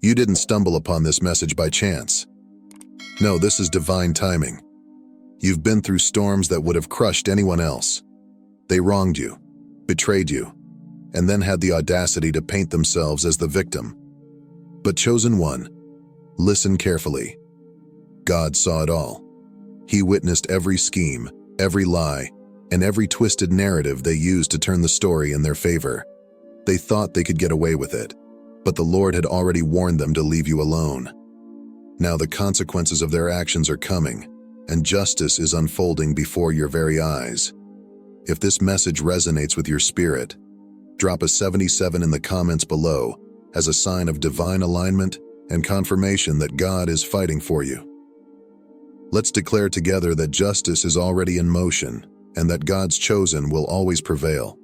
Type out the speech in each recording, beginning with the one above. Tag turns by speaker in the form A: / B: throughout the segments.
A: You didn't stumble upon this message by chance. No, this is divine timing. You've been through storms that would have crushed anyone else. They wronged you, betrayed you, and then had the audacity to paint themselves as the victim. But chosen one, listen carefully. God saw it all. He witnessed every scheme, every lie, and every twisted narrative they used to turn the story in their favor. They thought they could get away with it, but the Lord had already warned them to leave you alone. Now the consequences of their actions are coming, and justice is unfolding before your very eyes. If this message resonates with your spirit, drop a 77 in the comments below as a sign of divine alignment and confirmation that God is fighting for you. Let's declare together that justice is already in motion and that God's chosen will always prevail.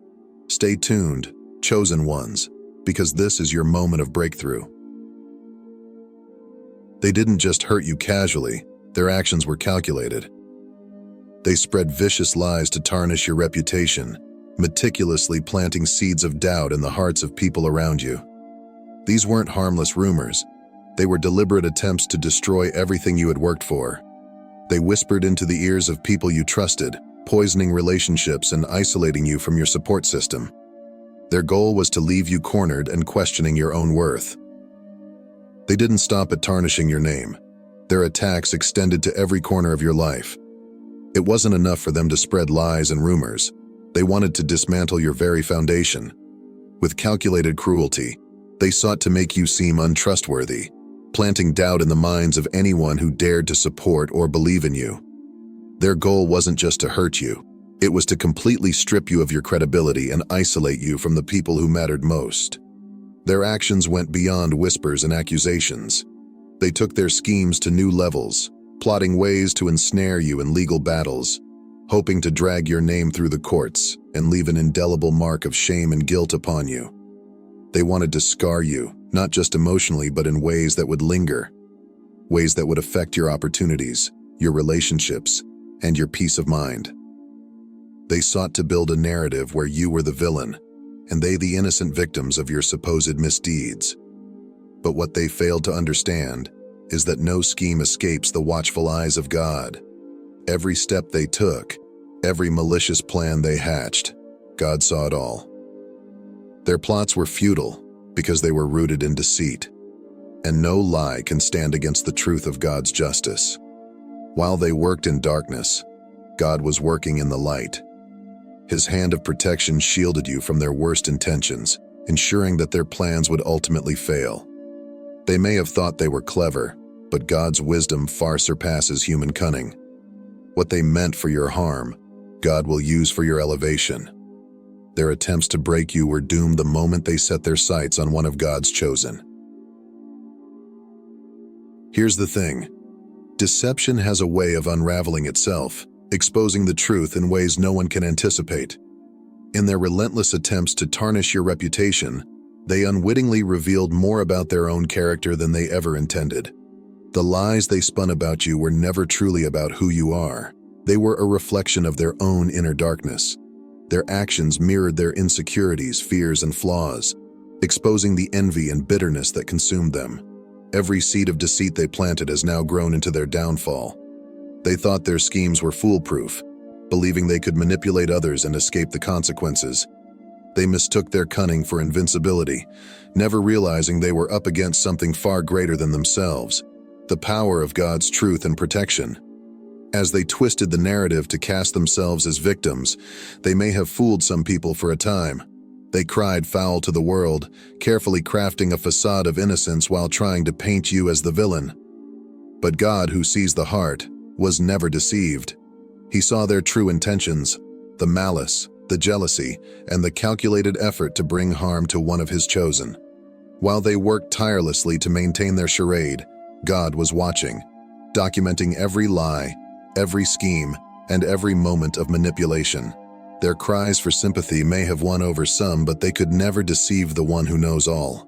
A: Stay tuned, chosen ones, because this is your moment of breakthrough. They didn't just hurt you casually, their actions were calculated. They spread vicious lies to tarnish your reputation, meticulously planting seeds of doubt in the hearts of people around you. These weren't harmless rumors. They were deliberate attempts to destroy everything you had worked for. They whispered into the ears of people you trusted, poisoning relationships and isolating you from your support system. Their goal was to leave you cornered and questioning your own worth. They didn't stop at tarnishing your name. Their attacks extended to every corner of your life. It wasn't enough for them to spread lies and rumors. They wanted to dismantle your very foundation. With calculated cruelty, they sought to make you seem untrustworthy, planting doubt in the minds of anyone who dared to support or believe in you. Their goal wasn't just to hurt you. It was to completely strip you of your credibility and isolate you from the people who mattered most. Their actions went beyond whispers and accusations. They took their schemes to new levels, plotting ways to ensnare you in legal battles, hoping to drag your name through the courts and leave an indelible mark of shame and guilt upon you. They wanted to scar you, not just emotionally, but in ways that would linger, ways that would affect your opportunities, your relationships, and your peace of mind. They sought to build a narrative where you were the villain, and they the innocent victims of your supposed misdeeds. But what they failed to understand is that no scheme escapes the watchful eyes of God. Every step they took, every malicious plan they hatched, God saw it all. Their plots were futile because they were rooted in deceit, and no lie can stand against the truth of God's justice. While they worked in darkness, God was working in the light. His hand of protection shielded you from their worst intentions, ensuring that their plans would ultimately fail. They may have thought they were clever, but God's wisdom far surpasses human cunning. What they meant for your harm, God will use for your elevation. Their attempts to break you were doomed the moment they set their sights on one of God's chosen. Here's the thing. Deception has a way of unraveling itself, exposing the truth in ways no one can anticipate. In their relentless attempts to tarnish your reputation, they unwittingly revealed more about their own character than they ever intended. The lies they spun about you were never truly about who you are. They were a reflection of their own inner darkness. Their actions mirrored their insecurities, fears, and flaws, exposing the envy and bitterness that consumed them. Every seed of deceit they planted has now grown into their downfall. They thought their schemes were foolproof, believing they could manipulate others and escape the consequences. They mistook their cunning for invincibility, never realizing they were up against something far greater than themselves, the power of God's truth and protection. As they twisted the narrative to cast themselves as victims, they may have fooled some people for a time. They cried foul to the world, carefully crafting a facade of innocence while trying to paint you as the villain. But God, who sees the heart, was never deceived. He saw their true intentions, the malice, the jealousy, and the calculated effort to bring harm to one of his chosen. While they worked tirelessly to maintain their charade, God was watching, documenting every lie, every scheme, and every moment of manipulation. Their cries for sympathy may have won over some, but they could never deceive the one who knows all.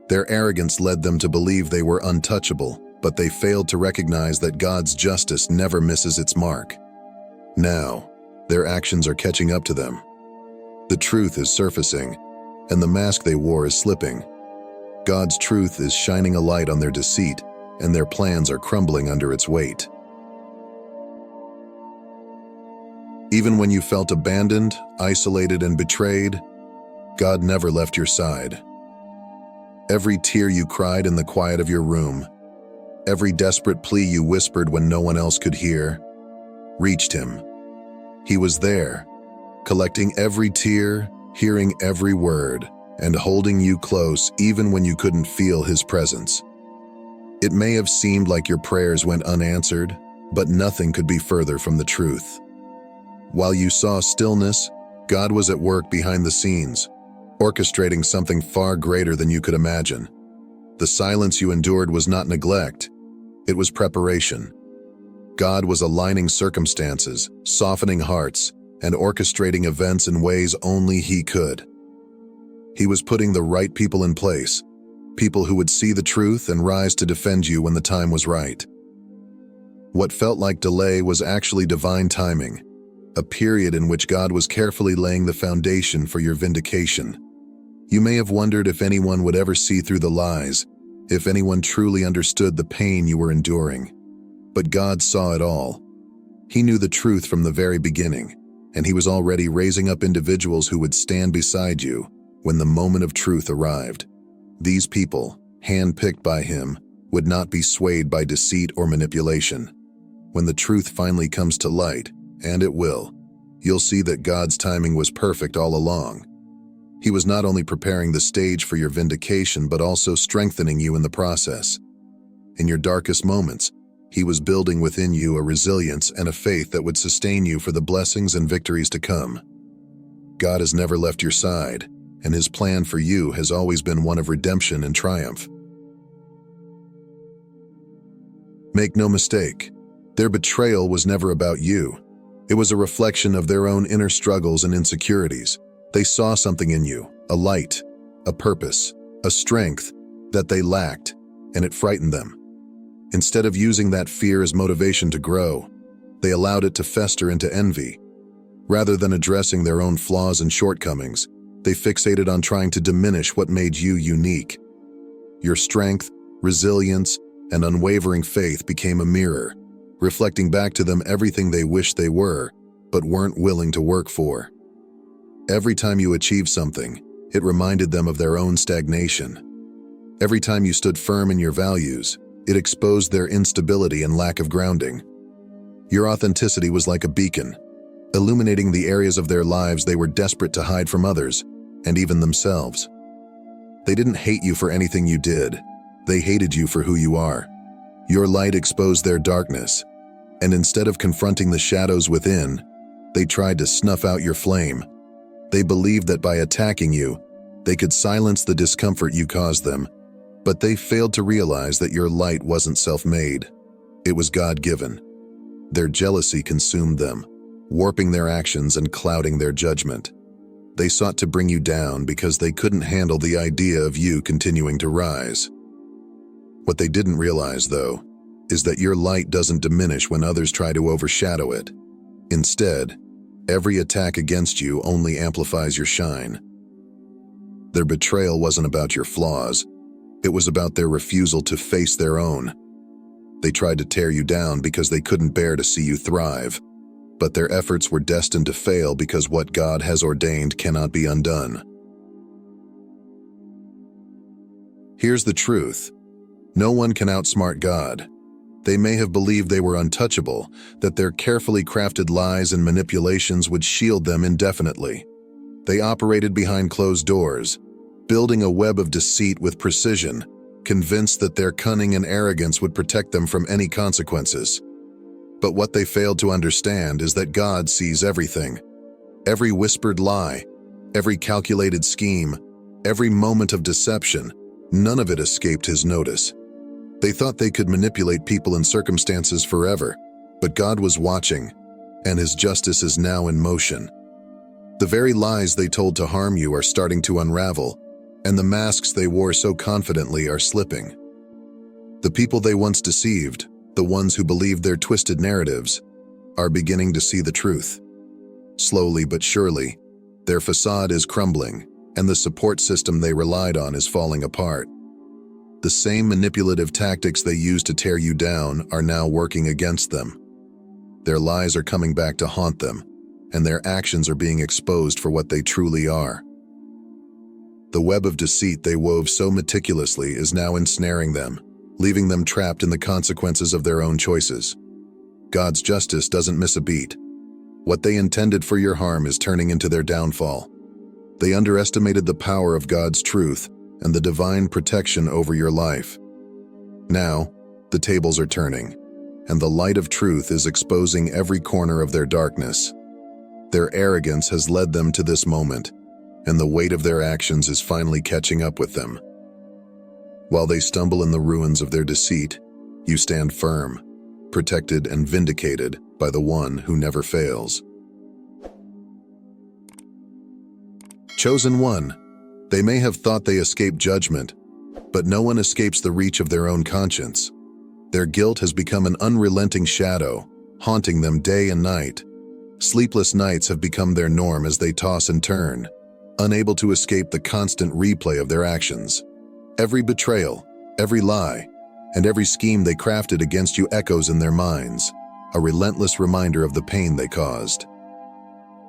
A: Their arrogance led them to believe they were untouchable, but they failed to recognize that God's justice never misses its mark. Now, their actions are catching up to them. The truth is surfacing, and the mask they wore is slipping. God's truth is shining a light on their deceit, and their plans are crumbling under its weight. Even when you felt abandoned, isolated, and betrayed, God never left your side. Every tear you cried in the quiet of your room, every desperate plea you whispered when no one else could hear, reached Him. He was there, collecting every tear, hearing every word, and holding you close even when you couldn't feel His presence. It may have seemed like your prayers went unanswered, but nothing could be further from the truth. While you saw stillness, God was at work behind the scenes, orchestrating something far greater than you could imagine. The silence you endured was not neglect, it was preparation. God was aligning circumstances, softening hearts, and orchestrating events in ways only He could. He was putting the right people in place, people who would see the truth and rise to defend you when the time was right. What felt like delay was actually divine timing, a period in which God was carefully laying the foundation for your vindication. You may have wondered if anyone would ever see through the lies, if anyone truly understood the pain you were enduring. But God saw it all. He knew the truth from the very beginning, and He was already raising up individuals who would stand beside you when the moment of truth arrived. These people, handpicked by Him, would not be swayed by deceit or manipulation. When the truth finally comes to light, and it will, you'll see that God's timing was perfect all along. He was not only preparing the stage for your vindication, but also strengthening you in the process. In your darkest moments, He was building within you a resilience and a faith that would sustain you for the blessings and victories to come. God has never left your side, and His plan for you has always been one of redemption and triumph. Make no mistake, their betrayal was never about you. It was a reflection of their own inner struggles and insecurities. They saw something in you, a light, a purpose, a strength that they lacked, and it frightened them. Instead of using that fear as motivation to grow, they allowed it to fester into envy. Rather than addressing their own flaws and shortcomings, they fixated on trying to diminish what made you unique. Your strength, resilience, and unwavering faith became a mirror, reflecting back to them everything they wished they were, but weren't willing to work for. Every time you achieved something, it reminded them of their own stagnation. Every time you stood firm in your values, it exposed their instability and lack of grounding. Your authenticity was like a beacon, illuminating the areas of their lives they were desperate to hide from others, and even themselves. They didn't hate you for anything you did. They hated you for who you are. Your light exposed their darkness, and instead of confronting the shadows within, they tried to snuff out your flame. They believed that by attacking you, they could silence the discomfort you caused them, but they failed to realize that your light wasn't self-made. It was God-given. Their jealousy consumed them, warping their actions and clouding their judgment. They sought to bring you down because they couldn't handle the idea of you continuing to rise. What they didn't realize, though, is that your light doesn't diminish when others try to overshadow it. Instead, every attack against you only amplifies your shine. Their betrayal wasn't about your flaws. It was about their refusal to face their own. They tried to tear you down because they couldn't bear to see you thrive, but their efforts were destined to fail because what God has ordained cannot be undone. Here's the truth. No one can outsmart God. They may have believed they were untouchable, that their carefully crafted lies and manipulations would shield them indefinitely. They operated behind closed doors, building a web of deceit with precision, convinced that their cunning and arrogance would protect them from any consequences. But what they failed to understand is that God sees everything. Every whispered lie, every calculated scheme, every moment of deception, none of it escaped His notice. They thought they could manipulate people and circumstances forever, but God was watching, and His justice is now in motion. The very lies they told to harm you are starting to unravel, and the masks they wore so confidently are slipping. The people they once deceived, the ones who believed their twisted narratives, are beginning to see the truth. Slowly but surely, their facade is crumbling, and the support system they relied on is falling apart. The same manipulative tactics they used to tear you down are now working against them. Their lies are coming back to haunt them, and their actions are being exposed for what they truly are. The web of deceit they wove so meticulously is now ensnaring them, leaving them trapped in the consequences of their own choices. God's justice doesn't miss a beat. What they intended for your harm is turning into their downfall. They underestimated the power of God's truth and the divine protection over your life. Now, the tables are turning, and the light of truth is exposing every corner of their darkness. Their arrogance has led them to this moment, and the weight of their actions is finally catching up with them. While they stumble in the ruins of their deceit, you stand firm, protected and vindicated by the one who never fails. Chosen one. They may have thought they escaped judgment, but no one escapes the reach of their own conscience. Their guilt has become an unrelenting shadow, haunting them day and night. Sleepless nights have become their norm as they toss and turn, unable to escape the constant replay of their actions. Every betrayal, every lie, and every scheme they crafted against you echoes in their minds, a relentless reminder of the pain they caused.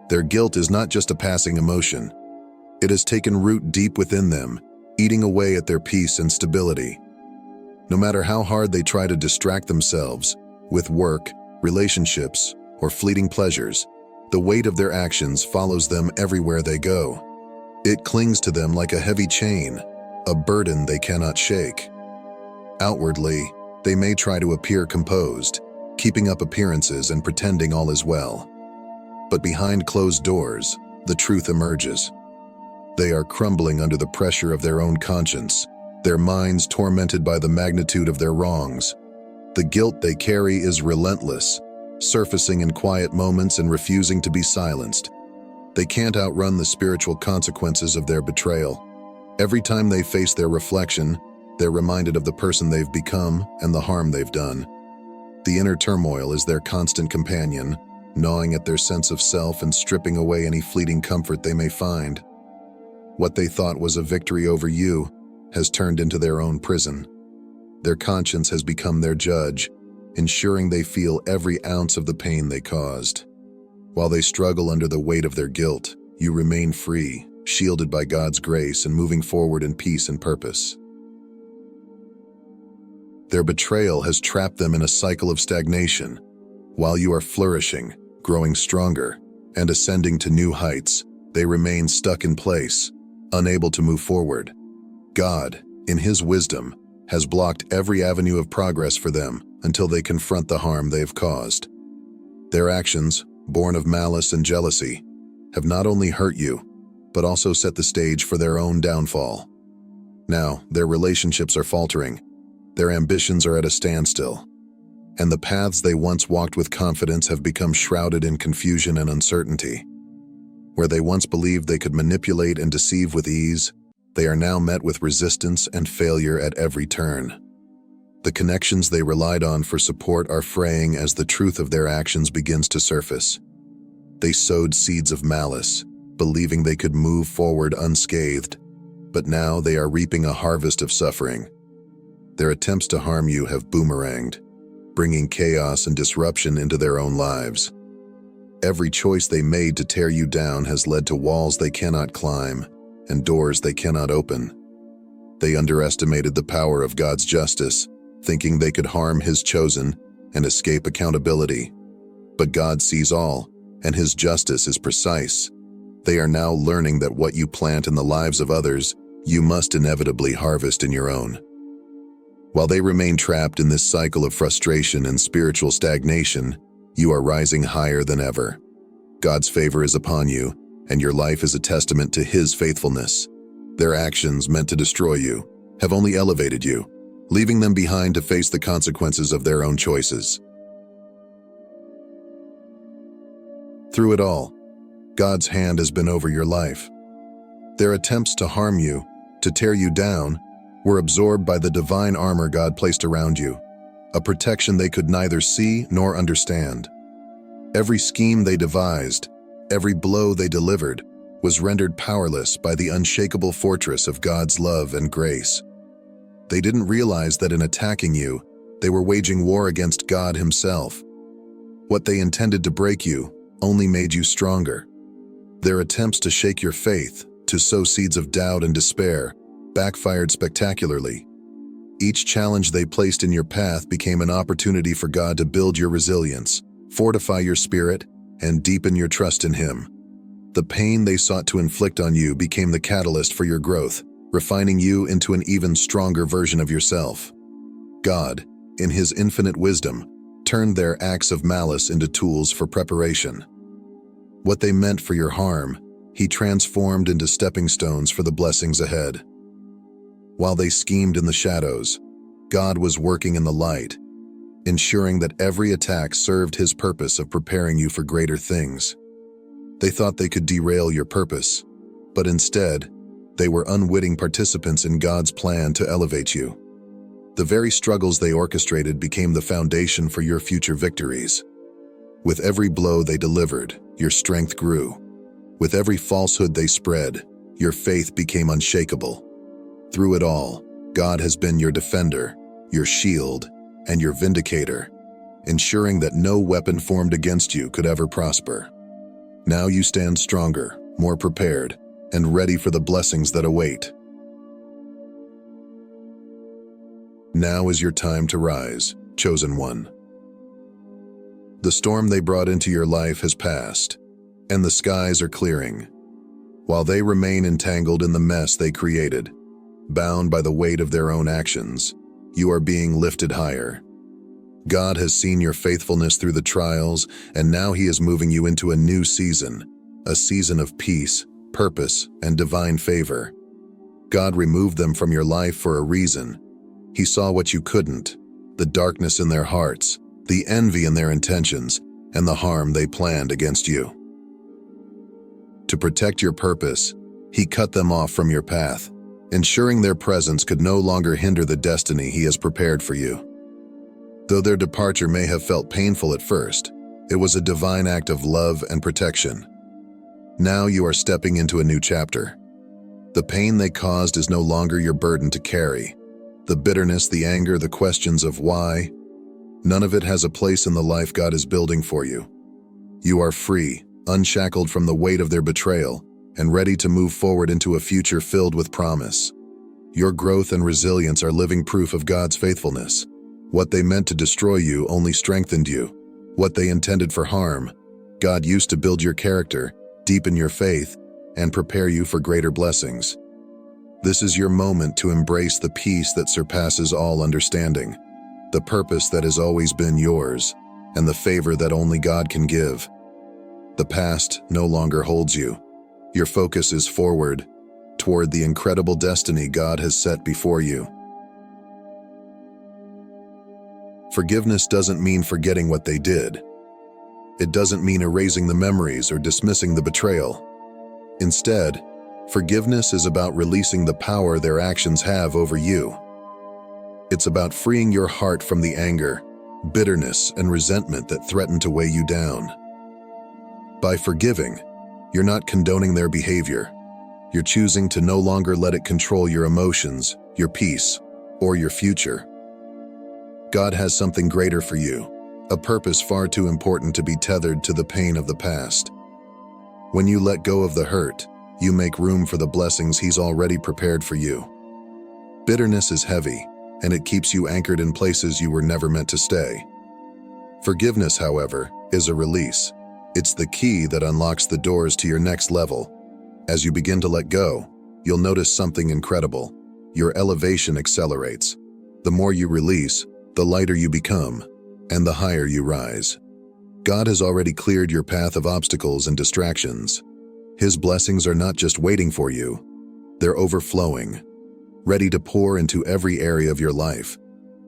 A: Their guilt is not just a passing emotion. It has taken root deep within them, eating away at their peace and stability. No matter how hard they try to distract themselves with work, relationships, or fleeting pleasures, the weight of their actions follows them everywhere they go. It clings to them like a heavy chain, a burden they cannot shake. Outwardly, they may try to appear composed, keeping up appearances and pretending all is well. But behind closed doors, the truth emerges. They are crumbling under the pressure of their own conscience, their minds tormented by the magnitude of their wrongs. The guilt they carry is relentless, surfacing in quiet moments and refusing to be silenced. They can't outrun the spiritual consequences of their betrayal. Every time they face their reflection, they're reminded of the person they've become and the harm they've done. The inner turmoil is their constant companion, gnawing at their sense of self and stripping away any fleeting comfort they may find. What they thought was a victory over you has turned into their own prison. Their conscience has become their judge, ensuring they feel every ounce of the pain they caused. While they struggle under the weight of their guilt, you remain free, shielded by God's grace and moving forward in peace and purpose. Their betrayal has trapped them in a cycle of stagnation. While you are flourishing, growing stronger, and ascending to new heights, they remain stuck in place, unable to move forward. God, in His wisdom, has blocked every avenue of progress for them until they confront the harm they have caused. Their actions, born of malice and jealousy, have not only hurt you, but also set the stage for their own downfall. Now, their relationships are faltering, their ambitions are at a standstill, and the paths they once walked with confidence have become shrouded in confusion and uncertainty. Where they once believed they could manipulate and deceive with ease, they are now met with resistance and failure at every turn. The connections they relied on for support are fraying as the truth of their actions begins to surface. They sowed seeds of malice, believing they could move forward unscathed, but now they are reaping a harvest of suffering. Their attempts to harm you have boomeranged, bringing chaos and disruption into their own lives. Every choice they made to tear you down has led to walls they cannot climb and doors they cannot open. They underestimated the power of God's justice, thinking they could harm His chosen and escape accountability. But God sees all, and His justice is precise. They are now learning that what you plant in the lives of others, you must inevitably harvest in your own. While they remain trapped in this cycle of frustration and spiritual stagnation, you are rising higher than ever. God's favor is upon you, and your life is a testament to His faithfulness. Their actions, meant to destroy you, have only elevated you, leaving them behind to face the consequences of their own choices. Through it all, God's hand has been over your life. Their attempts to harm you, to tear you down, were absorbed by the divine armor God placed around you, a protection they could neither see nor understand. Every scheme they devised, every blow they delivered, was rendered powerless by the unshakable fortress of God's love and grace. They didn't realize that in attacking you, they were waging war against God Himself. What they intended to break you only made you stronger. Their attempts to shake your faith, to sow seeds of doubt and despair, backfired spectacularly. Each challenge they placed in your path became an opportunity for God to build your resilience, fortify your spirit, and deepen your trust in Him. The pain they sought to inflict on you became the catalyst for your growth, refining you into an even stronger version of yourself. God, in His infinite wisdom, turned their acts of malice into tools for preparation. What they meant for your harm, He transformed into stepping stones for the blessings ahead. While they schemed in the shadows, God was working in the light, ensuring that every attack served His purpose of preparing you for greater things. They thought they could derail your purpose, but instead, they were unwitting participants in God's plan to elevate you. The very struggles they orchestrated became the foundation for your future victories. With every blow they delivered, your strength grew. With every falsehood they spread, your faith became unshakable. Through it all, God has been your defender, your shield, and your vindicator, ensuring that no weapon formed against you could ever prosper. Now you stand stronger, more prepared, and ready for the blessings that await. Now is your time to rise, chosen one. The storm they brought into your life has passed, and the skies are clearing. While they remain entangled in the mess they created, bound by the weight of their own actions, you are being lifted higher. God has seen your faithfulness through the trials, and now He is moving you into a new season, a season of peace, purpose, and divine favor. God removed them from your life for a reason. He saw what you couldn't, the darkness in their hearts, the envy in their intentions, and the harm they planned against you. To protect your purpose, He cut them off from your path, ensuring their presence could no longer hinder the destiny He has prepared for you. Though their departure may have felt painful at first, it was a divine act of love and protection. Now you are stepping into a new chapter. The pain they caused is no longer your burden to carry. The bitterness, the anger, the questions of why, none of it has a place in the life God is building for you. You are free, unshackled from the weight of their betrayal, and ready to move forward into a future filled with promise. Your growth and resilience are living proof of God's faithfulness. What they meant to destroy you only strengthened you. What they intended for harm, God used to build your character, deepen your faith, and prepare you for greater blessings. This is your moment to embrace the peace that surpasses all understanding, the purpose that has always been yours, and the favor that only God can give. The past no longer holds you. Your focus is forward, toward the incredible destiny God has set before you. Forgiveness doesn't mean forgetting what they did. It doesn't mean erasing the memories or dismissing the betrayal. Instead, forgiveness is about releasing the power their actions have over you. It's about freeing your heart from the anger, bitterness, and resentment that threaten to weigh you down. By forgiving, you're not condoning their behavior. You're choosing to no longer let it control your emotions, your peace, or your future. God has something greater for you, a purpose far too important to be tethered to the pain of the past. When you let go of the hurt, you make room for the blessings He's already prepared for you. Bitterness is heavy, and it keeps you anchored in places you were never meant to stay. Forgiveness, however, is a release. It's the key that unlocks the doors to your next level. As you begin to let go, you'll notice something incredible. Your elevation accelerates. The more you release, the lighter you become, and the higher you rise. God has already cleared your path of obstacles and distractions. His blessings are not just waiting for you, they're overflowing, ready to pour into every area of your life.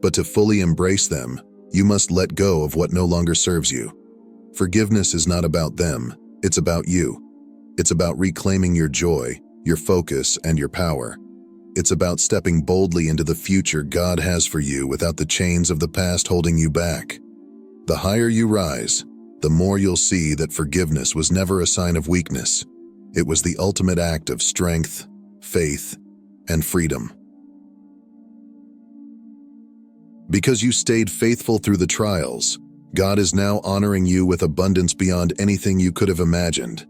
A: But to fully embrace them, you must let go of what no longer serves you. Forgiveness is not about them, it's about you. It's about reclaiming your joy, your focus, and your power. It's about stepping boldly into the future God has for you without the chains of the past holding you back. The higher you rise, the more you'll see that forgiveness was never a sign of weakness. It was the ultimate act of strength, faith, and freedom. Because you stayed faithful through the trials, God is now honoring you with abundance beyond anything you could have imagined.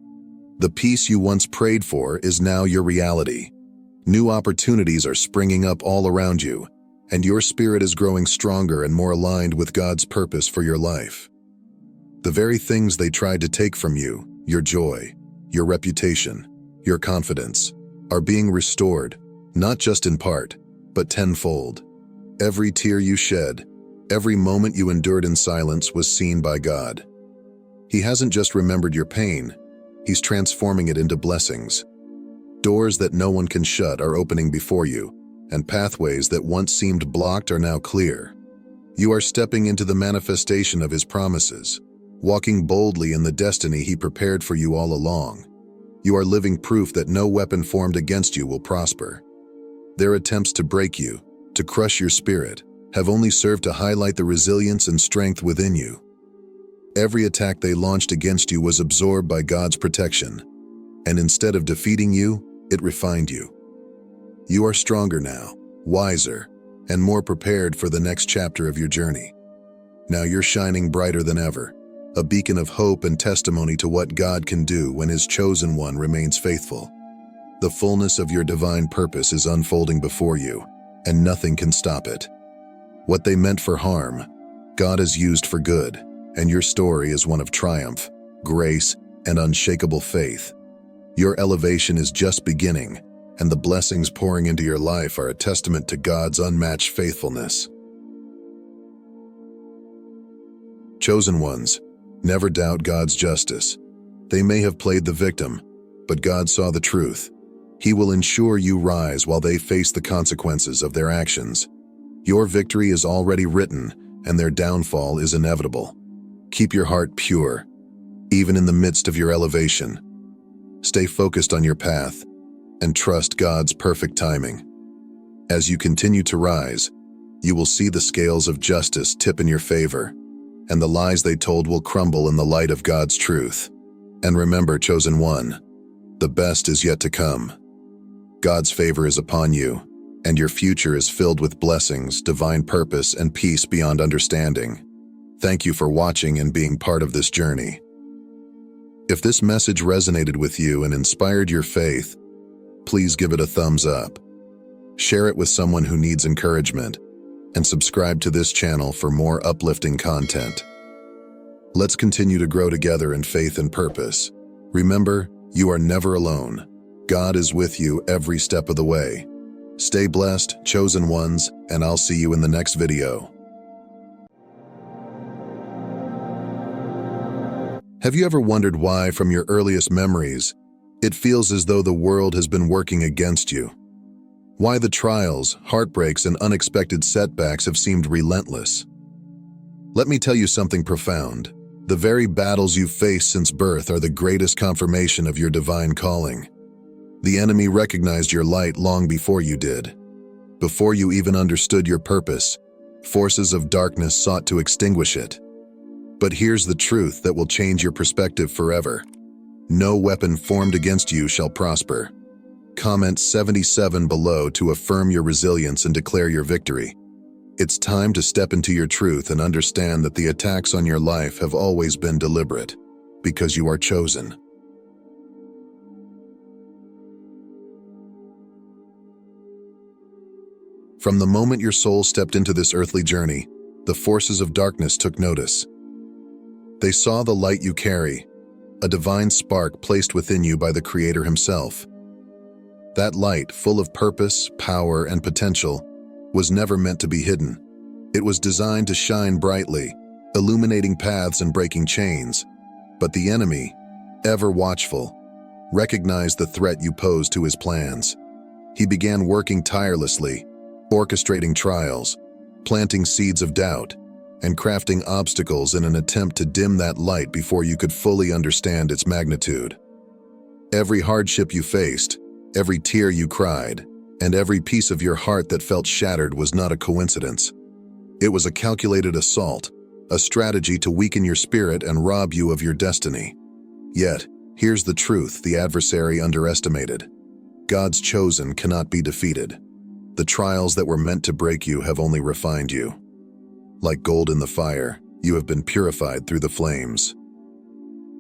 A: The peace you once prayed for is now your reality. New opportunities are springing up all around you, and your spirit is growing stronger and more aligned with God's purpose for your life. The very things they tried to take from you, your joy, your reputation, your confidence, are being restored, not just in part, but tenfold. Every tear you shed, every moment you endured in silence was seen by God. He hasn't just remembered your pain, He's transforming it into blessings. Doors that no one can shut are opening before you, and pathways that once seemed blocked are now clear. You are stepping into the manifestation of His promises, walking boldly in the destiny He prepared for you all along. You are living proof that no weapon formed against you will prosper. Their attempts to break you, to crush your spirit, have only served to highlight the resilience and strength within you. Every attack they launched against you was absorbed by God's protection, and instead of defeating you, it refined you. You are stronger now, wiser, and more prepared for the next chapter of your journey. Now you're shining brighter than ever, a beacon of hope and testimony to what God can do when His chosen one remains faithful. The fullness of your divine purpose is unfolding before you, and nothing can stop it. What they meant for harm, God has used for good, and your story is one of triumph, grace, and unshakable faith. Your elevation is just beginning, and the blessings pouring into your life are a testament to God's unmatched faithfulness. Chosen ones, never doubt God's justice. They may have played the victim, but God saw the truth. He will ensure you rise while they face the consequences of their actions. Your victory is already written, and their downfall is inevitable. Keep your heart pure, even in the midst of your elevation. Stay focused on your path, and trust God's perfect timing. As you continue to rise, you will see the scales of justice tip in your favor, and the lies they told will crumble in the light of God's truth. And remember, chosen one, the best is yet to come. God's favor is upon you, and your future is filled with blessings, divine purpose, and peace beyond understanding. Thank you for watching and being part of this journey. If this message resonated with you and inspired your faith, please give it a thumbs up. Share it with someone who needs encouragement, and subscribe to this channel for more uplifting content. Let's continue to grow together in faith and purpose. Remember, you are never alone. God is with you every step of the way. Stay blessed, chosen ones, and I'll see you in the next video. Have you ever wondered why, from your earliest memories, it feels as though the world has been working against you? Why the trials, heartbreaks, and unexpected setbacks have seemed relentless? Let me tell you something profound. The very battles you've faced since birth are the greatest confirmation of your divine calling. The enemy recognized your light long before you did. Before you even understood your purpose, forces of darkness sought to extinguish it. But here's the truth that will change your perspective forever. No weapon formed against you shall prosper. Comment 77 below to affirm your resilience and declare your victory. It's time to step into your truth and understand that the attacks on your life have always been deliberate, because you are chosen. From the moment your soul stepped into this earthly journey, the forces of darkness took notice. They saw the light you carry, a divine spark placed within you by the Creator Himself. That light, full of purpose, power, and potential, was never meant to be hidden. It was designed to shine brightly, illuminating paths and breaking chains. But the enemy, ever watchful, recognized the threat you posed to his plans. He began working tirelessly, orchestrating trials, planting seeds of doubt, and crafting obstacles in an attempt to dim that light before you could fully understand its magnitude. Every hardship you faced, every tear you cried, and every piece of your heart that felt shattered was not a coincidence. It was a calculated assault, a strategy to weaken your spirit and rob you of your destiny. Yet, here's the truth the adversary underestimated. God's chosen cannot be defeated. The trials that were meant to break you have only refined you. Like gold in the fire, you have been purified through the flames.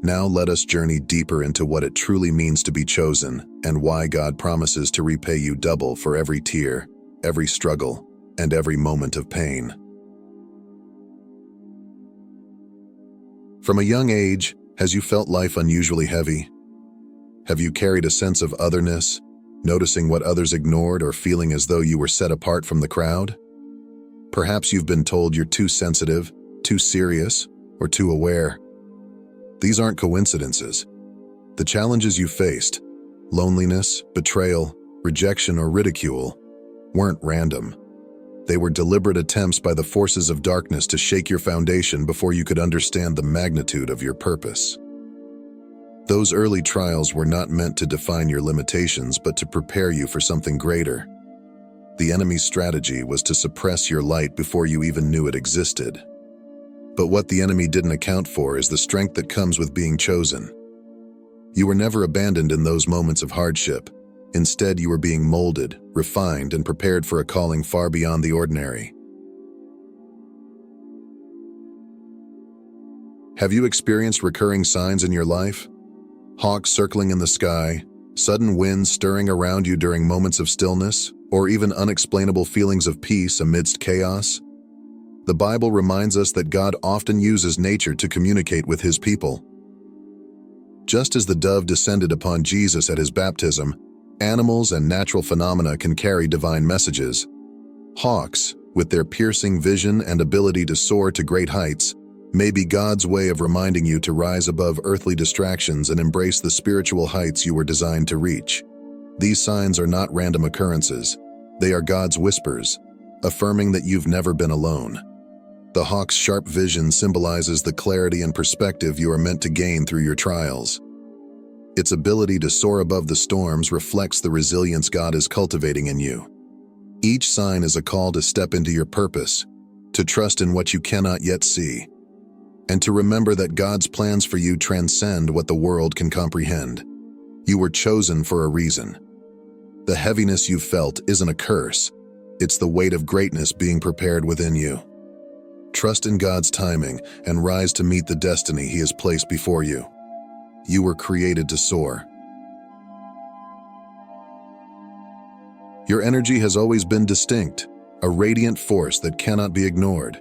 A: Now let us journey deeper into what it truly means to be chosen and why God promises to repay you double for every tear, every struggle, and every moment of pain. From a young age, has you felt life unusually heavy? Have you carried a sense of otherness, noticing what others ignored or feeling as though you were set apart from the crowd? Perhaps you've been told you're too sensitive, too serious, or too aware. These aren't coincidences. The challenges you faced, loneliness, betrayal, rejection, or ridicule, weren't random. They were deliberate attempts by the forces of darkness to shake your foundation before you could understand the magnitude of your purpose. Those early trials were not meant to define your limitations, but to prepare you for something greater. The enemy's strategy was to suppress your light before you even knew it existed. But what the enemy didn't account for is the strength that comes with being chosen. You were never abandoned in those moments of hardship. Instead, you were being molded, refined, and prepared for a calling far beyond the ordinary. Have you experienced recurring signs in your life? Hawks circling in the sky, sudden winds stirring around you during moments of stillness, or even unexplainable feelings of peace amidst chaos? The Bible reminds us that God often uses nature to communicate with His people. Just as the dove descended upon Jesus at His baptism, animals and natural phenomena can carry divine messages. Hawks, with their piercing vision and ability to soar to great heights, may be God's way of reminding you to rise above earthly distractions and embrace the spiritual heights you were designed to reach. These signs are not random occurrences. They are God's whispers, affirming that you've never been alone. The hawk's sharp vision symbolizes the clarity and perspective you are meant to gain through your trials. Its ability to soar above the storms reflects the resilience God is cultivating in you. Each sign is a call to step into your purpose, to trust in what you cannot yet see, and to remember that God's plans for you transcend what the world can comprehend. You were chosen for a reason. The heaviness you've felt isn't a curse. It's the weight of greatness being prepared within you. Trust in God's timing and rise to meet the destiny He has placed before you. You were created to soar. Your energy has always been distinct, a radiant force that cannot be ignored.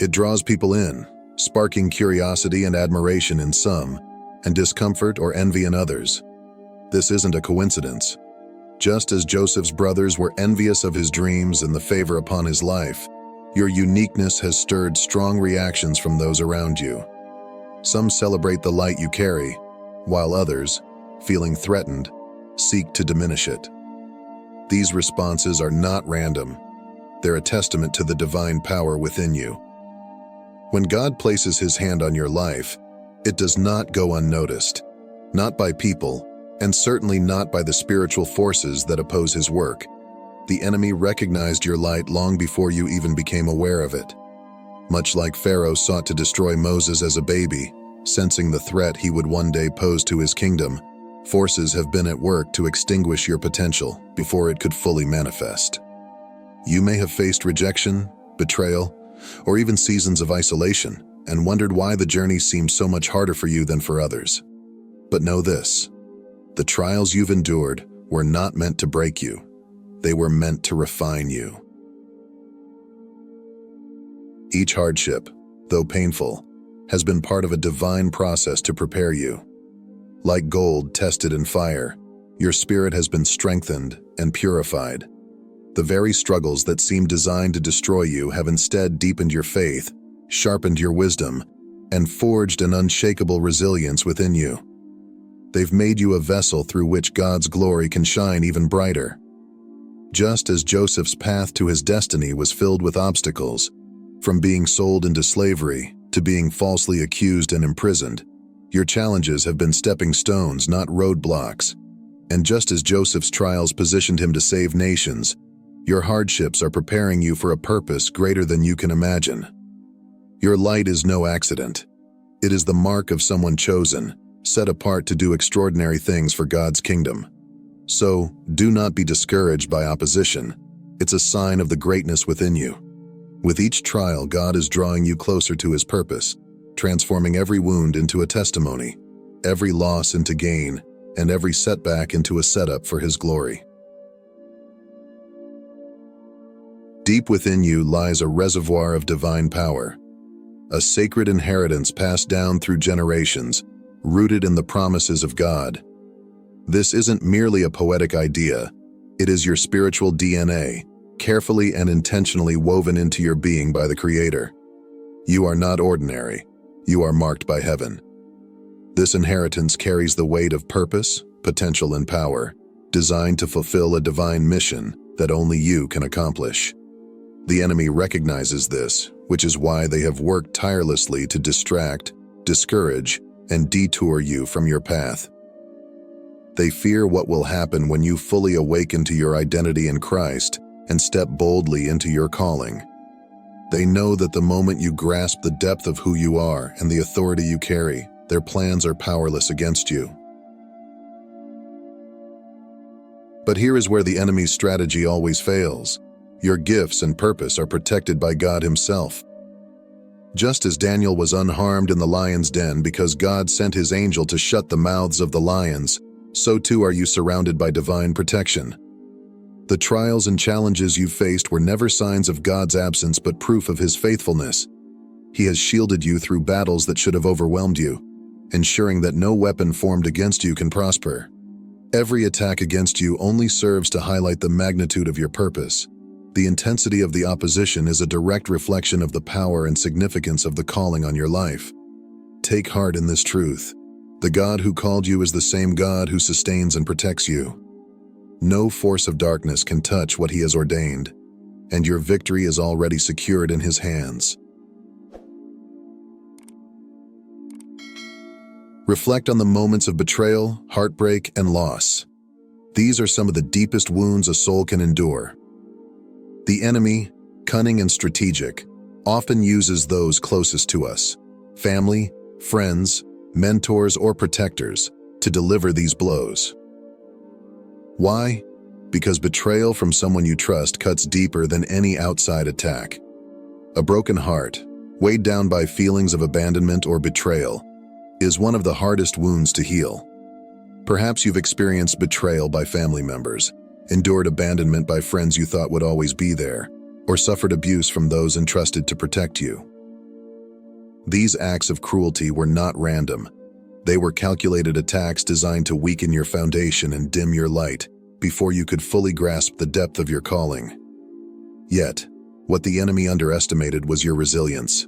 A: It draws people in, sparking curiosity and admiration in some, and discomfort or envy in others. This isn't a coincidence. Just as Joseph's brothers were envious of his dreams and the favor upon his life, your uniqueness has stirred strong reactions from those around you. Some celebrate the light you carry, while others, feeling threatened, seek to diminish it. These responses are not random. They're a testament to the divine power within you. When God places His hand on your life, it does not go unnoticed, not by people, and certainly not by the spiritual forces that oppose His work. The enemy recognized your light long before you even became aware of it. Much like Pharaoh sought to destroy Moses as a baby, sensing the threat he would one day pose to his kingdom, forces have been at work to extinguish your potential before it could fully manifest. You may have faced rejection, betrayal, or even seasons of isolation, and wondered why the journey seemed so much harder for you than for others. But know this: the trials you've endured were not meant to break you. They were meant to refine you. Each hardship, though painful, has been part of a divine process to prepare you. Like gold tested in fire, your spirit has been strengthened and purified. The very struggles that seemed designed to destroy you have instead deepened your faith, sharpened your wisdom, and forged an unshakable resilience within you. They've made you a vessel through which God's glory can shine even brighter. Just as Joseph's path to his destiny was filled with obstacles, from being sold into slavery to being falsely accused and imprisoned, your challenges have been stepping stones, not roadblocks. And just as Joseph's trials positioned him to save nations, your hardships are preparing you for a purpose greater than you can imagine. Your light is no accident. It is the mark of someone chosen, set apart to do extraordinary things for God's kingdom. So, do not be discouraged by opposition. It's a sign of the greatness within you. With each trial, God is drawing you closer to His purpose, transforming every wound into a testimony, every loss into gain, and every setback into a setup for His glory. Deep within you lies a reservoir of divine power, a sacred inheritance passed down through generations, rooted in the promises of God. This isn't merely a poetic idea, it is your spiritual DNA, carefully and intentionally woven into your being by the Creator. You are not ordinary, you are marked by heaven. This inheritance carries the weight of purpose, potential, and power, designed to fulfill a divine mission that only you can accomplish. The enemy recognizes this, which is why they have worked tirelessly to distract, discourage, and detour you from your path. They fear what will happen when you fully awaken to your identity in Christ and step boldly into your calling. They know that the moment you grasp the depth of who you are and the authority you carry, their plans are powerless against you. But here is where the enemy's strategy always fails. Your gifts and purpose are protected by God Himself. Just as Daniel was unharmed in the lion's den because God sent His angel to shut the mouths of the lions, so too are you surrounded by divine protection. The trials and challenges you faced were never signs of God's absence but proof of His faithfulness. He has shielded you through battles that should have overwhelmed you, ensuring that no weapon formed against you can prosper. Every attack against you only serves to highlight the magnitude of your purpose. The intensity of the opposition is a direct reflection of the power and significance of the calling on your life. Take heart in this truth. The God who called you is the same God who sustains and protects you. No force of darkness can touch what He has ordained, and your victory is already secured in His hands. Reflect on the moments of betrayal, heartbreak, and loss. These are some of the deepest wounds a soul can endure. The enemy, cunning and strategic, often uses those closest to us, family, friends, mentors, or protectors, to deliver these blows. Why? Because betrayal from someone you trust cuts deeper than any outside attack. A broken heart, weighed down by feelings of abandonment or betrayal, is one of the hardest wounds to heal. Perhaps you've experienced betrayal by family members, endured abandonment by friends you thought would always be there, or suffered abuse from those entrusted to protect you. These acts of cruelty were not random. They were calculated attacks designed to weaken your foundation and dim your light before you could fully grasp the depth of your calling. Yet, what the enemy underestimated was your resilience.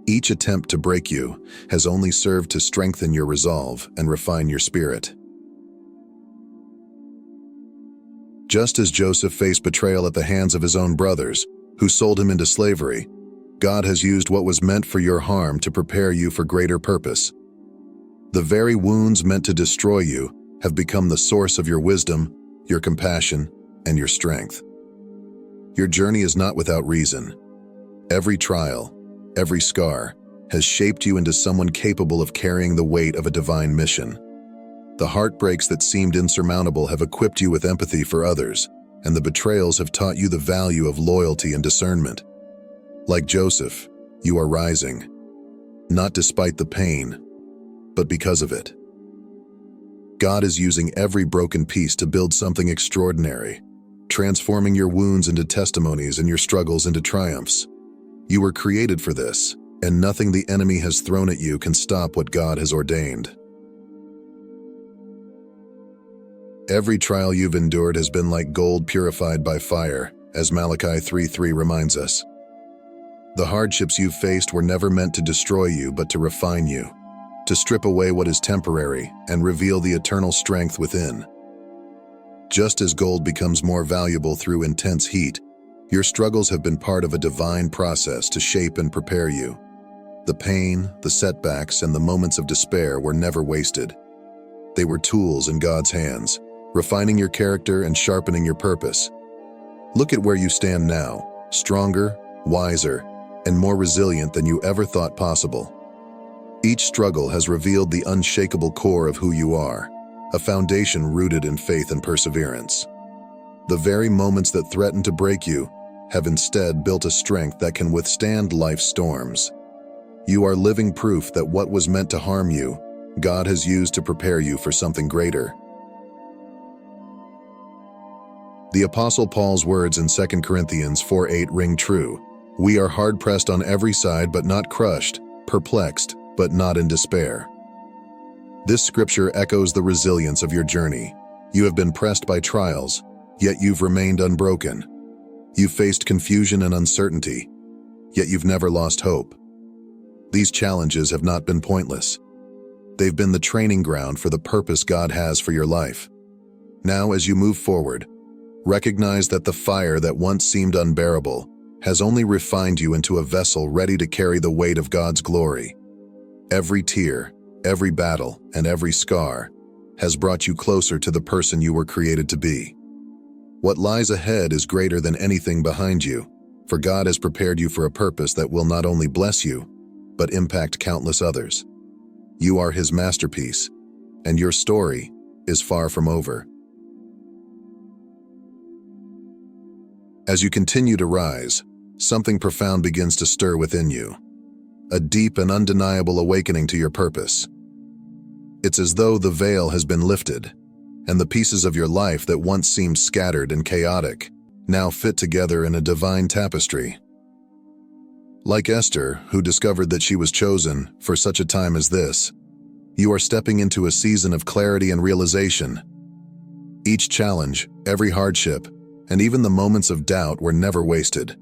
A: Each attempt to break you has only served to strengthen your resolve and refine your spirit. Just as Joseph faced betrayal at the hands of his own brothers, who sold him into slavery, God has used what was meant for your harm to prepare you for greater purpose. The very wounds meant to destroy you have become the source of your wisdom, your compassion, and your strength. Your journey is not without reason. Every trial, every scar, has shaped you into someone capable of carrying the weight of a divine mission. The heartbreaks that seemed insurmountable have equipped you with empathy for others, and the betrayals have taught you the value of loyalty and discernment. Like Joseph, you are rising, not despite the pain, but because of it. God is using every broken piece to build something extraordinary, transforming your wounds into testimonies and your struggles into triumphs. You were created for this, and nothing the enemy has thrown at you can stop what God has ordained. Every trial you've endured has been like gold purified by fire, as Malachi 3:3 reminds us. The hardships you've faced were never meant to destroy you, but to refine you, to strip away what is temporary and reveal the eternal strength within. Just as gold becomes more valuable through intense heat, your struggles have been part of a divine process to shape and prepare you. The pain, the setbacks, and the moments of despair were never wasted. They were tools in God's hands, refining your character and sharpening your purpose. Look at where you stand now, stronger, wiser, and more resilient than you ever thought possible. Each struggle has revealed the unshakable core of who you are, a foundation rooted in faith and perseverance. The very moments that threatened to break you have instead built a strength that can withstand life's storms. You are living proof that what was meant to harm you, God has used to prepare you for something greater. The Apostle Paul's words in 2 Corinthians 4:8 ring true. We are hard-pressed on every side but not crushed, perplexed but not in despair. This scripture echoes the resilience of your journey. You have been pressed by trials, yet you've remained unbroken. You've faced confusion and uncertainty, yet you've never lost hope. These challenges have not been pointless. They've been the training ground for the purpose God has for your life. Now, as you move forward, recognize that the fire that once seemed unbearable has only refined you into a vessel ready to carry the weight of God's glory. Every tear, every battle, and every scar has brought you closer to the person you were created to be. What lies ahead is greater than anything behind you, for God has prepared you for a purpose that will not only bless you, but impact countless others. You are His masterpiece, and your story is far from over. As you continue to rise, something profound begins to stir within you, a deep and undeniable awakening to your purpose. It's as though the veil has been lifted, and the pieces of your life that once seemed scattered and chaotic now fit together in a divine tapestry. Like Esther, who discovered that she was chosen for such a time as this, you are stepping into a season of clarity and realization. Each challenge, every hardship, and even the moments of doubt were never wasted.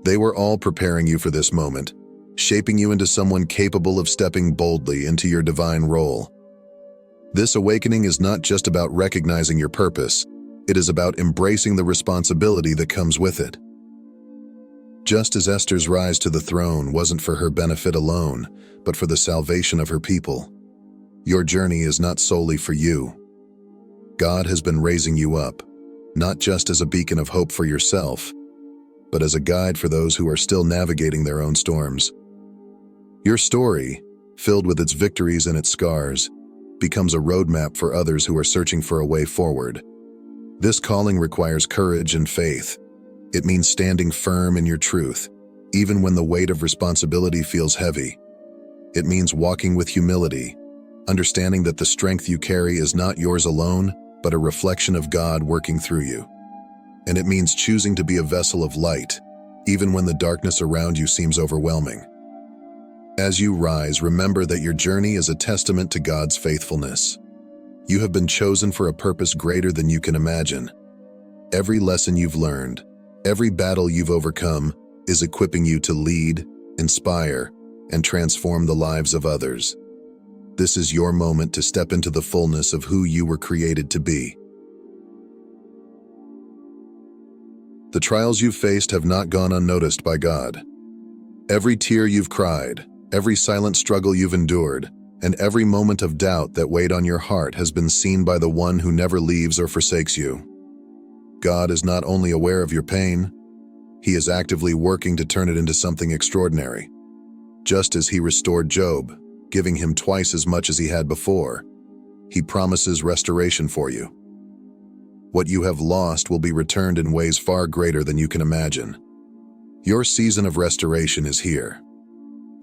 A: They were all preparing you for this moment, shaping you into someone capable of stepping boldly into your divine role. This awakening is not just about recognizing your purpose, it is about embracing the responsibility that comes with it. Just as Esther's rise to the throne wasn't for her benefit alone, but for the salvation of her people, your journey is not solely for you. God has been raising you up, not just as a beacon of hope for yourself, but as a guide for those who are still navigating their own storms. Your story, filled with its victories and its scars, becomes a roadmap for others who are searching for a way forward. This calling requires courage and faith. It means standing firm in your truth, even when the weight of responsibility feels heavy. It means walking with humility, understanding that the strength you carry is not yours alone, but a reflection of God working through you. And it means choosing to be a vessel of light, even when the darkness around you seems overwhelming. As you rise, remember that your journey is a testament to God's faithfulness. You have been chosen for a purpose greater than you can imagine. Every lesson you've learned, every battle you've overcome, is equipping you to lead, inspire, and transform the lives of others. This is your moment to step into the fullness of who you were created to be. The trials you've faced have not gone unnoticed by God. Every tear you've cried, every silent struggle you've endured, and every moment of doubt that weighed on your heart has been seen by the one who never leaves or forsakes you. God is not only aware of your pain, He is actively working to turn it into something extraordinary. Just as He restored Job, giving him twice as much as he had before, He promises restoration for you. What you have lost will be returned in ways far greater than you can imagine. Your season of restoration is here.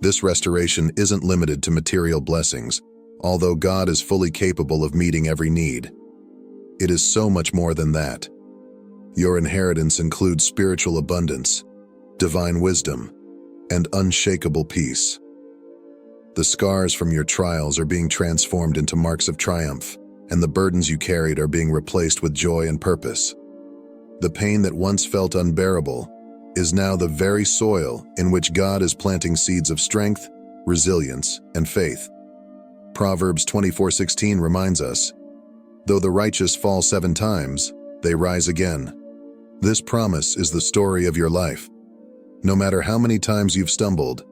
A: This restoration isn't limited to material blessings, although God is fully capable of meeting every need. It is so much more than that. Your inheritance includes spiritual abundance, divine wisdom, and unshakable peace. The scars from your trials are being transformed into marks of triumph, and the burdens you carried are being replaced with joy and purpose. The pain that once felt unbearable is now the very soil in which God is planting seeds of strength, resilience, and faith. Proverbs 24:16 reminds us, "Though the righteous fall 7 times, they rise again." This promise is the story of your life. No matter how many times you've stumbled,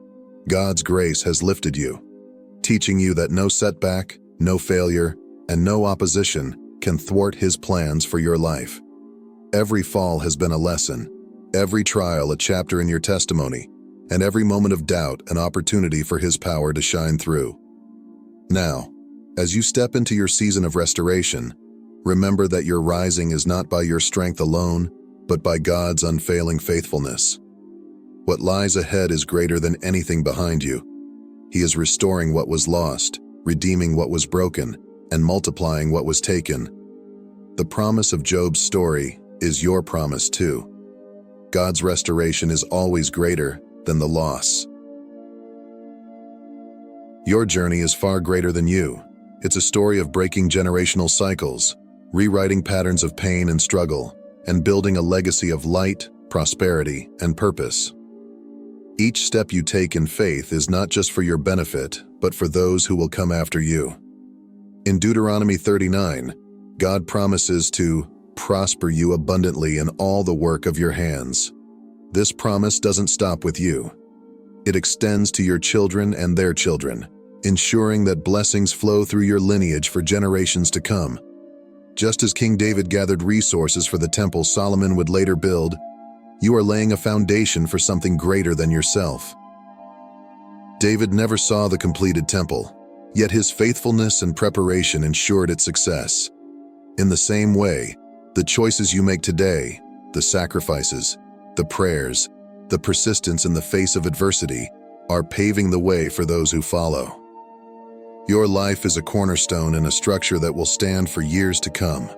A: God's grace has lifted you, teaching you that no setback, no failure, and no opposition can thwart His plans for your life. Every fall has been a lesson, every trial a chapter in your testimony, and every moment of doubt an opportunity for His power to shine through. Now, as you step into your season of restoration, remember that your rising is not by your strength alone, but by God's unfailing faithfulness. What lies ahead is greater than anything behind you. He is restoring what was lost, redeeming what was broken, and multiplying what was taken. The promise of Job's story is your promise too. God's restoration is always greater than the loss. Your journey is far greater than you. It's a story of breaking generational cycles, rewriting patterns of pain and struggle, and building a legacy of light, prosperity, and purpose. Each step you take in faith is not just for your benefit, but for those who will come after you. In Deuteronomy 39, God promises to prosper you abundantly in all the work of your hands. This promise doesn't stop with you. It extends to your children and their children, ensuring that blessings flow through your lineage for generations to come. Just as King David gathered resources for the temple Solomon would later build, you are laying a foundation for something greater than yourself. David never saw the completed temple, yet his faithfulness and preparation ensured its success. In the same way, the choices you make today, the sacrifices, the prayers, the persistence in the face of adversity, are paving the way for those who follow. Your life is a cornerstone in a structure that will stand for years to come.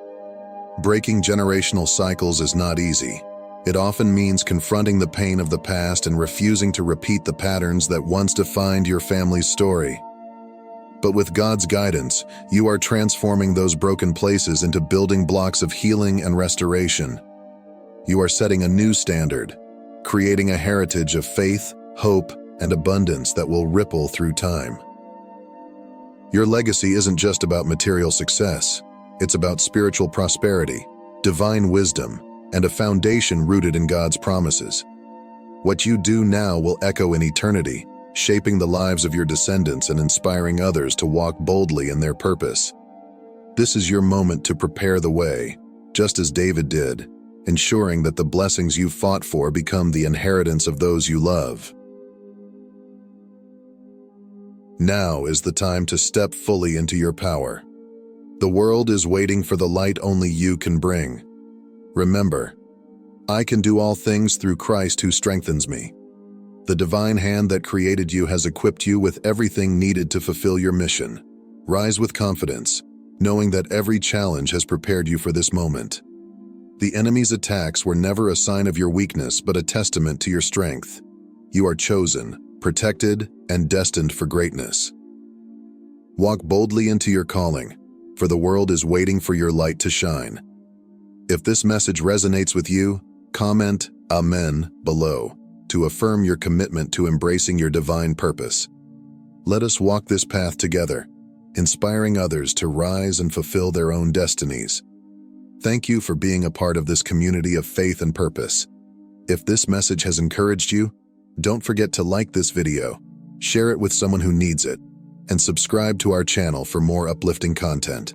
A: Breaking generational cycles is not easy. It often means confronting the pain of the past and refusing to repeat the patterns that once defined your family's story. But with God's guidance, you are transforming those broken places into building blocks of healing and restoration. You are setting a new standard, creating a heritage of faith, hope, and abundance that will ripple through time. Your legacy isn't just about material success. It's about spiritual prosperity, divine wisdom, and a foundation rooted in God's promises. What you do now will echo in eternity, shaping the lives of your descendants and inspiring others to walk boldly in their purpose. This is your moment to prepare the way, just as David did, ensuring that the blessings you fought for become the inheritance of those you love. Now is the time to step fully into your power. The world is waiting for the light only you can bring. Remember, I can do all things through Christ who strengthens me. The divine hand that created you has equipped you with everything needed to fulfill your mission. Rise with confidence, knowing that every challenge has prepared you for this moment. The enemy's attacks were never a sign of your weakness, but a testament to your strength. You are chosen, protected, and destined for greatness. Walk boldly into your calling, for the world is waiting for your light to shine. If this message resonates with you, comment Amen below to affirm your commitment to embracing your divine purpose. Let us walk this path together, inspiring others to rise and fulfill their own destinies. Thank you for being a part of this community of faith and purpose. If this message has encouraged you, don't forget to like this video, share it with someone who needs it, and subscribe to our channel for more uplifting content.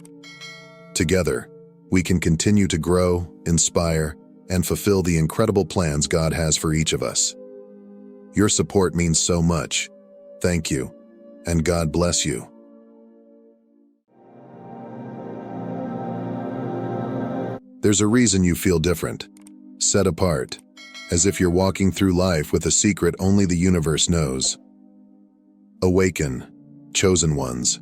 A: Together, we can continue to grow, inspire, and fulfill the incredible plans God has for each of us. Your support means so much. Thank you, and God bless you. There's a reason you feel different, set apart, as if you're walking through life with a secret only the universe knows. Awaken, chosen ones.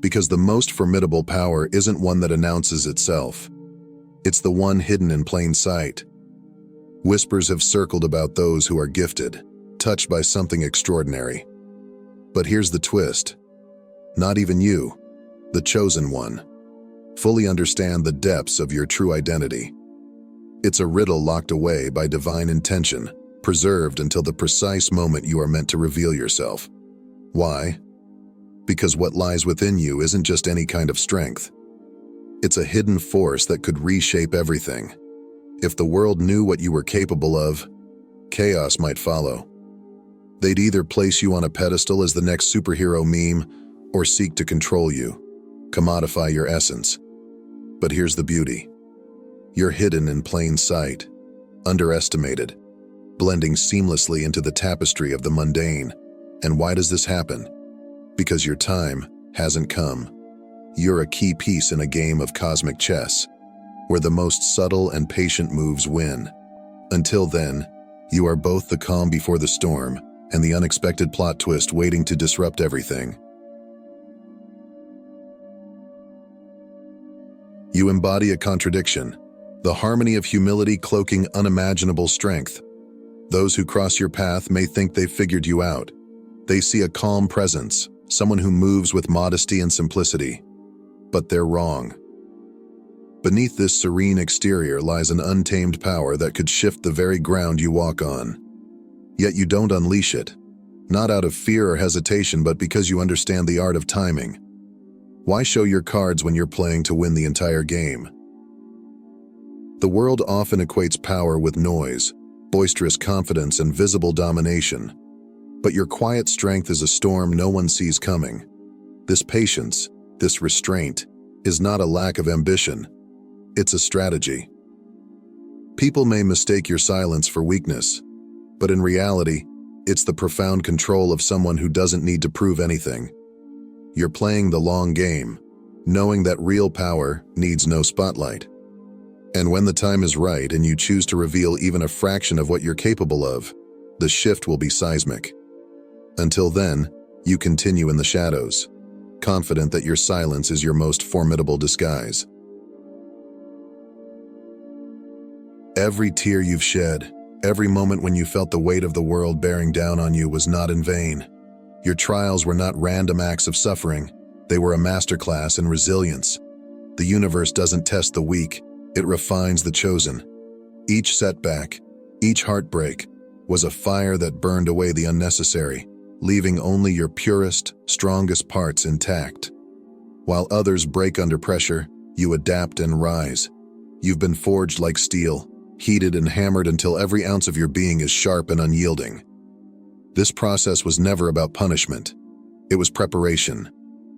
A: Because the most formidable power isn't one that announces itself. It's the one hidden in plain sight. Whispers have circled about those who are gifted, touched by something extraordinary. But here's the twist. Not even you, the chosen one, fully understand the depths of your true identity. It's a riddle locked away by divine intention, preserved until the precise moment you are meant to reveal yourself. Why? Because what lies within you isn't just any kind of strength. It's a hidden force that could reshape everything. If the world knew what you were capable of, chaos might follow. They'd either place you on a pedestal as the next superhero meme or seek to control you, commodify your essence. But here's the beauty. You're hidden in plain sight, underestimated, blending seamlessly into the tapestry of the mundane. And why does this happen? Because your time hasn't come. You're a key piece in a game of cosmic chess, where the most subtle and patient moves win. Until then, you are both the calm before the storm and the unexpected plot twist waiting to disrupt everything. You embody a contradiction, the harmony of humility cloaking unimaginable strength. Those who cross your path may think they've figured you out. They see a calm presence, someone who moves with modesty and simplicity. But they're wrong. Beneath this serene exterior lies an untamed power that could shift the very ground you walk on. Yet you don't unleash it, not out of fear or hesitation, but because you understand the art of timing. Why show your cards when you're playing to win the entire game? The world often equates power with noise, boisterous confidence, and visible domination. But your quiet strength is a storm no one sees coming. This patience, this restraint, is not a lack of ambition. It's a strategy. People may mistake your silence for weakness, but in reality, it's the profound control of someone who doesn't need to prove anything. You're playing the long game, knowing that real power needs no spotlight. And when the time is right and you choose to reveal even a fraction of what you're capable of, the shift will be seismic. Until then, you continue in the shadows, confident that your silence is your most formidable disguise. Every tear you've shed, every moment when you felt the weight of the world bearing down on you was not in vain. Your trials were not random acts of suffering. They were a masterclass in resilience. The universe doesn't test the weak, it refines the chosen. Each setback, each heartbreak, was a fire that burned away the unnecessary, leaving only your purest, strongest parts intact. While others break under pressure, you adapt and rise. You've been forged like steel, heated and hammered until every ounce of your being is sharp and unyielding. This process was never about punishment. It was preparation,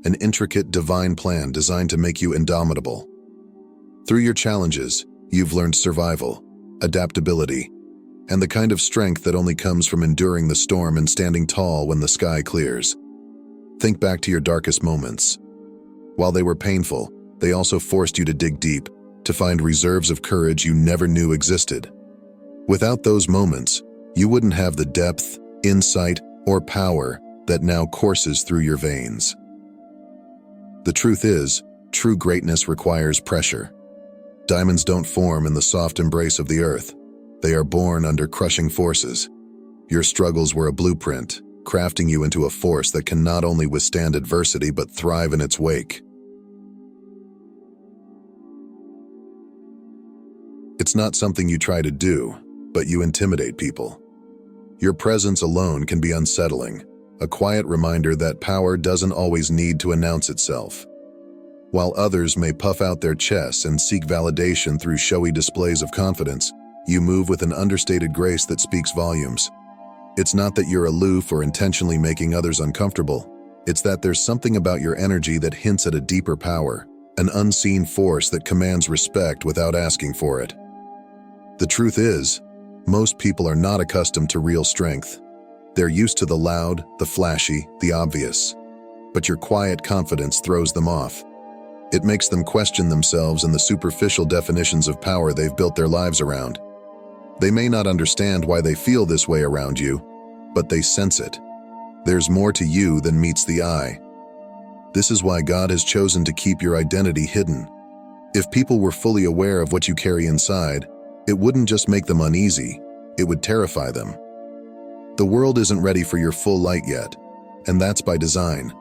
A: an intricate divine plan designed to make you indomitable. Through your challenges, you've learned survival, adaptability, and the kind of strength that only comes from enduring the storm and standing tall when the sky clears. Think back to your darkest moments. While they were painful, they also forced you to dig deep, to find reserves of courage you never knew existed. Without those moments, you wouldn't have the depth, insight, or power that now courses through your veins. The truth is, true greatness requires pressure. Diamonds don't form in the soft embrace of the earth. They are born under crushing forces. Your struggles were a blueprint, crafting you into a force that can not only withstand adversity but thrive in its wake. It's not something you try to do, but you intimidate people. Your presence alone can be unsettling, a quiet reminder that power doesn't always need to announce itself. While others may puff out their chests and seek validation through showy displays of confidence, you move with an understated grace that speaks volumes. It's not that you're aloof or intentionally making others uncomfortable. It's that there's something about your energy that hints at a deeper power, an unseen force that commands respect without asking for it. The truth is, most people are not accustomed to real strength. They're used to the loud, the flashy, the obvious. But your quiet confidence throws them off. It makes them question themselves and the superficial definitions of power they've built their lives around. They may not understand why they feel this way around you, but they sense it. There's more to you than meets the eye. This is why God has chosen to keep your identity hidden. If people were fully aware of what you carry inside, it wouldn't just make them uneasy, it would terrify them. The world isn't ready for your full light yet, and that's by design.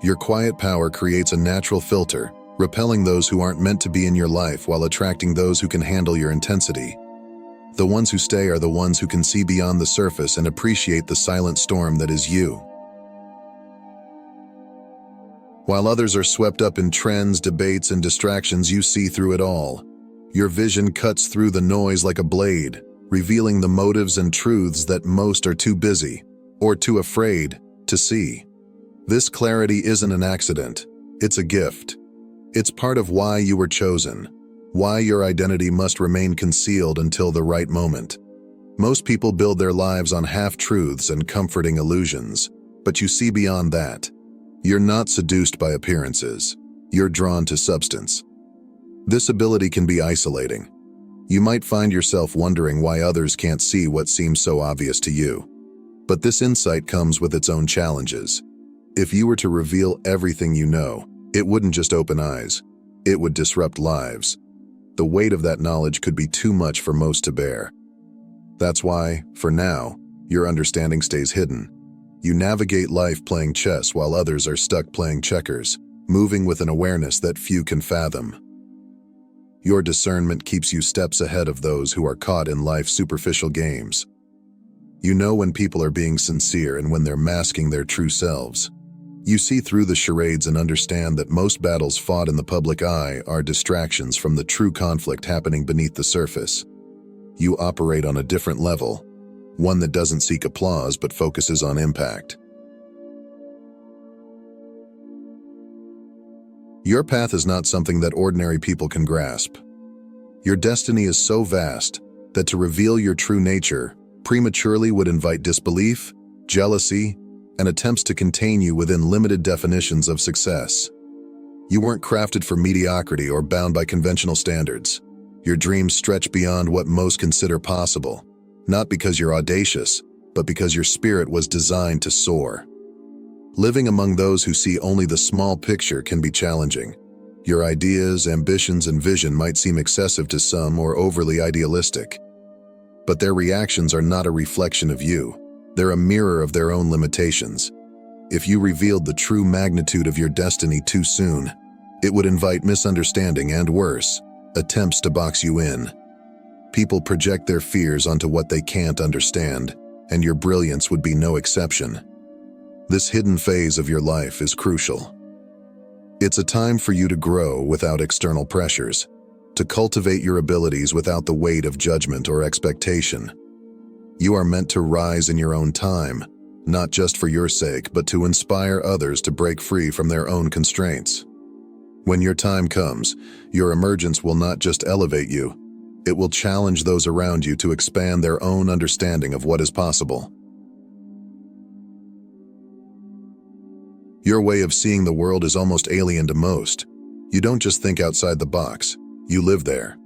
A: Your quiet power creates a natural filter, repelling those who aren't meant to be in your life while attracting those who can handle your intensity. The ones who stay are the ones who can see beyond the surface and appreciate the silent storm that is you. While others are swept up in trends, debates, and distractions, you see through it all. Your vision cuts through the noise like a blade, revealing the motives and truths that most are too busy, or too afraid, to see. This clarity isn't an accident, it's a gift. It's part of why you were chosen, why your identity must remain concealed until the right moment. Most people build their lives on half-truths and comforting illusions, but you see beyond that. You're not seduced by appearances, you're drawn to substance. This ability can be isolating. You might find yourself wondering why others can't see what seems so obvious to you. But this insight comes with its own challenges. If you were to reveal everything you know, it wouldn't just open eyes, it would disrupt lives. The weight of that knowledge could be too much for most to bear. That's why, for now, your understanding stays hidden. You navigate life playing chess while others are stuck playing checkers, moving with an awareness that few can fathom. Your discernment keeps you steps ahead of those who are caught in life's superficial games. You know when people are being sincere and when they're masking their true selves. You see through the charades and understand that most battles fought in the public eye are distractions from the true conflict happening beneath the surface. You operate on a different level, one that doesn't seek applause but focuses on impact. Your path is not something that ordinary people can grasp. Your destiny is so vast that to reveal your true nature prematurely would invite disbelief, jealousy, and attempts to contain you within limited definitions of success. You weren't crafted for mediocrity or bound by conventional standards. Your dreams stretch beyond what most consider possible, not because you're audacious, but because your spirit was designed to soar. Living among those who see only the small picture can be challenging. Your ideas, ambitions, and vision might seem excessive to some or overly idealistic. But their reactions are not a reflection of you. They're a mirror of their own limitations. If you revealed the true magnitude of your destiny too soon, it would invite misunderstanding and worse, attempts to box you in. People project their fears onto what they can't understand, and your brilliance would be no exception. This hidden phase of your life is crucial. It's a time for you to grow without external pressures, to cultivate your abilities without the weight of judgment or expectation. You are meant to rise in your own time, not just for your sake, but to inspire others to break free from their own constraints. When your time comes, your emergence will not just elevate you, it will challenge those around you to expand their own understanding of what is possible. Your way of seeing the world is almost alien to most. You don't just think outside the box, you live there.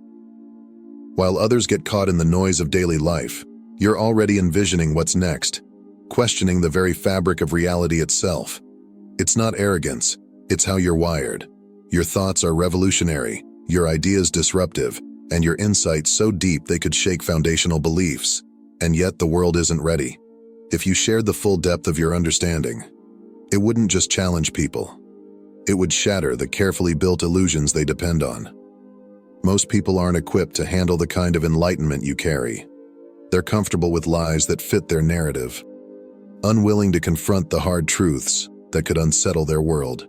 A: While others get caught in the noise of daily life, you're already envisioning what's next, questioning the very fabric of reality itself. It's not arrogance, it's how you're wired. Your thoughts are revolutionary, your ideas disruptive, and your insights so deep they could shake foundational beliefs. And yet the world isn't ready. If you shared the full depth of your understanding, it wouldn't just challenge people. It would shatter the carefully built illusions they depend on. Most people aren't equipped to handle the kind of enlightenment you carry. They're comfortable with lies that fit their narrative, unwilling to confront the hard truths that could unsettle their world.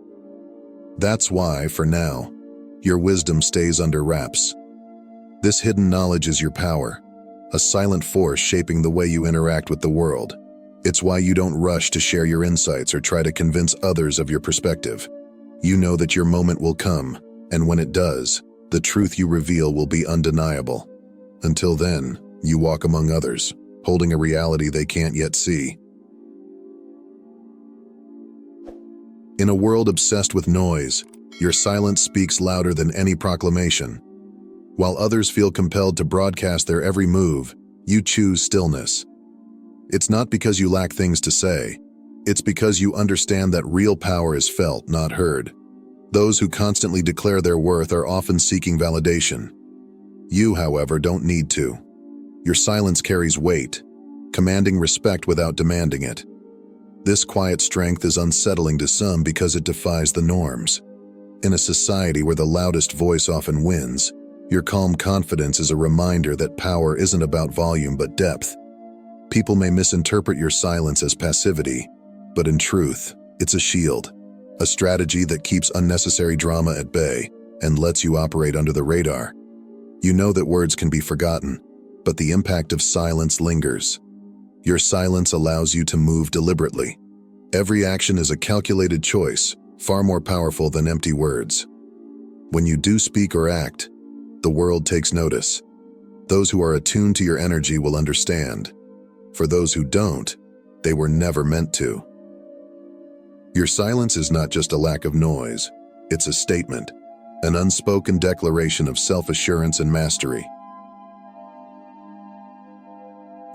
A: That's why, for now, your wisdom stays under wraps. This hidden knowledge is your power, a silent force shaping the way you interact with the world. It's why you don't rush to share your insights or try to convince others of your perspective. You know that your moment will come, and when it does, the truth you reveal will be undeniable. Until then, you walk among others, holding a reality they can't yet see. In a world obsessed with noise, your silence speaks louder than any proclamation. While others feel compelled to broadcast their every move, you choose stillness. It's not because you lack things to say. It's because you understand that real power is felt, not heard. Those who constantly declare their worth are often seeking validation. You, however, don't need to. Your silence carries weight, commanding respect without demanding it. This quiet strength is unsettling to some because it defies the norms. In a society where the loudest voice often wins, your calm confidence is a reminder that power isn't about volume but depth. People may misinterpret your silence as passivity, but in truth, it's a shield, a strategy that keeps unnecessary drama at bay and lets you operate under the radar. You know that words can be forgotten, but the impact of silence lingers. Your silence allows you to move deliberately. Every action is a calculated choice, far more powerful than empty words. When you do speak or act, the world takes notice. Those who are attuned to your energy will understand. For those who don't, they were never meant to. Your silence is not just a lack of noise, it's a statement, an unspoken declaration of self-assurance and mastery.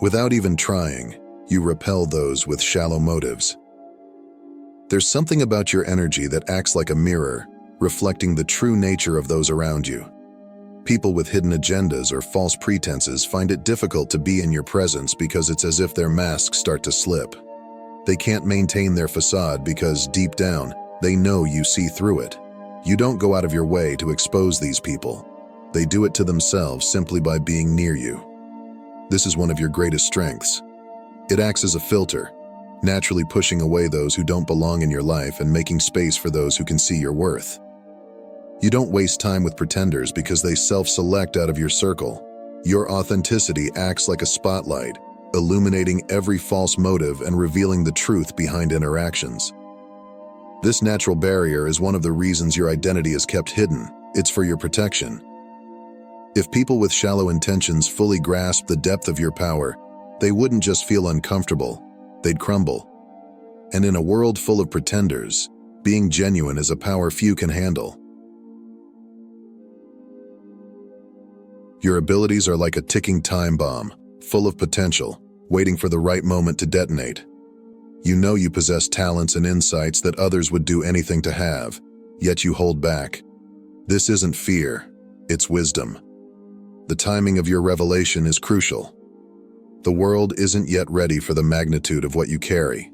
A: Without even trying, you repel those with shallow motives. There's something about your energy that acts like a mirror, reflecting the true nature of those around you. People with hidden agendas or false pretenses find it difficult to be in your presence because it's as if their masks start to slip. They can't maintain their facade because, deep down, they know you see through it. You don't go out of your way to expose these people. They do it to themselves simply by being near you. This is one of your greatest strengths. It acts as a filter, naturally pushing away those who don't belong in your life and making space for those who can see your worth. You don't waste time with pretenders because they self-select out of your circle. Your authenticity acts like a spotlight, illuminating every false motive and revealing the truth behind interactions. This natural barrier is one of the reasons your identity is kept hidden. It's for your protection. If people with shallow intentions fully grasp the depth of your power, they wouldn't just feel uncomfortable, they'd crumble. And in a world full of pretenders, being genuine is a power few can handle. Your abilities are like a ticking time bomb, full of potential, waiting for the right moment to detonate. You know you possess talents and insights that others would do anything to have, yet you hold back. This isn't fear, it's wisdom. The timing of your revelation is crucial. The world isn't yet ready for the magnitude of what you carry.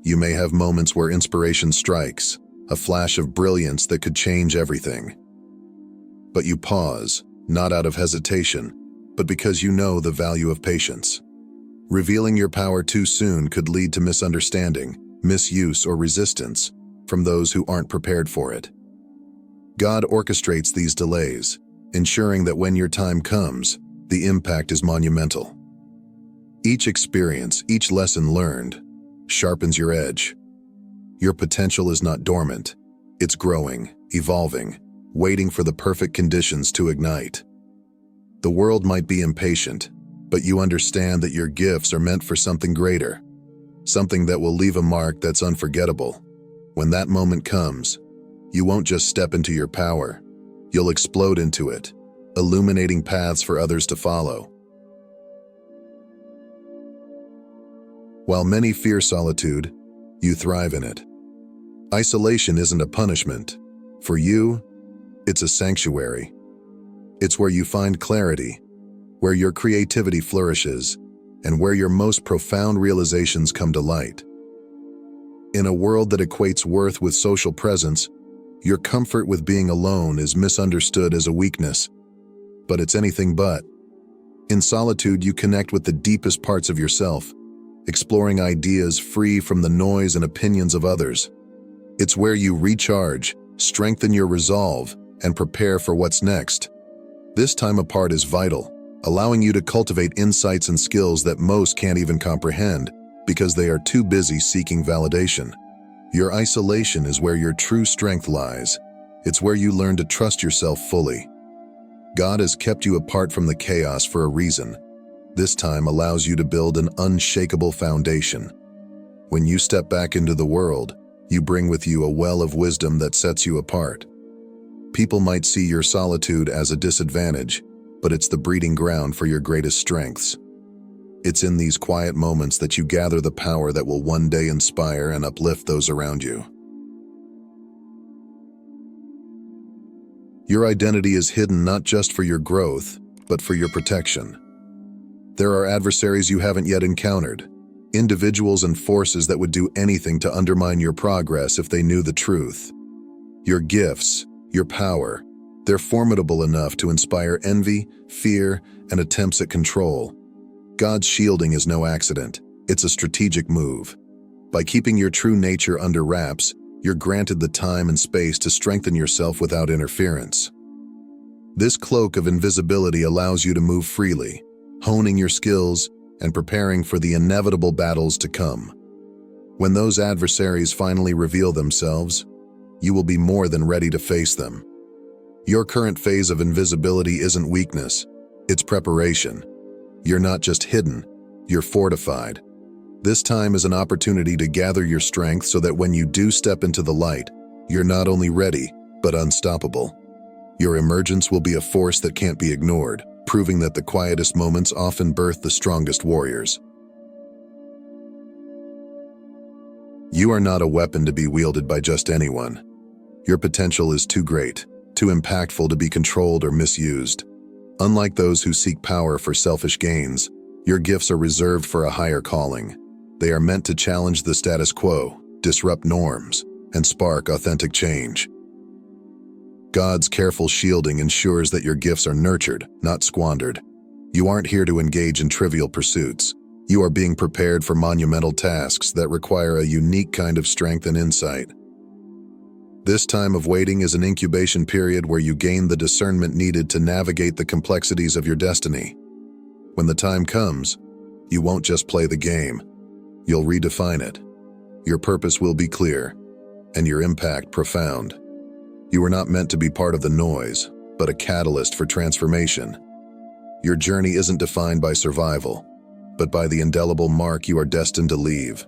A: You may have moments where inspiration strikes, a flash of brilliance that could change everything. But you pause, not out of hesitation, but because you know the value of patience. Revealing your power too soon could lead to misunderstanding, misuse, or resistance from those who aren't prepared for it. God orchestrates these delays, ensuring that when your time comes, the impact is monumental. Each experience, each lesson learned, sharpens your edge. Your potential is not dormant. It's growing, evolving, waiting for the perfect conditions to ignite. The world might be impatient, but you understand that your gifts are meant for something greater, something that will leave a mark that's unforgettable. When that moment comes, you won't just step into your power, you'll explode into it, illuminating paths for others to follow. While many fear solitude, you thrive in it. Isolation isn't a punishment. For you, it's a sanctuary. It's where you find clarity, where your creativity flourishes, and where your most profound realizations come to light. In a world that equates worth with social presence, your comfort with being alone is misunderstood as a weakness, but it's anything but. In solitude, you connect with the deepest parts of yourself, exploring ideas free from the noise and opinions of others. It's where you recharge, strengthen your resolve, and prepare for what's next. This time apart is vital, allowing you to cultivate insights and skills that most can't even comprehend because they are too busy seeking validation. Your isolation is where your true strength lies. It's where you learn to trust yourself fully. God has kept you apart from the chaos for a reason. This time allows you to build an unshakable foundation. When you step back into the world, you bring with you a well of wisdom that sets you apart. People might see your solitude as a disadvantage, but it's the breeding ground for your greatest strengths. It's in these quiet moments that you gather the power that will one day inspire and uplift those around you. Your identity is hidden not just for your growth, but for your protection. There are adversaries you haven't yet encountered, individuals and forces that would do anything to undermine your progress if they knew the truth. Your gifts, your power, they're formidable enough to inspire envy, fear, and attempts at control. God's shielding is no accident. It's a strategic move. By keeping your true nature under wraps, you're granted the time and space to strengthen yourself without interference. This cloak of invisibility allows you to move freely, honing your skills and preparing for the inevitable battles to come. When those adversaries finally reveal themselves, you will be more than ready to face them. Your current phase of invisibility isn't weakness, it's preparation. You're not just hidden, you're fortified. This time is an opportunity to gather your strength so that when you do step into the light, you're not only ready, but unstoppable. Your emergence will be a force that can't be ignored, proving that the quietest moments often birth the strongest warriors. You are not a weapon to be wielded by just anyone. Your potential is too great, too impactful to be controlled or misused. Unlike those who seek power for selfish gains, your gifts are reserved for a higher calling. They are meant to challenge the status quo, disrupt norms, and spark authentic change. God's careful shielding ensures that your gifts are nurtured, not squandered. You aren't here to engage in trivial pursuits. You are being prepared for monumental tasks that require a unique kind of strength and insight. This time of waiting is an incubation period where you gain the discernment needed to navigate the complexities of your destiny. When the time comes, you won't just play the game. You'll redefine it. Your purpose will be clear, and your impact profound. You are not meant to be part of the noise, but a catalyst for transformation. Your journey isn't defined by survival, but by the indelible mark you are destined to leave.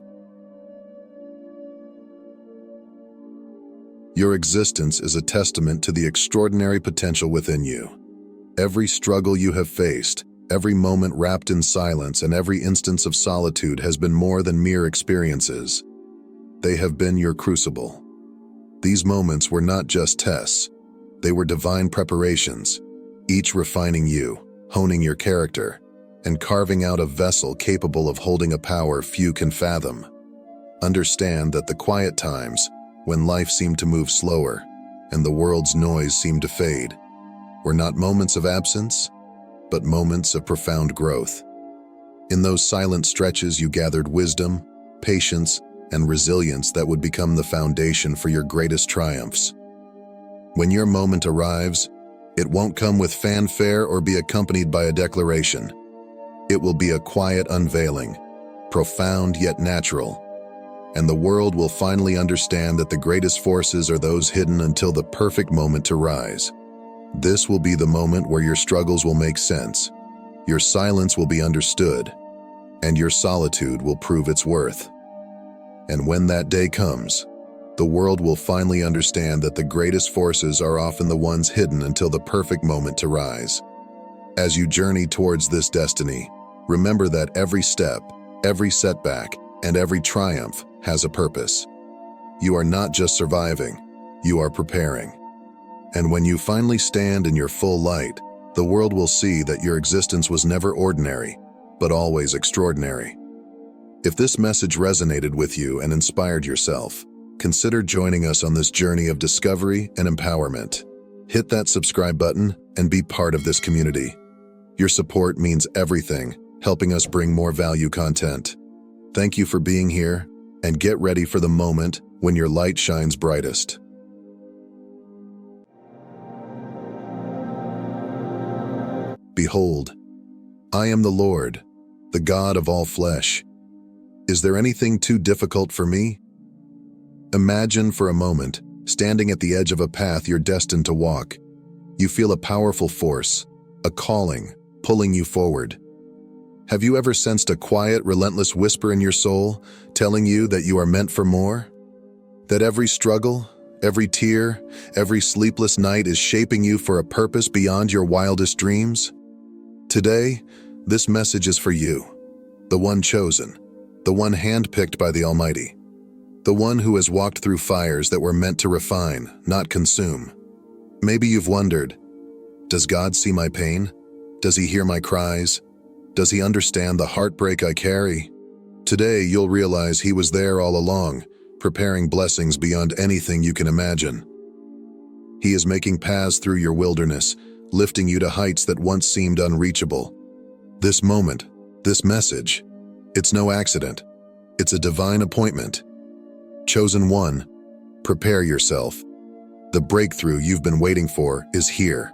A: Your existence is a testament to the extraordinary potential within you. Every struggle you have faced, every moment wrapped in silence, and every instance of solitude has been more than mere experiences. They have been your crucible. These moments were not just tests. They were divine preparations, each refining you, honing your character, and carving out a vessel capable of holding a power few can fathom. Understand that the quiet times, when life seemed to move slower and the world's noise seemed to fade, were not moments of absence, but moments of profound growth. In those silent stretches, you gathered wisdom, patience, and resilience that would become the foundation for your greatest triumphs. When your moment arrives, it won't come with fanfare or be accompanied by a declaration. It will be a quiet unveiling, profound yet natural, and the world will finally understand that the greatest forces are those hidden until the perfect moment to rise. This will be the moment where your struggles will make sense, your silence will be understood, and your solitude will prove its worth. And when that day comes, the world will finally understand that the greatest forces are often the ones hidden until the perfect moment to rise. As you journey towards this destiny, remember that every step, every setback, and every triumph has a purpose. You are not just surviving, you are preparing. And when you finally stand in your full light, the world will see that your existence was never ordinary, but always extraordinary. If this message resonated with you and inspired yourself, consider joining us on this journey of discovery and empowerment. Hit that subscribe button and be part of this community. Your support means everything, helping us bring more value content. Thank you for being here, and get ready for the moment when your light shines brightest. Behold, I am the Lord, the God of all flesh. Is there anything too difficult for me? Imagine for a moment, standing at the edge of a path you're destined to walk. You feel a powerful force, a calling, pulling you forward. Have you ever sensed a quiet, relentless whisper in your soul, telling you that you are meant for more? That every struggle, every tear, every sleepless night is shaping you for a purpose beyond your wildest dreams? Today, this message is for you, the one chosen, the one handpicked by the Almighty, the one who has walked through fires that were meant to refine, not consume. Maybe you've wondered, does God see my pain? Does he hear my cries? Does he understand the heartbreak I carry? Today, you'll realize he was there all along, preparing blessings beyond anything you can imagine. He is making paths through your wilderness, lifting you to heights that once seemed unreachable. This moment, this message, it's no accident. It's a divine appointment. Chosen one, prepare yourself. The breakthrough you've been waiting for is here.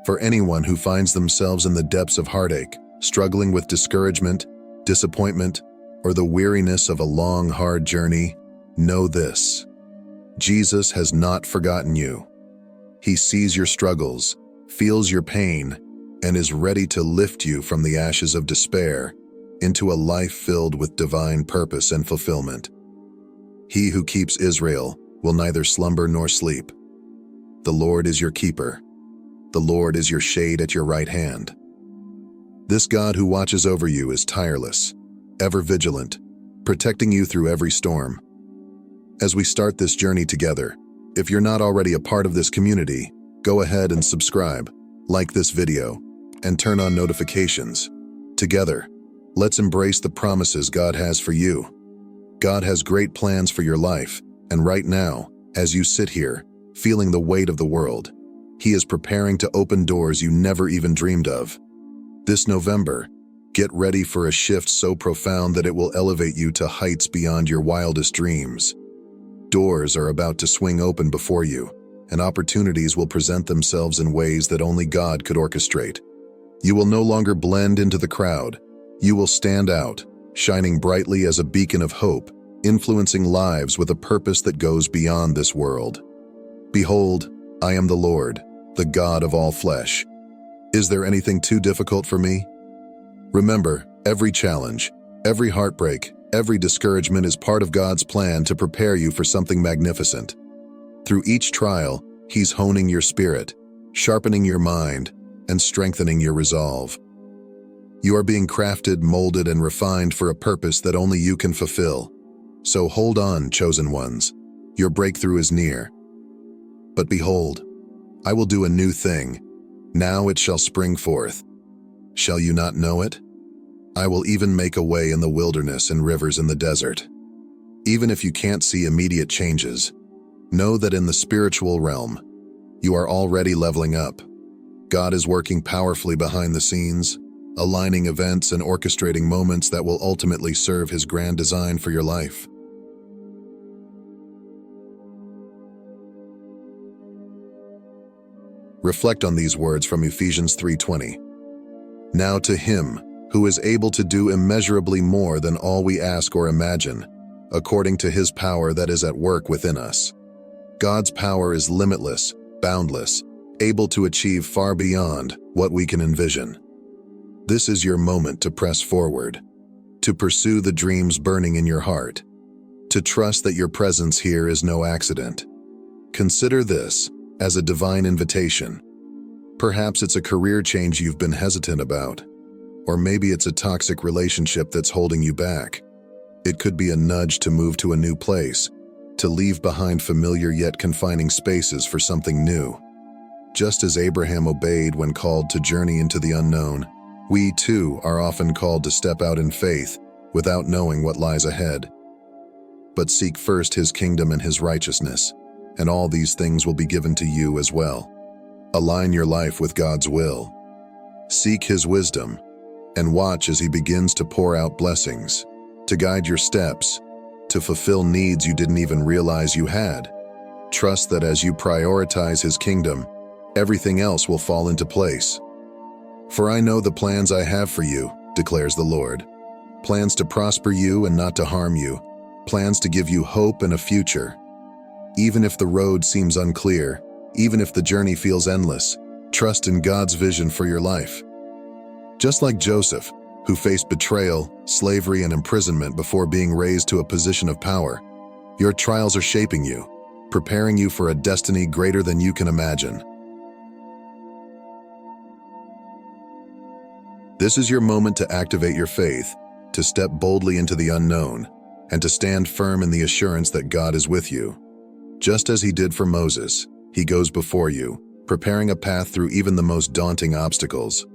A: For anyone who finds themselves in the depths of heartache, struggling with discouragement, disappointment, or the weariness of a long, hard journey, know this: Jesus has not forgotten you. He sees your struggles, feels your pain, and is ready to lift you from the ashes of despair into a life filled with divine purpose and fulfillment. He who keeps Israel will neither slumber nor sleep. The Lord is your keeper. The Lord is your shade at your right hand. This God who watches over you is tireless, ever vigilant, protecting you through every storm. As we start this journey together, if you're not already a part of this community, go ahead and subscribe, like this video, and turn on notifications. Together, let's embrace the promises God has for you. God has great plans for your life, and right now, as you sit here, feeling the weight of the world, He is preparing to open doors you never even dreamed of. This November, get ready for a shift so profound that it will elevate you to heights beyond your wildest dreams. Doors are about to swing open before you, and opportunities will present themselves in ways that only God could orchestrate. You will no longer blend into the crowd. You will stand out, shining brightly as a beacon of hope, influencing lives with a purpose that goes beyond this world. Behold, I am the Lord, the God of all flesh. Is there anything too difficult for me? Remember, every challenge, every heartbreak, every discouragement is part of God's plan to prepare you for something magnificent. Through each trial, He's honing your spirit, sharpening your mind, and strengthening your resolve. You are being crafted, molded, and refined for a purpose that only you can fulfill. So hold on, chosen ones. Your breakthrough is near. But behold, I will do a new thing. Now it shall spring forth. Shall you not know it? I will even make a way in the wilderness and rivers in the desert. Even if you can't see immediate changes, know that in the spiritual realm, you are already leveling up. God is working powerfully behind the scenes, aligning events and orchestrating moments that will ultimately serve His grand design for your life. Reflect on these words from Ephesians 3:20. Now to Him who is able to do immeasurably more than all we ask or imagine, according to His power that is at work within us. God's power is limitless, boundless, able to achieve far beyond what we can envision. This is your moment to press forward, to pursue the dreams burning in your heart, to trust that your presence here is no accident. Consider this as a divine invitation. Perhaps it's a career change you've been hesitant about, or maybe it's a toxic relationship that's holding you back. It could be a nudge to move to a new place, to leave behind familiar yet confining spaces for something new. Just as Abraham obeyed when called to journey into the unknown, we too are often called to step out in faith without knowing what lies ahead. But seek first His kingdom and His righteousness, and all these things will be given to you as well. Align your life with God's will. Seek His wisdom, and watch as He begins to pour out blessings, to guide your steps, to fulfill needs you didn't even realize you had. Trust that as you prioritize His kingdom, everything else will fall into place. For I know the plans I have for you, declares the Lord. Plans to prosper you and not to harm you. Plans to give you hope and a future. Even if the road seems unclear, even if the journey feels endless, trust in God's vision for your life. Just like Joseph, who faced betrayal, slavery, and imprisonment before being raised to a position of power, your trials are shaping you, preparing you for a destiny greater than you can imagine. This is your moment to activate your faith, to step boldly into the unknown, and to stand firm in the assurance that God is with you. Just as He did for Moses, He goes before you, preparing a path through even the most daunting obstacles.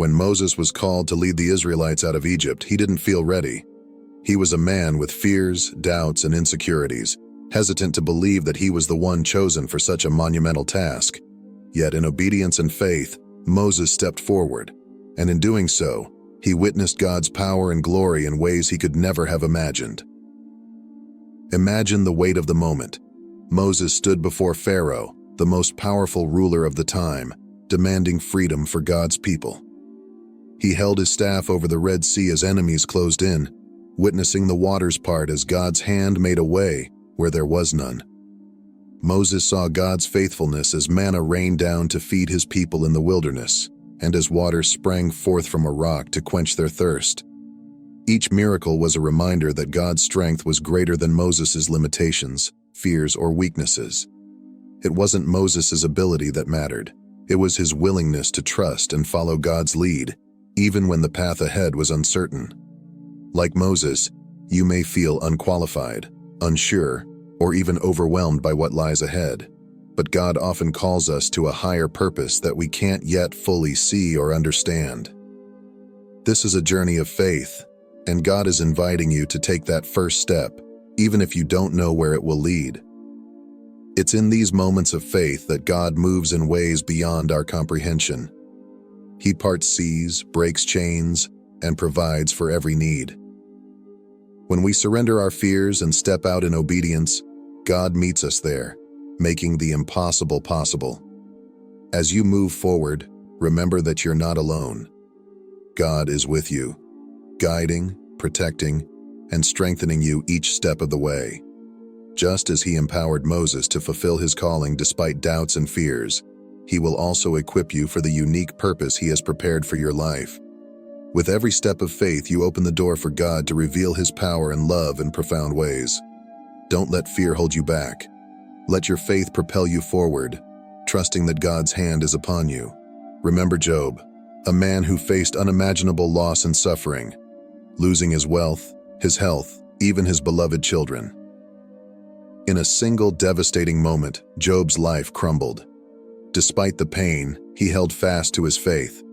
A: When Moses was called to lead the Israelites out of Egypt, he didn't feel ready. He was a man with fears, doubts, and insecurities, hesitant to believe that he was the one chosen for such a monumental task. Yet in obedience and faith, Moses stepped forward, and in doing so, he witnessed God's power and glory in ways he could never have imagined. Imagine the weight of the moment. Moses stood before Pharaoh, the most powerful ruler of the time, demanding freedom for God's people. He held his staff over the Red Sea as enemies closed in, witnessing the waters part as God's hand made a way where there was none. Moses saw God's faithfulness as manna rained down to feed his people in the wilderness, and as water sprang forth from a rock to quench their thirst. Each miracle was a reminder that God's strength was greater than Moses' limitations, fears, or weaknesses. It wasn't Moses' ability that mattered. It was his willingness to trust and follow God's lead, even when the path ahead was uncertain. Like Moses, you may feel unqualified, unsure, or even overwhelmed by what lies ahead. But God often calls us to a higher purpose that we can't yet fully see or understand. This is a journey of faith, and God is inviting you to take that first step, even if you don't know where it will lead. It's in these moments of faith that God moves in ways beyond our comprehension. He parts seas, breaks chains, and provides for every need. When we surrender our fears and step out in obedience, God meets us there, making the impossible possible. As you move forward, remember that you're not alone. God is with you, guiding, protecting, and strengthening you each step of the way. Just as He empowered Moses to fulfill his calling despite doubts and fears, He will also equip you for the unique purpose He has prepared for your life. With every step of faith, you open the door for God to reveal His power and love in profound ways. Don't let fear hold you back. Let your faith propel you forward, trusting that God's hand is upon you. Remember Job, a man who faced unimaginable loss and suffering, losing his wealth, his health, even his beloved children. In a single devastating moment, Job's life crumbled. Despite the pain, he held fast to his faith.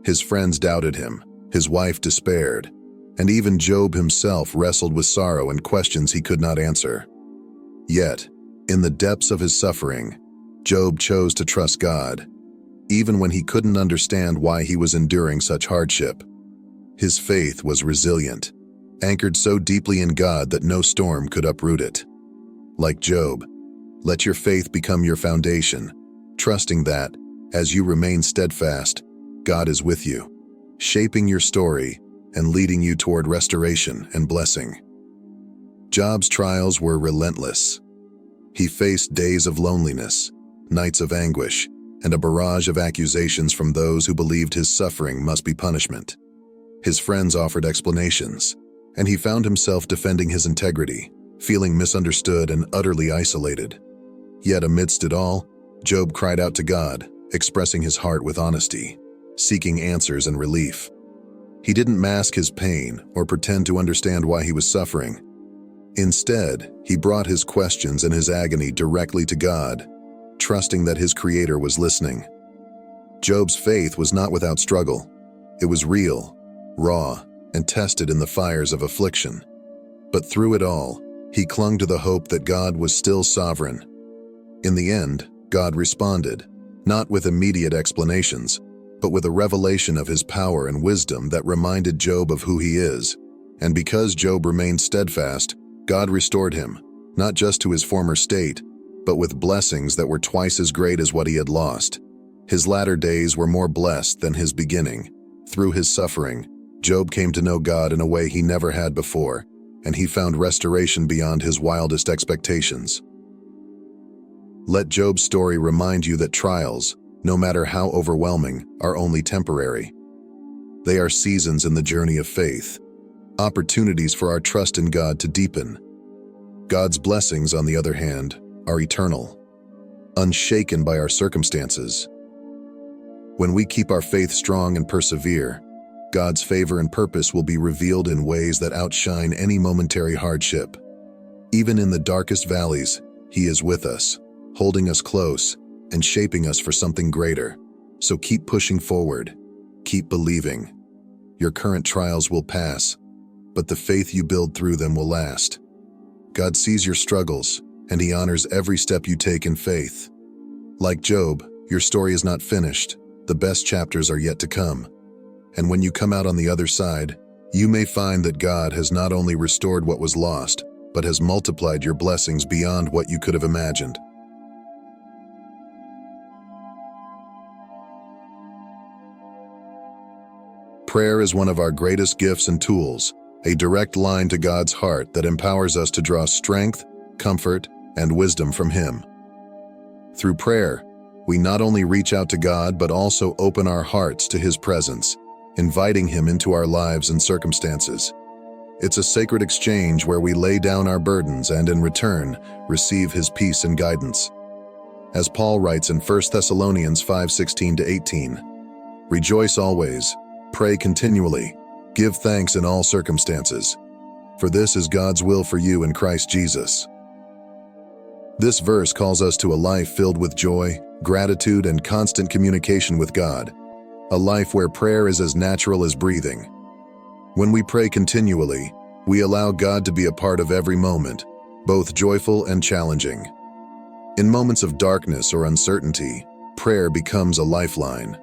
A: His friends doubted him, his wife despaired, and even Job himself wrestled with sorrow and questions he could not answer. Yet, in the depths of his suffering, Job chose to trust God, even when he couldn't understand why he was enduring such hardship. His faith was resilient, anchored so deeply in God that no storm could uproot it. Like Job, let your faith become your foundation, trusting that, as you remain steadfast, God is with you, shaping your story and leading you toward restoration and blessing. Job's trials were relentless. He faced days of loneliness, nights of anguish, and a barrage of accusations from those who believed his suffering must be punishment. His friends offered explanations, and he found himself defending his integrity, feeling misunderstood and utterly isolated. Yet amidst it all, Job cried out to God, expressing his heart with honesty, seeking answers and relief. He didn't mask his pain or pretend to understand why he was suffering. Instead, he brought his questions and his agony directly to God, trusting that his Creator was listening. Job's faith was not without struggle. It was real, raw, and tested in the fires of affliction. But through it all, he clung to the hope that God was still sovereign. In the end, God responded, not with immediate explanations, but with a revelation of His power and wisdom that reminded Job of who He is. And because Job remained steadfast, God restored him, not just to his former state, but with blessings that were twice as great as what he had lost. His latter days were more blessed than his beginning. Through his suffering, Job came to know God in a way he never had before, and he found restoration beyond his wildest expectations. Let Job's story remind you that trials, no matter how overwhelming, are only temporary. They are seasons in the journey of faith, opportunities for our trust in God to deepen. God's blessings, on the other hand, are eternal, unshaken by our circumstances. When we keep our faith strong and persevere, God's favor and purpose will be revealed in ways that outshine any momentary hardship. Even in the darkest valleys, He is with us, holding us close and shaping us for something greater. So keep pushing forward, keep believing. Your current trials will pass, but the faith you build through them will last. God sees your struggles, and He honors every step you take in faith. Like Job, your story is not finished. The best chapters are yet to come. And when you come out on the other side, you may find that God has not only restored what was lost, but has multiplied your blessings beyond what you could have imagined. Prayer is one of our greatest gifts and tools, a direct line to God's heart that empowers us to draw strength, comfort, and wisdom from Him. Through prayer, we not only reach out to God but also open our hearts to His presence, inviting Him into our lives and circumstances. It's a sacred exchange where we lay down our burdens and, in return, receive His peace and guidance. As Paul writes in 1 Thessalonians 5:16-18, "Rejoice always, pray continually, give thanks in all circumstances, for this is God's will for you in Christ Jesus." This verse calls us to a life filled with joy, gratitude, and constant communication with God, a life where prayer is as natural as breathing. When we pray continually, we allow God to be a part of every moment, both joyful and challenging. In moments of darkness or uncertainty, prayer becomes a lifeline.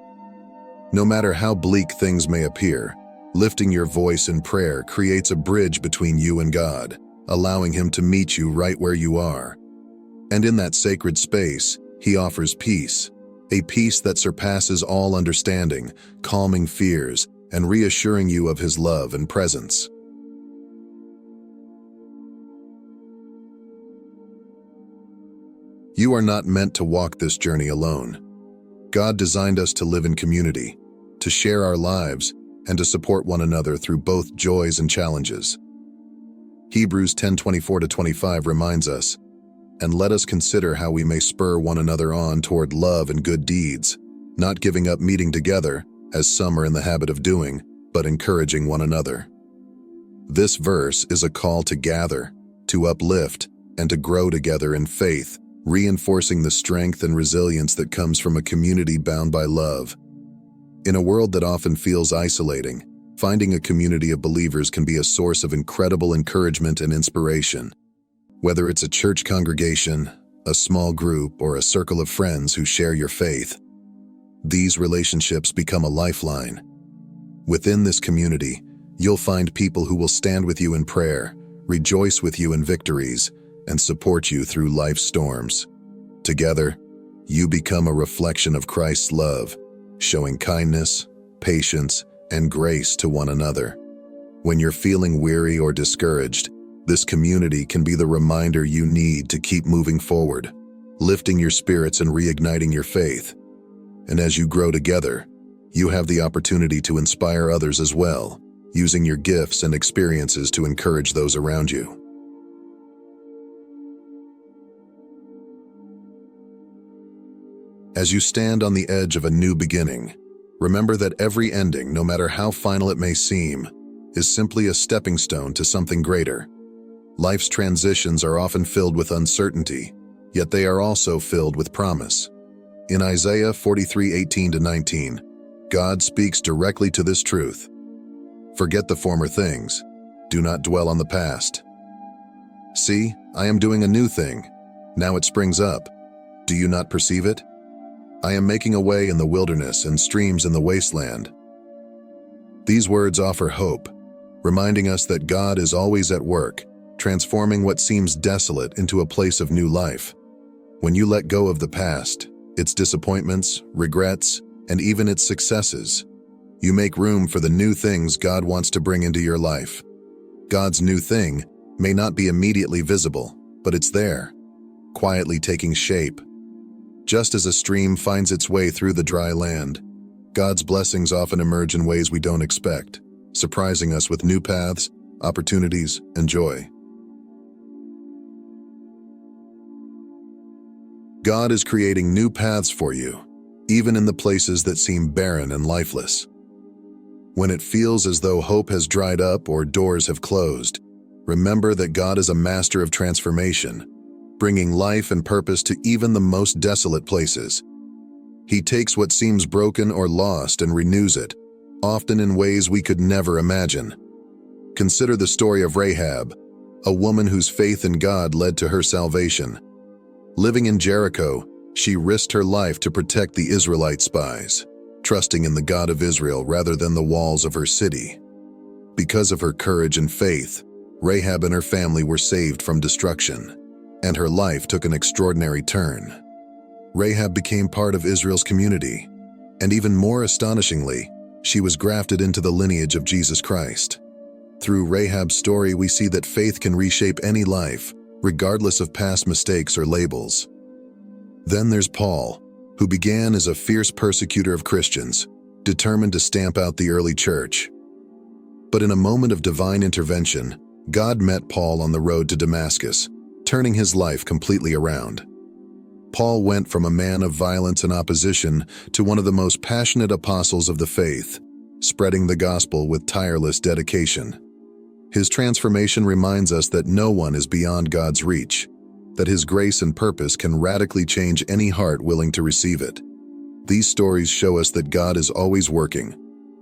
A: No matter how bleak things may appear, lifting your voice in prayer creates a bridge between you and God, allowing Him to meet you right where you are. And in that sacred space, He offers peace, a peace that surpasses all understanding, calming fears, and reassuring you of His love and presence. You are not meant to walk this journey alone. God designed us to live in community, to share our lives, and to support one another through both joys and challenges. Hebrews 10:24-25 reminds us, "And let us consider how we may spur one another on toward love and good deeds, not giving up meeting together, as some are in the habit of doing, but encouraging one another." This verse is a call to gather, to uplift, and to grow together in faith, reinforcing the strength and resilience that comes from a community bound by love. In a world that often feels isolating, finding a community of believers can be a source of incredible encouragement and inspiration. Whether it's a church congregation, a small group, or a circle of friends who share your faith, these relationships become a lifeline. Within this community, you'll find people who will stand with you in prayer, rejoice with you in victories, and support you through life's storms. Together, you become a reflection of Christ's love, showing kindness, patience, and grace to one another. When you're feeling weary or discouraged, this community can be the reminder you need to keep moving forward, lifting your spirits and reigniting your faith. And as you grow together, you have the opportunity to inspire others as well, using your gifts and experiences to encourage those around you. As you stand on the edge of a new beginning, remember that every ending, no matter how final it may seem, is simply a stepping stone to something greater. Life's transitions are often filled with uncertainty, yet they are also filled with promise. In Isaiah 43:18-19, God speaks directly to this truth. "Forget the former things. Do not dwell on the past. See, I am doing a new thing. Now it springs up. Do you not perceive it? I am making a way in the wilderness and streams in the wasteland." These words offer hope, reminding us that God is always at work, transforming what seems desolate into a place of new life. When you let go of the past, its disappointments, regrets, and even its successes, you make room for the new things God wants to bring into your life. God's new thing may not be immediately visible, but it's there, quietly taking shape. Just as a stream finds its way through the dry land, God's blessings often emerge in ways we don't expect, surprising us with new paths, opportunities, and joy. God is creating new paths for you, even in the places that seem barren and lifeless. When it feels as though hope has dried up or doors have closed, remember that God is a master of transformation, bringing life and purpose to even the most desolate places. He takes what seems broken or lost and renews it, often in ways we could never imagine. Consider the story of Rahab, a woman whose faith in God led to her salvation. Living in Jericho, she risked her life to protect the Israelite spies, trusting in the God of Israel rather than the walls of her city. Because of her courage and faith, Rahab and her family were saved from destruction, and her life took an extraordinary turn. Rahab became part of Israel's community, and even more astonishingly, she was grafted into the lineage of Jesus Christ. Through Rahab's story, we see that faith can reshape any life, regardless of past mistakes or labels. Then there's Paul, who began as a fierce persecutor of Christians, determined to stamp out the early church. But in a moment of divine intervention, God met Paul on the road to Damascus, turning his life completely around. Paul went from a man of violence and opposition to one of the most passionate apostles of the faith, spreading the gospel with tireless dedication. His transformation reminds us that no one is beyond God's reach, that His grace and purpose can radically change any heart willing to receive it. These stories show us that God is always working,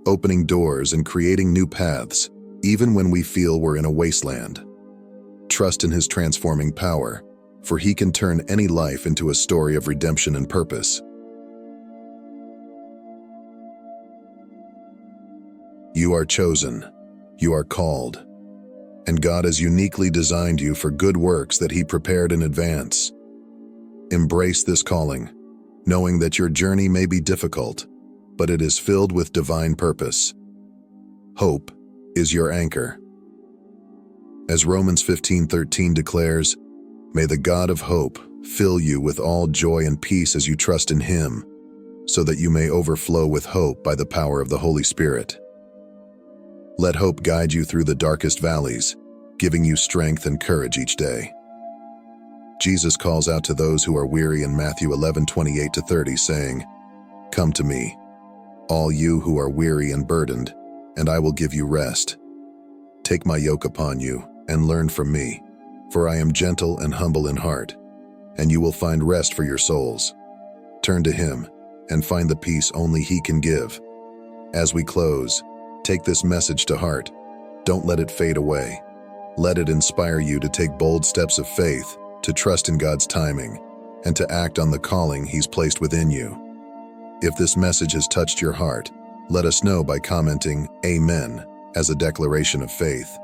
A: opening doors and creating new paths, even when we feel we're in a wasteland. Trust in His transforming power, for He can turn any life into a story of redemption and purpose. You are chosen, you are called, and God has uniquely designed you for good works that He prepared in advance. Embrace this calling, knowing that your journey may be difficult, but it is filled with divine purpose. Hope is your anchor. As Romans 15:13 declares, "May the God of hope fill you with all joy and peace as you trust in Him, so that you may overflow with hope by the power of the Holy Spirit." Let hope guide you through the darkest valleys, giving you strength and courage each day. Jesus calls out to those who are weary in Matthew 11:28-30, saying, "Come to me, all you who are weary and burdened, and I will give you rest. Take my yoke upon you and learn from me, for I am gentle and humble in heart, and you will find rest for your souls." Turn to Him and find the peace only He can give. As we close, take this message to heart. Don't let it fade away. Let it inspire you to take bold steps of faith, to trust in God's timing, and to act on the calling He's placed within you. If this message has touched your heart, let us know by commenting "Amen" as a declaration of faith.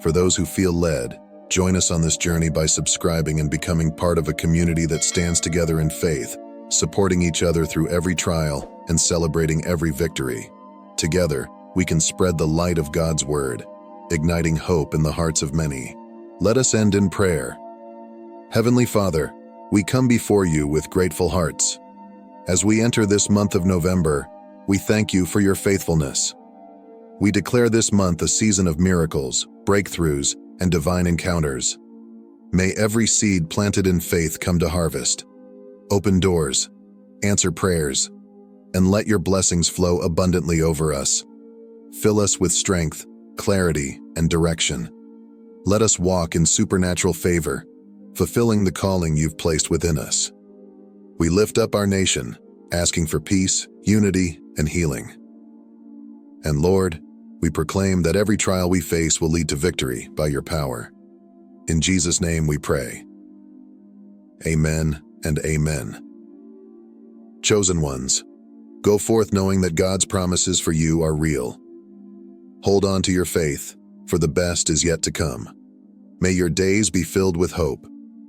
A: For those who feel led, join us on this journey by subscribing and becoming part of a community that stands together in faith, supporting each other through every trial and celebrating every victory. Together, we can spread the light of God's Word, igniting hope in the hearts of many. Let us end in prayer. Heavenly Father, we come before you with grateful hearts. As we enter this month of November, we thank you for your faithfulness. We declare this month a season of miracles, breakthroughs, and divine encounters. May every seed planted in faith come to harvest. Open doors, answer prayers, and let your blessings flow abundantly over us. Fill us with strength, clarity, and direction. Let us walk in supernatural favor, fulfilling the calling you've placed within us. We lift up our nation, asking for peace, unity, and healing. And Lord, we proclaim that every trial we face will lead to victory by your power. In Jesus' name we pray. Amen and amen. Chosen ones, go forth knowing that God's promises for you are real. Hold on to your faith, for the best is yet to come. May your days be filled with hope,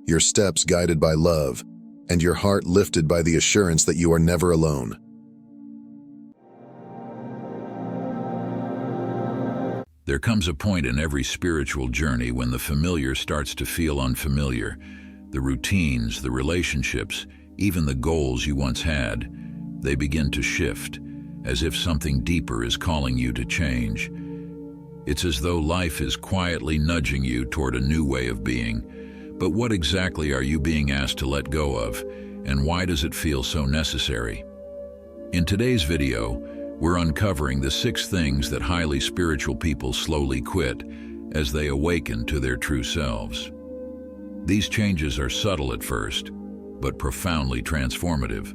A: your steps guided by love, and your heart lifted by the assurance that you are never alone.
B: There comes a point in every spiritual journey when the familiar starts to feel unfamiliar. The routines, the relationships, even the goals you once had, they begin to shift, as if something deeper is calling you to change. It's as though life is quietly nudging you toward a new way of being. But what exactly are you being asked to let go of, and why does it feel so necessary? In today's video, we're uncovering the 6 things that highly spiritual people slowly quit as they awaken to their true selves. These changes are subtle at first, but profoundly transformative.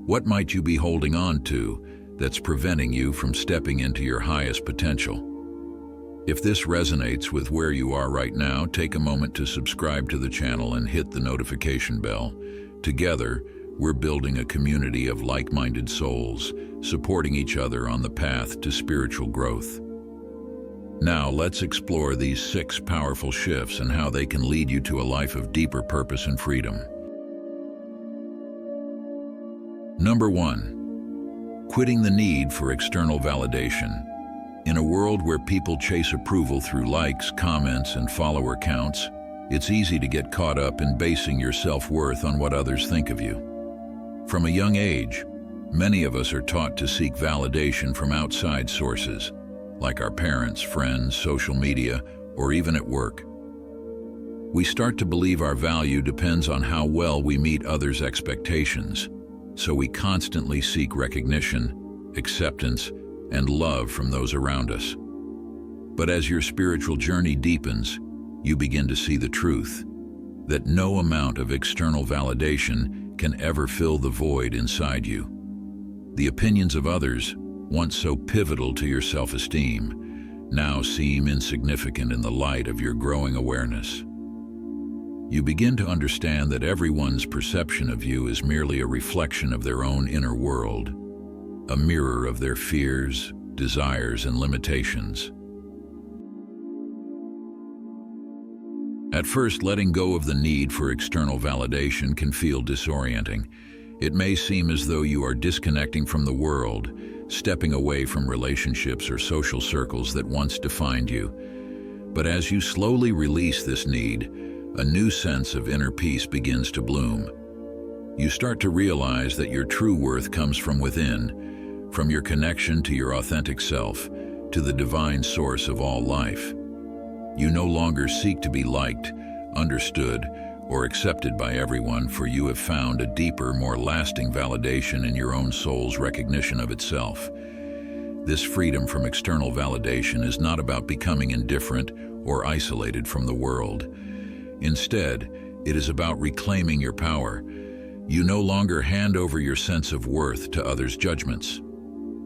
B: What might you be holding on to that's preventing you from stepping into your highest potential? If this resonates with where you are right now, take a moment to subscribe to the channel and hit the notification bell. Together, we're building a community of like-minded souls, supporting each other on the path to spiritual growth. Now, let's explore these 6 powerful shifts and how they can lead you to a life of deeper purpose and freedom. Number 1. Quitting the need for external validation. In a world where people chase approval through likes, comments, and follower counts, it's easy to get caught up in basing your self-worth on what others think of you. From a young age, many of us are taught to seek validation from outside sources, like our parents, friends, social media, or even at work. We start to believe our value depends on how well we meet others' expectations, so we constantly seek recognition, acceptance, and love from those around us. But as your spiritual journey deepens, you begin to see the truth, that no amount of external validation can ever fill the void inside you. The opinions of others, once so pivotal to your self-esteem, now seem insignificant in the light of your growing awareness. You begin to understand that everyone's perception of you is merely a reflection of their own inner world, a mirror of their fears, desires, and limitations. At first, letting go of the need for external validation can feel disorienting. It may seem as though you are disconnecting from the world, stepping away from relationships or social circles that once defined you. But as you slowly release this need, a new sense of inner peace begins to bloom. You start to realize that your true worth comes from within, from your connection to your authentic self, to the divine source of all life. You no longer seek to be liked, understood, or accepted by everyone, for you have found a deeper, more lasting validation in your own soul's recognition of itself. This freedom from external validation is not about becoming indifferent or isolated from the world. Instead, it is about reclaiming your power. You no longer hand over your sense of worth to others' judgments.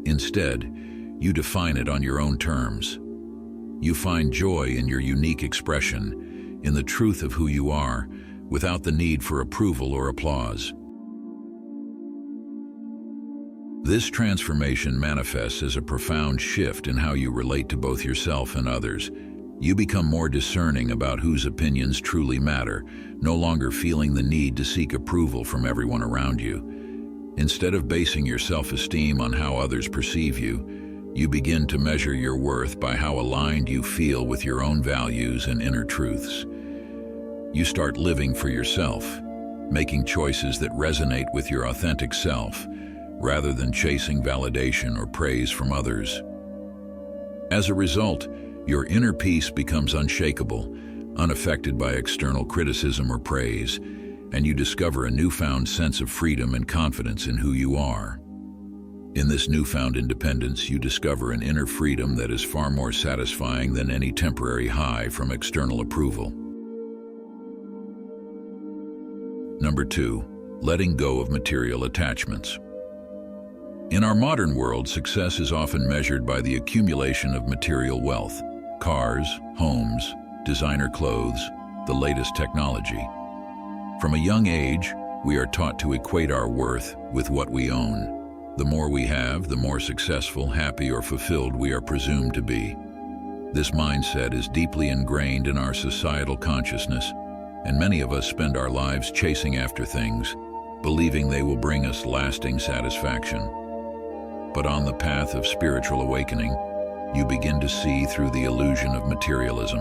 B: Instead, you define it on your own terms. You find joy in your unique expression, in the truth of who you are, without the need for approval or applause. This transformation manifests as a profound shift in how you relate to both yourself and others. You become more discerning about whose opinions truly matter, no longer feeling the need to seek approval from everyone around you. Instead of basing your self-esteem on how others perceive you, you begin to measure your worth by how aligned you feel with your own values and inner truths. You start living for yourself, making choices that resonate with your authentic self, rather than chasing validation or praise from others. As a result, your inner peace becomes unshakable, unaffected by external criticism or praise, and you discover a newfound sense of freedom and confidence in who you are. In this newfound independence, you discover an inner freedom that is far more satisfying than any temporary high from external approval. Number 2, letting go of material attachments. In our modern world, success is often measured by the accumulation of material wealth: cars, homes, designer clothes, the latest technology. From a young age, we are taught to equate our worth with what we own. The more we have, the more successful, happy, or fulfilled we are presumed to be. This mindset is deeply ingrained in our societal consciousness, and many of us spend our lives chasing after things, believing they will bring us lasting satisfaction. But on the path of spiritual awakening, you begin to see through the illusion of materialism.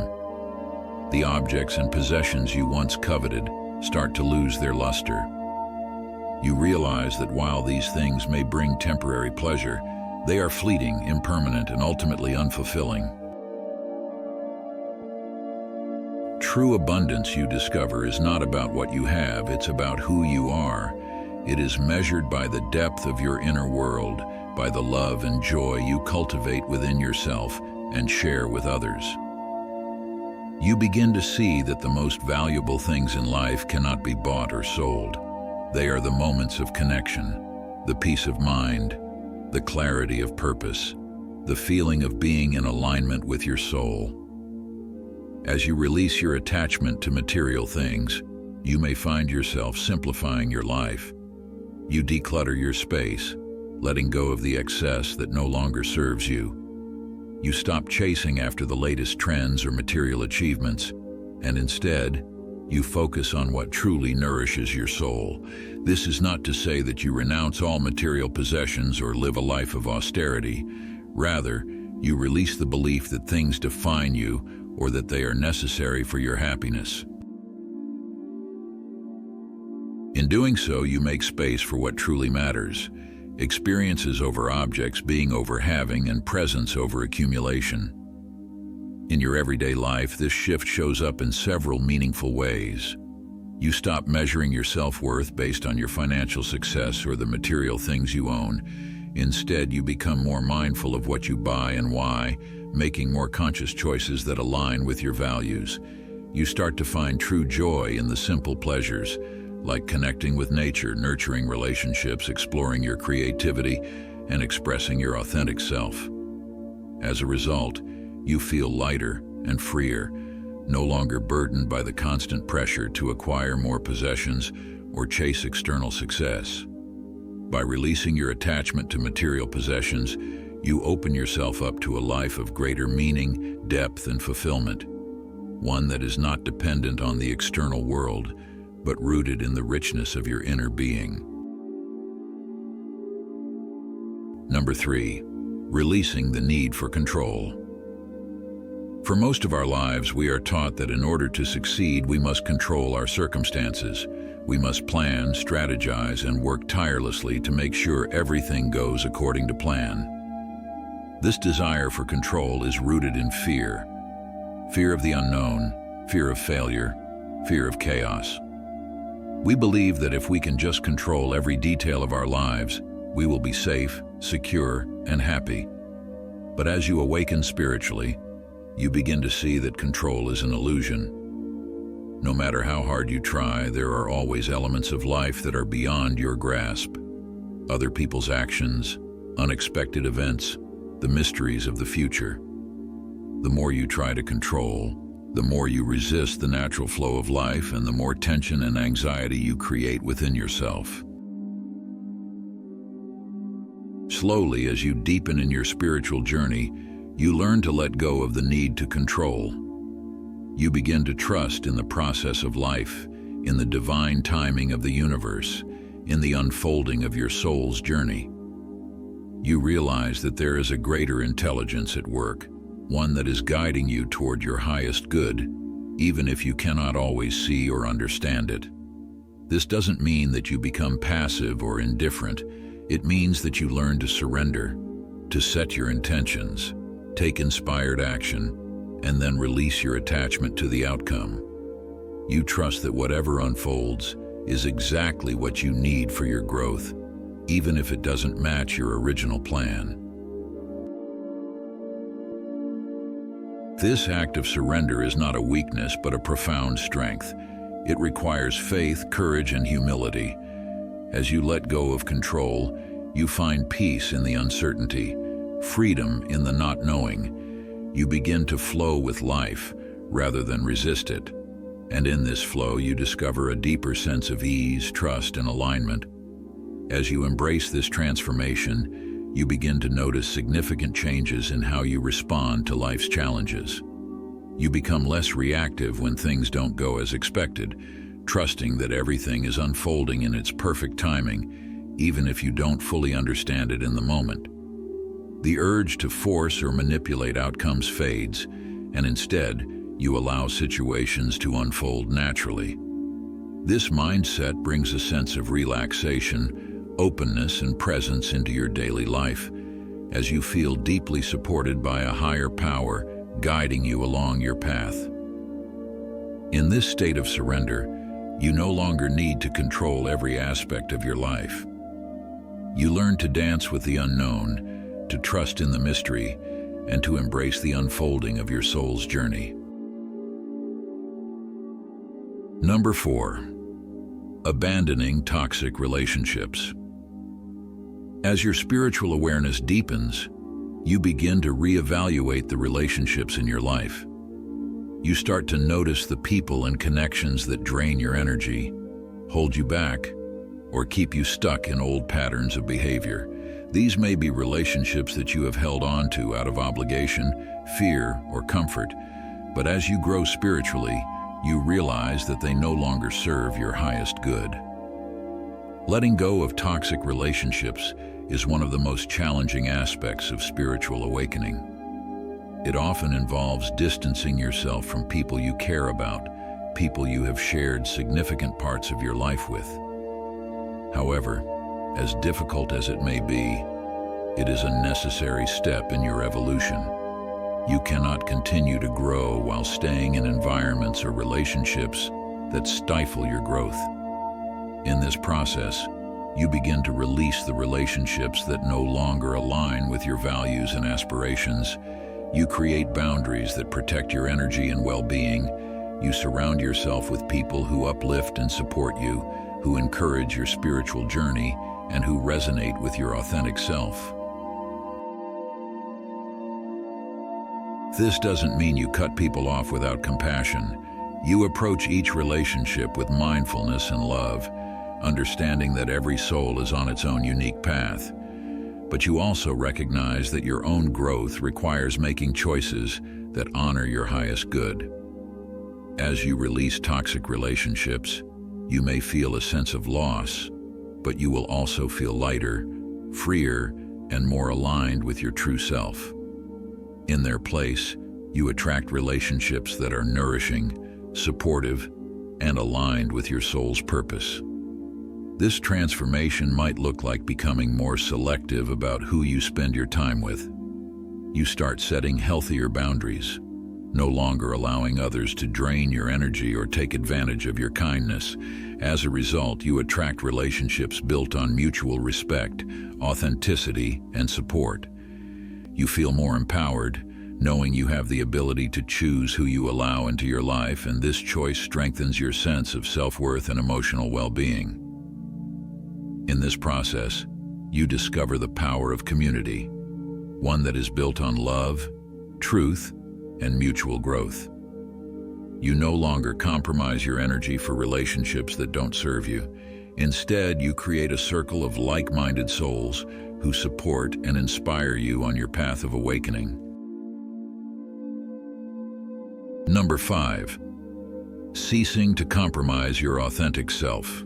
B: The objects and possessions you once coveted start to lose their luster. You realize that while these things may bring temporary pleasure, they are fleeting, impermanent, and ultimately unfulfilling. True abundance, you discover, is not about what you have, it's about who you are. It is measured by the depth of your inner world, by the love and joy you cultivate within yourself and share with others. You begin to see that the most valuable things in life cannot be bought or sold. They are the moments of connection, the peace of mind, the clarity of purpose, the feeling of being in alignment with your soul. As you release your attachment to material things, you may find yourself simplifying your life. You declutter your space, letting go of the excess that no longer serves you. You stop chasing after the latest trends or material achievements, and instead, you focus on what truly nourishes your soul. This is not to say that you renounce all material possessions or live a life of austerity. Rather, you release the belief that things define you or that they are necessary for your happiness. In doing so, you make space for what truly matters. experiences over objects being over having, and presence over accumulation. In your everyday life, this shift shows up in several meaningful ways. You stop measuring your self-worth based on your financial success or the material things you own. Instead, you become more mindful of what you buy and why, making more conscious choices that align with your values. You start to find true joy in the simple pleasures, like connecting with nature, nurturing relationships, exploring your creativity, and expressing your authentic self. As a result, you feel lighter and freer, no longer burdened by the constant pressure to acquire more possessions or chase external success. By releasing your attachment to material possessions, you open yourself up to a life of greater meaning, depth, and fulfillment, one that is not dependent on the external world, but rooted in the richness of your inner being. Number 3, releasing the need for control. For most of our lives, we are taught that in order to succeed, we must control our circumstances. We must plan, strategize, and work tirelessly to make sure everything goes according to plan. This desire for control is rooted in fear. Fear of the unknown, fear of failure, fear of chaos. We believe that if we can just control every detail of our lives, we will be safe, secure, and happy. But as you awaken spiritually, you begin to see that control is an illusion. No matter how hard you try, there are always elements of life that are beyond your grasp. Other people's actions, unexpected events, the mysteries of the future. The more you try to control, the more you resist the natural flow of life, and the more tension and anxiety you create within yourself. Slowly, as you deepen in your spiritual journey, you learn to let go of the need to control. You begin to trust in the process of life, in the divine timing of the universe, in the unfolding of your soul's journey. You realize that there is a greater intelligence at work, one that is guiding you toward your highest good, even if you cannot always see or understand it. This doesn't mean that you become passive or indifferent. It means that you learn to surrender, to set your intentions, take inspired action, and then release your attachment to the outcome. You trust that whatever unfolds is exactly what you need for your growth, even if it doesn't match your original plan. This act of surrender is not a weakness, but a profound strength. It requires faith, courage, and humility. As you let go of control, you find peace in the uncertainty, freedom in the not knowing. You begin to flow with life rather than resist it. And in this flow, you discover a deeper sense of ease, trust, and alignment. As you embrace this transformation, you begin to notice significant changes in how you respond to life's challenges. You become less reactive when things don't go as expected, trusting that everything is unfolding in its perfect timing, even if you don't fully understand it in the moment. The urge to force or manipulate outcomes fades, and instead, you allow situations to unfold naturally. This mindset brings a sense of relaxation, openness, and presence into your daily life, as you feel deeply supported by a higher power guiding you along your path. In this state of surrender, you no longer need to control every aspect of your life. You learn to dance with the unknown, to trust in the mystery, and to embrace the unfolding of your soul's journey. Number 4, abandoning toxic relationships. As your spiritual awareness deepens, you begin to reevaluate the relationships in your life. You start to notice the people and connections that drain your energy, hold you back, or keep you stuck in old patterns of behavior. These may be relationships that you have held on to out of obligation, fear, or comfort, but as you grow spiritually, you realize that they no longer serve your highest good. Letting go of toxic relationships is one of the most challenging aspects of spiritual awakening. It often involves distancing yourself from people you care about, people you have shared significant parts of your life with. However, As difficult as it may be, it is a necessary step in your evolution. You cannot continue to grow while staying in environments or relationships that stifle your growth. In this process, you begin to release the relationships that no longer align with your values and aspirations. You create boundaries that protect your energy and well-being. You surround yourself with people who uplift and support you, who encourage your spiritual journey, and who resonate with your authentic self. This doesn't mean you cut people off without compassion. You approach each relationship with mindfulness and love, understanding that every soul is on its own unique path. But you also recognize that your own growth requires making choices that honor your highest good. As you release toxic relationships, you may feel a sense of loss, but you will also feel lighter, freer, and more aligned with your true self. In their place, you attract relationships that are nourishing, supportive, and aligned with your soul's purpose. This transformation might look like becoming more selective about who you spend your time with. You start setting healthier boundaries, no longer allowing others to drain your energy or take advantage of your kindness. As a result, you attract relationships built on mutual respect, authenticity, and support. You feel more empowered, knowing you have the ability to choose who you allow into your life, and this choice strengthens your sense of self-worth and emotional well-being. In this process, you discover the power of community, one that is built on love, truth, and mutual growth. You no longer compromise your energy for relationships that don't serve you. Instead, you create a circle of like-minded souls who support and inspire you on your path of awakening. Number 5. Ceasing to compromise your authentic self.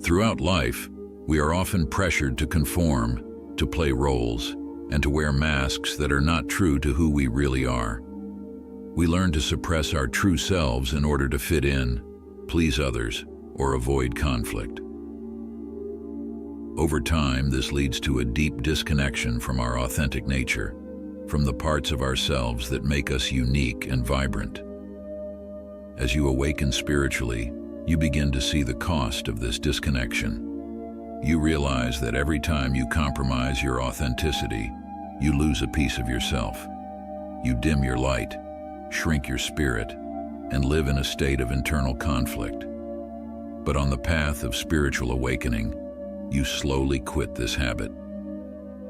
B: Throughout life, we are often pressured to conform, to play roles, and to wear masks that are not true to who we really are. We learn to suppress our true selves in order to fit in, please others, or avoid conflict. Over time, this leads to a deep disconnection from our authentic nature, from the parts of ourselves that make us unique and vibrant. As you awaken spiritually, you begin to see the cost of this disconnection. You realize that every time you compromise your authenticity, you lose a piece of yourself. You dim your light, shrink your spirit, and live in a state of internal conflict. But on the path of spiritual awakening, you slowly quit this habit.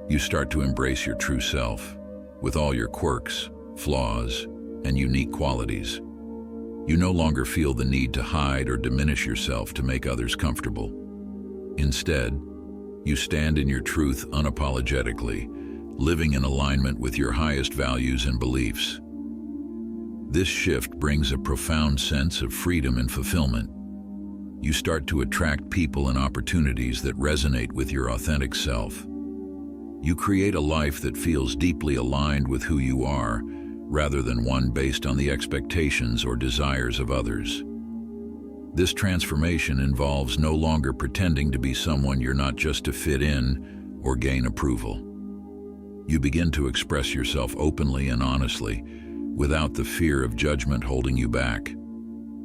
B: You start to embrace your true self, with all your quirks, flaws, and unique qualities. You no longer feel the need to hide or diminish yourself to make others comfortable. Instead, you stand in your truth unapologetically, living in alignment with your highest values and beliefs. This shift brings a profound sense of freedom and fulfillment. You start to attract people and opportunities that resonate with your authentic self. You create a life that feels deeply aligned with who you are, rather than one based on the expectations or desires of others. This transformation involves no longer pretending to be someone you're not just to fit in or gain approval. You begin to express yourself openly and honestly, without the fear of judgment holding you back.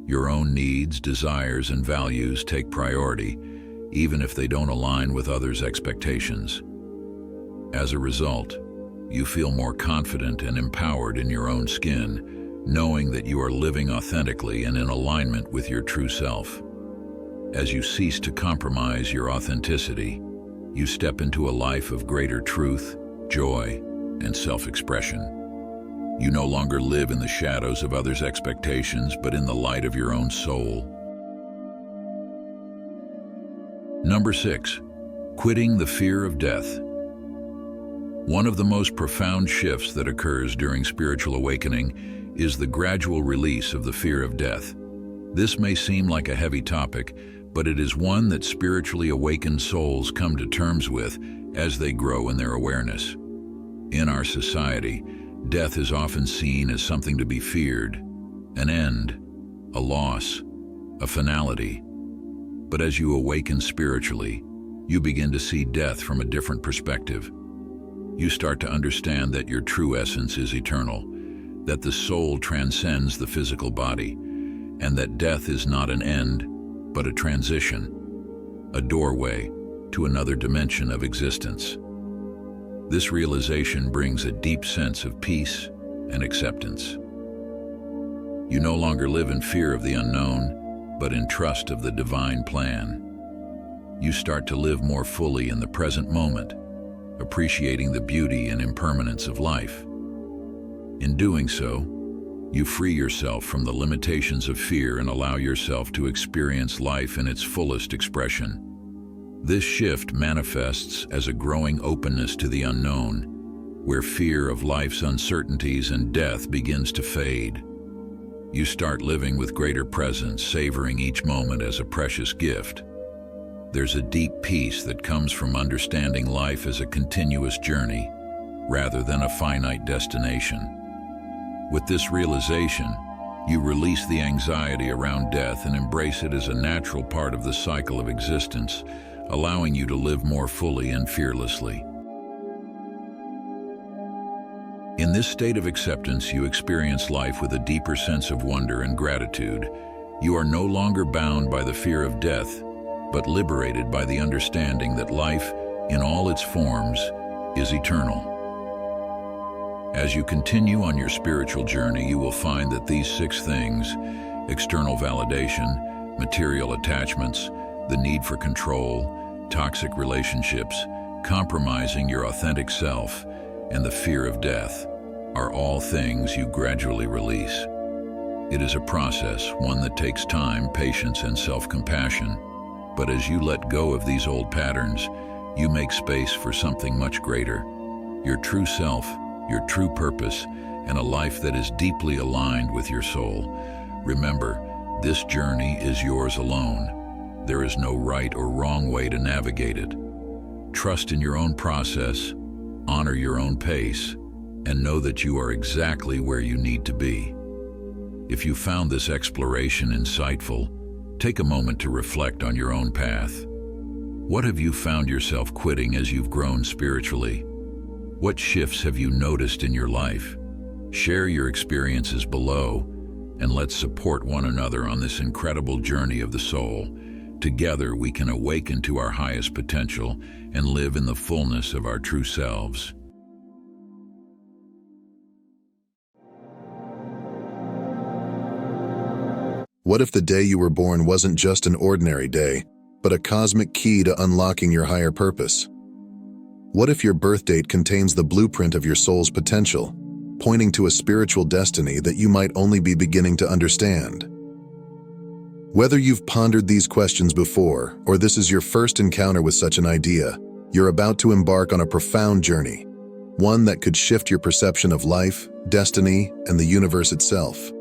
B: Your own needs, desires, and values take priority, even if they don't align with others' expectations. As a result, you feel more confident and empowered in your own skin, knowing that you are living authentically and in alignment with your true self. As you cease to compromise your authenticity, you step into a life of greater truth, joy, and self-expression. You no longer live in the shadows of others' expectations, but in the light of your own soul. Number 6. Quitting the fear of death. One of the most profound shifts that occurs during spiritual awakening is the gradual release of the fear of death. This may seem like a heavy topic, but it is one that spiritually awakened souls come to terms with as they grow in their awareness. In our society, death is often seen as something to be feared, an end, a loss, a finality. But as you awaken spiritually, you begin to see death from a different perspective. You start to understand that your true essence is eternal, that the soul transcends the physical body, and that death is not an end, but a transition, a doorway to another dimension of existence. This realization brings a deep sense of peace and acceptance. You no longer live in fear of the unknown, but in trust of the divine plan. You start to live more fully in the present moment, appreciating the beauty and impermanence of life. In doing so, you free yourself from the limitations of fear and allow yourself to experience life in its fullest expression. This shift manifests as a growing openness to the unknown, where fear of life's uncertainties and death begins to fade. You start living with greater presence, savoring each moment as a precious gift. There's a deep peace that comes from understanding life as a continuous journey, rather than a finite destination. With this realization, you release the anxiety around death and embrace it as a natural part of the cycle of existence, allowing you to live more fully and fearlessly. In this state of acceptance, you experience life with a deeper sense of wonder and gratitude. You are no longer bound by the fear of death, but liberated by the understanding that life, in all its forms, is eternal. As you continue on your spiritual journey, you will find that these 6 things, external validation, material attachments, the need for control, toxic relationships, compromising your authentic self, and the fear of death, are all things you gradually release. It is a process, one that takes time, patience, and self-compassion. But as you let go of these old patterns, you make space for something much greater, your true self, your true purpose, and a life that is deeply aligned with your soul. Remember, this journey is yours alone. There is no right or wrong way to navigate it. Trust in your own process, honor your own pace, and know that you are exactly where you need to be. If you found this exploration insightful, take a moment to reflect on your own path. What have you found yourself quitting as you've grown spiritually? What shifts have you noticed in your life? Share your experiences below, and let's support one another on this incredible journey of the soul. Together we can awaken to our highest potential and live in the fullness of our true selves.
A: What if the day you were born wasn't just an ordinary day, but a cosmic key to unlocking your higher purpose? What if your birth date contains the blueprint of your soul's potential, pointing to a spiritual destiny that you might only be beginning to understand? Whether you've pondered these questions before, or this is your first encounter with such an idea, you're about to embark on a profound journey, one that could shift your perception of life, destiny, and the universe itself.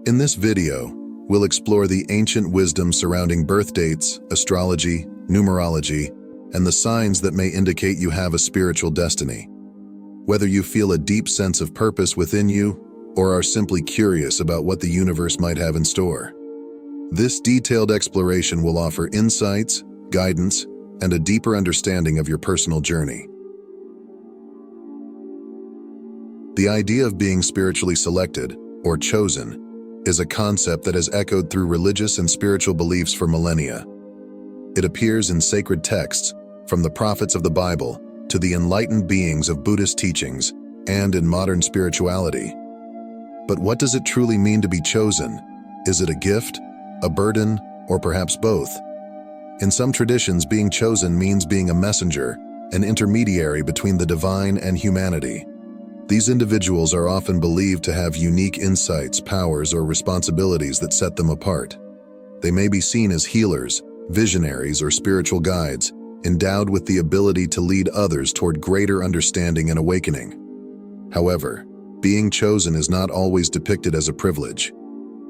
A: In this video, we'll explore the ancient wisdom surrounding birth dates, astrology, numerology, and the signs that may indicate you have a spiritual destiny. Whether you feel a deep sense of purpose within you, or are simply curious about what the universe might have in store, this detailed exploration will offer insights, guidance, and a deeper understanding of your personal journey. The idea of being spiritually selected, or chosen, is a concept that has echoed through religious and spiritual beliefs for millennia. It appears in sacred texts, from the prophets of the Bible to the enlightened beings of Buddhist teachings, and in modern spirituality. But what does it truly mean to be chosen? Is it a gift, a burden, or perhaps both? In some traditions, being chosen means being a messenger, an intermediary between the divine and humanity. These individuals are often believed to have unique insights, powers, or responsibilities that set them apart. They may be seen as healers, visionaries, or spiritual guides, endowed with the ability to lead others toward greater understanding and awakening. However, being chosen is not always depicted as a privilege.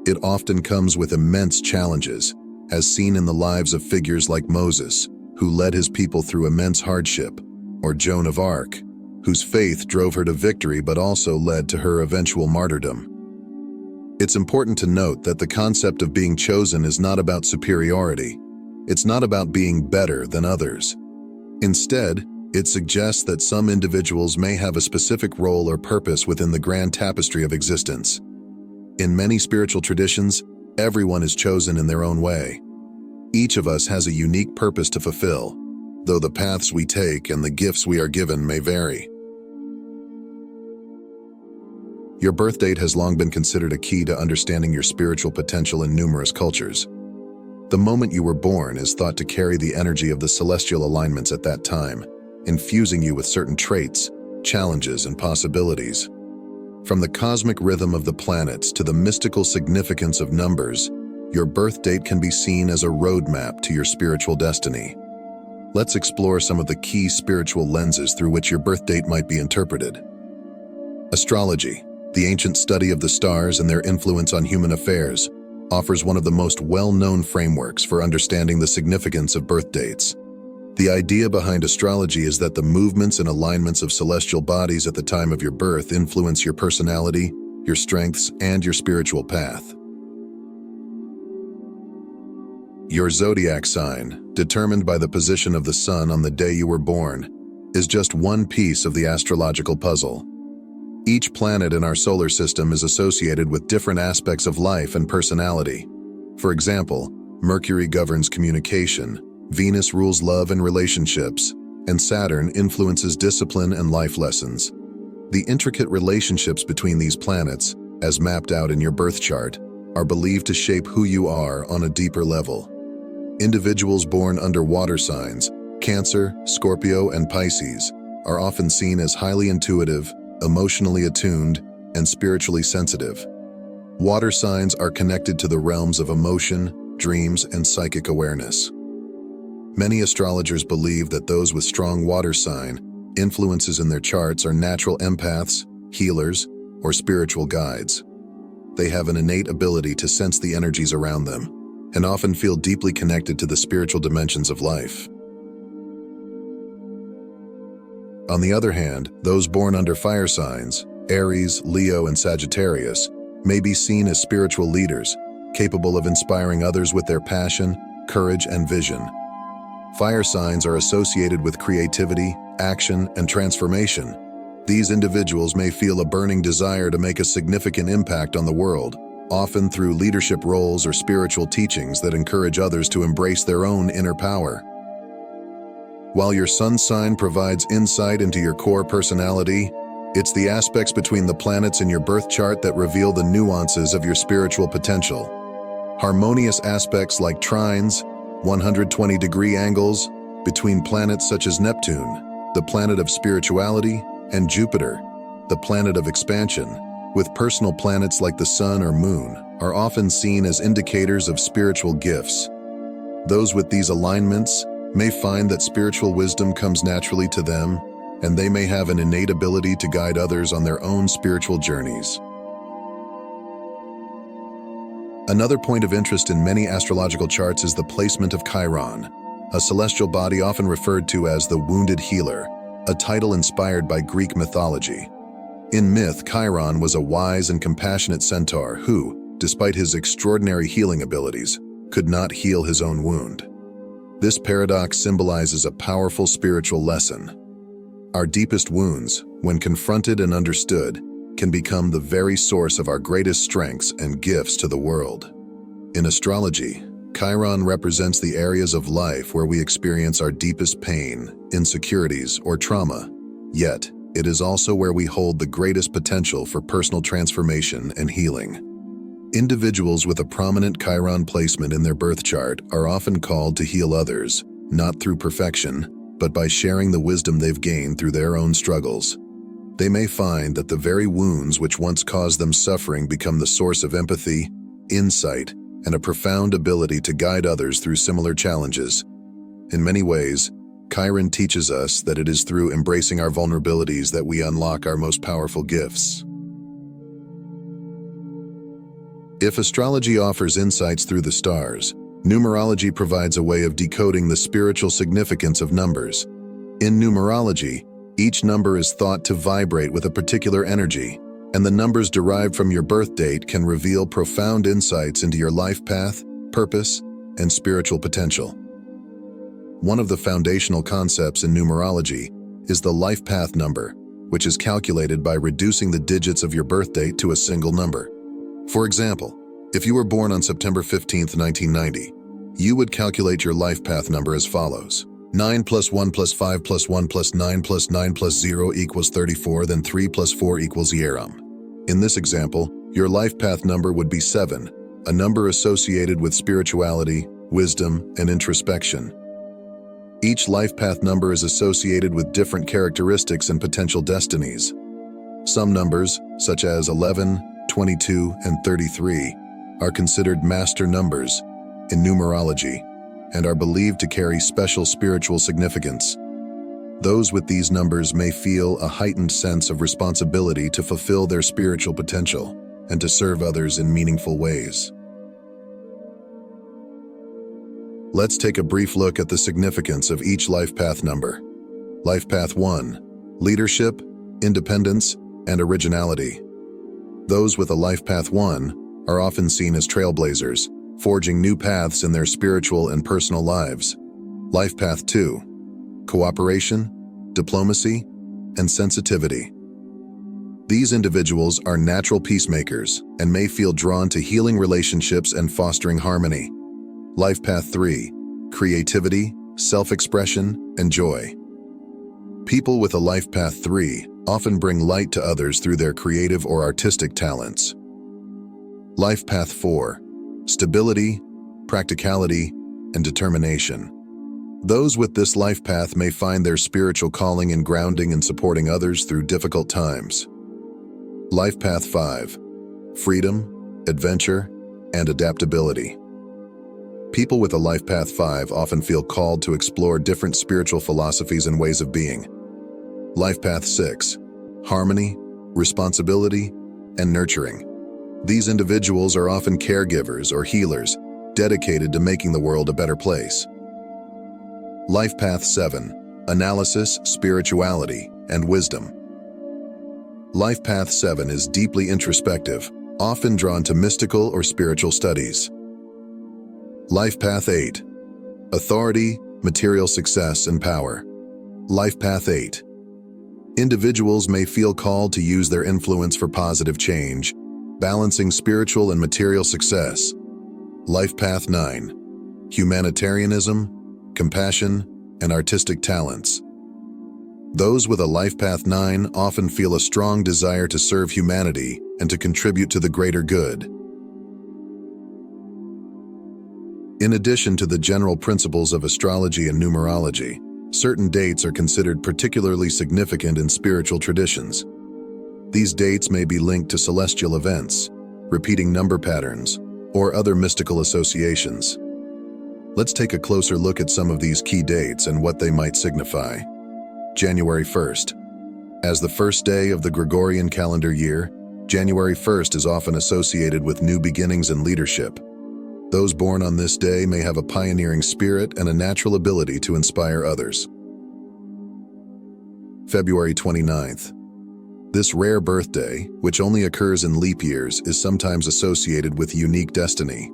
A: It often comes with immense challenges, as seen in the lives of figures like Moses, who led his people through immense hardship, or Joan of Arc, whose faith drove her to victory but also led to her eventual martyrdom. It's important to note that the concept of being chosen is not about superiority. It's not about being better than others. Instead, it suggests that some individuals may have a specific role or purpose within the grand tapestry of existence. In many spiritual traditions, everyone is chosen in their own way. Each of us has a unique purpose to fulfill, though the paths we take and the gifts we are given may vary. Your birth date has long been considered a key to understanding your spiritual potential in numerous cultures. The moment you were born is thought to carry the energy of the celestial alignments at that time, infusing you with certain traits, challenges, and possibilities. From the cosmic rhythm of the planets to the mystical significance of numbers, your birth date can be seen as a roadmap to your spiritual destiny. Let's explore some of the key spiritual lenses through which your birth date might be interpreted. Astrology, the ancient study of the stars and their influence on human affairs, offers one of the most well-known frameworks for understanding the significance of birth dates. The idea behind astrology is that the movements and alignments of celestial bodies at the time of your birth influence your personality, your strengths, and your spiritual path. Your zodiac sign, determined by the position of the sun on the day you were born, is just one piece of the astrological puzzle. Each planet in our solar system is associated with different aspects of life and personality. For example, Mercury governs communication, Venus rules love and relationships, and Saturn influences discipline and life lessons. The intricate relationships between these planets, as mapped out in your birth chart, are believed to shape who you are on a deeper level. Individuals born under water signs, Cancer, Scorpio, and Pisces, are often seen as highly intuitive, emotionally attuned, and spiritually sensitive. Water signs are connected to the realms of emotion, dreams, and psychic awareness. Many astrologers believe that those with strong water sign influences in their charts are natural empaths, healers, or spiritual guides. They have an innate ability to sense the energies around them and often feel deeply connected to the spiritual dimensions of life. On the other hand, those born under fire signs, Aries, Leo, and Sagittarius, may be seen as spiritual leaders, capable of inspiring others with their passion, courage, and vision. Fire signs are associated with creativity, action, and transformation. These individuals may feel a burning desire to make a significant impact on the world, often through leadership roles or spiritual teachings that encourage others to embrace their own inner power. While your sun sign provides insight into your core personality, it's the aspects between the planets in your birth chart that reveal the nuances of your spiritual potential. Harmonious aspects like trines, 120-degree angles between planets such as Neptune, the planet of spirituality, and Jupiter, the planet of expansion, with personal planets like the sun or moon, are often seen as indicators of spiritual gifts. Those with these alignments may find that spiritual wisdom comes naturally to them, and they may have an innate ability to guide others on their own spiritual journeys. Another point of interest in many astrological charts is the placement of Chiron, a celestial body often referred to as the wounded healer, a title inspired by Greek mythology. In myth, Chiron was a wise and compassionate centaur who, despite his extraordinary healing abilities, could not heal his own wound. This paradox symbolizes a powerful spiritual lesson. Our deepest wounds, when confronted and understood, can become the very source of our greatest strengths and gifts to the world. In astrology, Chiron represents the areas of life where we experience our deepest pain, insecurities, or trauma. Yet, it is also where we hold the greatest potential for personal transformation and healing. Individuals with a prominent Chiron placement in their birth chart are often called to heal others, not through perfection, but by sharing the wisdom they've gained through their own struggles. They may find that the very wounds which once caused them suffering become the source of empathy, insight, and a profound ability to guide others through similar challenges. In many ways, Chiron teaches us that it is through embracing our vulnerabilities that we unlock our most powerful gifts. If astrology offers insights through the stars, numerology provides a way of decoding the spiritual significance of numbers. In numerology, each number is thought to vibrate with a particular energy, and the numbers derived from your birth date can reveal profound insights into your life path, purpose, and spiritual potential. One of the foundational concepts in numerology is the life path number, which is calculated by reducing the digits of your birth date to a single number. For example, if you were born on September 15th, 1990, you would calculate your life path number as follows. 9 plus 1 plus 5 plus 1 plus 9 plus 9 plus 0 equals 34, then 3 plus 4 equals Yeram. In this example, your life path number would be 7, a number associated with spirituality, wisdom, and introspection. Each life path number is associated with different characteristics and potential destinies. Some numbers, such as 11, 22, and 33, are considered master numbers in numerology and are believed to carry special spiritual significance. Those with these numbers may feel a heightened sense of responsibility to fulfill their spiritual potential and to serve others in meaningful ways. Let's take a brief look at the significance of each life path number. Life Path 1: Leadership, Independence, and Originality. Those with a Life Path 1 are often seen as trailblazers, forging new paths in their spiritual and personal lives. Life Path 2: Cooperation, Diplomacy, and Sensitivity. These individuals are natural peacemakers and may feel drawn to healing relationships and fostering harmony. Life Path 3: Creativity, Self-expression, and Joy. People with a Life Path 3 often bring light to others through their creative or artistic talents. Life Path 4: Stability, Practicality, and Determination. Those with this life path may find their spiritual calling in grounding and supporting others through difficult times. Life Path 5: Freedom, Adventure, and Adaptability. People with a Life Path 5 often feel called to explore different spiritual philosophies and ways of being. Life Path 6: Harmony, Responsibility, and Nurturing. These individuals are often caregivers or healers, dedicated to making the world a better place. Life Path 7: Analysis, Spirituality, and Wisdom. Life Path 7 is deeply introspective, often drawn to mystical or spiritual studies. Life Path 8: Authority, Material Success, and Power. Life Path 8. Individuals may feel called to use their influence for positive change, balancing spiritual and material success. Life Path 9: Humanitarianism, Compassion, and Artistic Talents. Those with a Life Path 9 often feel a strong desire to serve humanity and to contribute to the greater good. In addition to the general principles of astrology and numerology, certain dates are considered particularly significant in spiritual traditions. These dates may be linked to celestial events, repeating number patterns, or other mystical associations. Let's take a closer look at some of these key dates and what they might signify. January 1st. As the first day of the Gregorian calendar year, January 1st is often associated with new beginnings and leadership. Those born on this day may have a pioneering spirit and a natural ability to inspire others. February 29th. This rare birthday, which only occurs in leap years, is sometimes associated with unique destiny.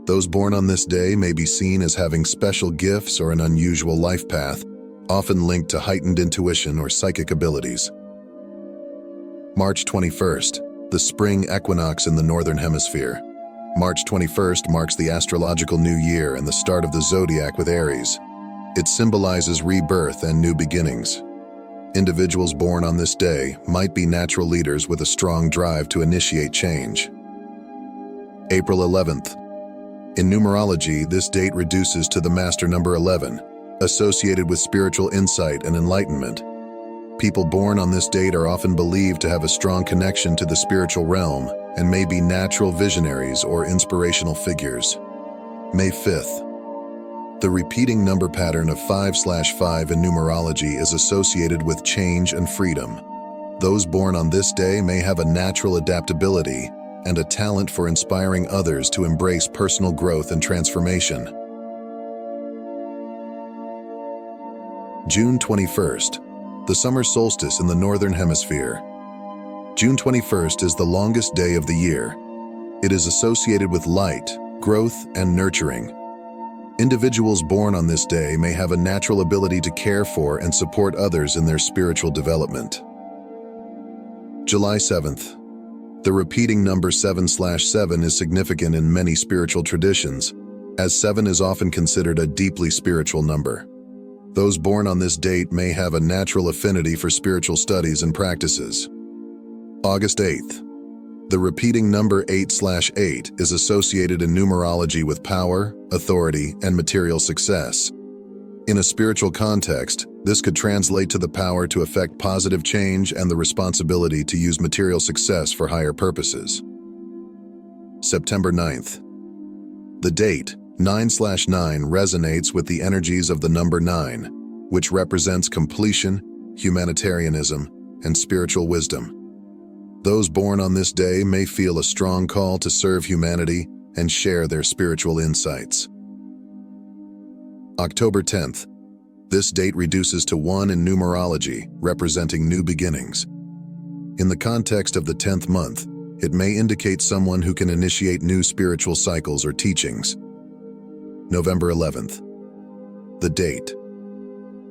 A: Those born on this day may be seen as having special gifts or an unusual life path, often linked to heightened intuition or psychic abilities. March 21st, the spring equinox in the Northern Hemisphere. March 21st marks the astrological new year and the start of the zodiac with Aries. It symbolizes rebirth and new beginnings. Individuals born on this day might be natural leaders with a strong drive to initiate change. April 11th. In numerology, this date reduces to the master number 11, associated with spiritual insight and enlightenment. People born on this date are often believed to have a strong connection to the spiritual realm and may be natural visionaries or inspirational figures. May 5th. The repeating number pattern of 5/5 in numerology is associated with change and freedom. Those born on this day may have a natural adaptability and a talent for inspiring others to embrace personal growth and transformation. June 21st. The summer solstice in the Northern Hemisphere. June 21st is the longest day of the year. It is associated with light, growth, and nurturing. Individuals born on this day may have a natural ability to care for and support others in their spiritual development. July 7th. The repeating number 7/7 is significant in many spiritual traditions, as 7 is often considered a deeply spiritual number. Those born on this date may have a natural affinity for spiritual studies and practices. August 8th. The repeating number 8/8 is associated in numerology with power, authority, and material success. In a spiritual context, this could translate to the power to effect positive change and the responsibility to use material success for higher purposes. September 9th. The date, 9/9, resonates with the energies of the number 9, which represents completion, humanitarianism, and spiritual wisdom. Those born on this day may feel a strong call to serve humanity and share their spiritual insights. October 10th. This date reduces to 1 in numerology, representing new beginnings. In the context of the 10th month, it may indicate someone who can initiate new spiritual cycles or teachings. November 11th. The date.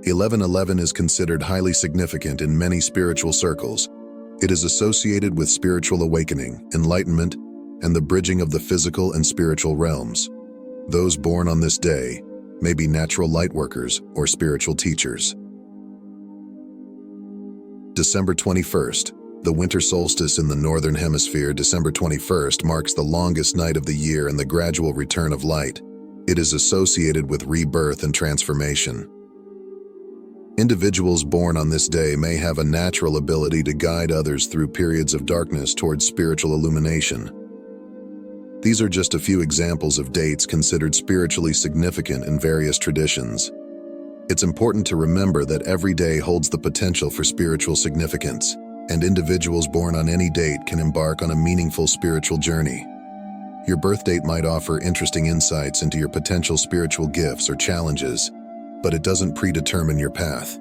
A: 11/11 is considered highly significant in many spiritual circles. It is associated with spiritual awakening, enlightenment, and the bridging of the physical and spiritual realms. Those born on this day may be natural light workers or spiritual teachers. December 21st. The winter solstice in the northern hemisphere, December 21st, marks the longest night of the year and the gradual return of light. It is associated with rebirth and transformation. Individuals born on this day may have a natural ability to guide others through periods of darkness towards spiritual illumination. These are just a few examples of dates considered spiritually significant in various traditions. It's important to remember that every day holds the potential for spiritual significance, and individuals born on any date can embark on a meaningful spiritual journey. Your birth date might offer interesting insights into your potential spiritual gifts or challenges, but it doesn't predetermine your path.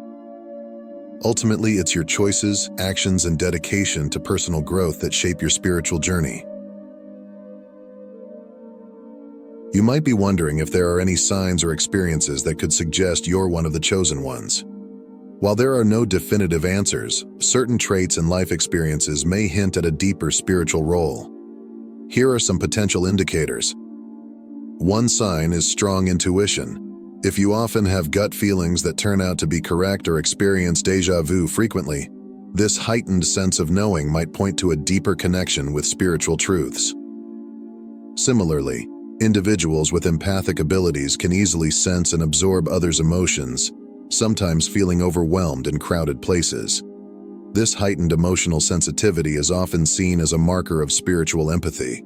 A: Ultimately, it's your choices, actions, and dedication to personal growth that shape your spiritual journey. You might be wondering if there are any signs or experiences that could suggest you're one of the chosen ones. While there are no definitive answers, certain traits and life experiences may hint at a deeper spiritual role. Here are some potential indicators. One sign is strong intuition. If you often have gut feelings that turn out to be correct or experience déjà vu frequently, this heightened sense of knowing might point to a deeper connection with spiritual truths. Similarly, individuals with empathic abilities can easily sense and absorb others' emotions, sometimes feeling overwhelmed in crowded places. This heightened emotional sensitivity is often seen as a marker of spiritual empathy.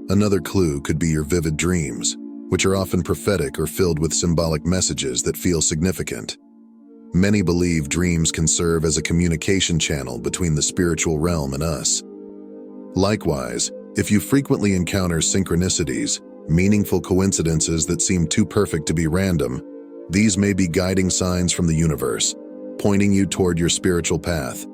A: Another clue could be your vivid dreams, which are often prophetic or filled with symbolic messages that feel significant. Many believe dreams can serve as a communication channel between the spiritual realm and us. Likewise, if you frequently encounter synchronicities, meaningful coincidences that seem too perfect to be random, these may be guiding signs from the universe, pointing you toward your spiritual path.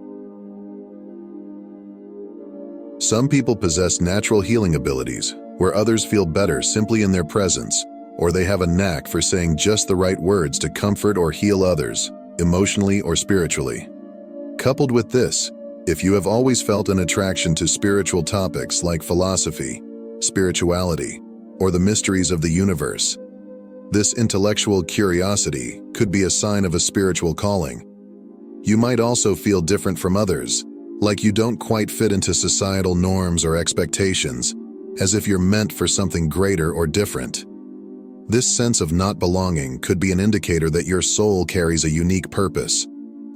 A: Some people possess natural healing abilities, where others feel better simply in their presence, or they have a knack for saying just the right words to comfort or heal others, emotionally or spiritually. Coupled with this, if you have always felt an attraction to spiritual topics like philosophy, spirituality, or the mysteries of the universe, this intellectual curiosity could be a sign of a spiritual calling. You might also feel different from others, like you don't quite fit into societal norms or expectations, as if you're meant for something greater or different. This sense of not belonging could be an indicator that your soul carries a unique purpose.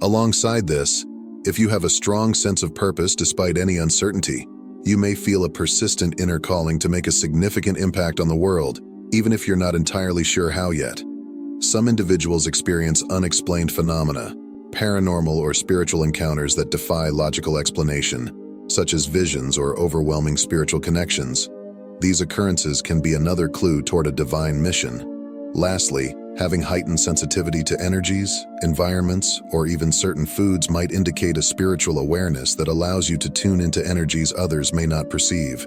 A: Alongside this, if you have a strong sense of purpose despite any uncertainty, you may feel a persistent inner calling to make a significant impact on the world, even if you're not entirely sure how yet. Some individuals experience unexplained phenomena, paranormal or spiritual encounters that defy logical explanation, such as visions or overwhelming spiritual connections. These occurrences can be another clue toward a divine mission. Lastly, having heightened sensitivity to energies, environments, or even certain foods might indicate a spiritual awareness that allows you to tune into energies others may not perceive.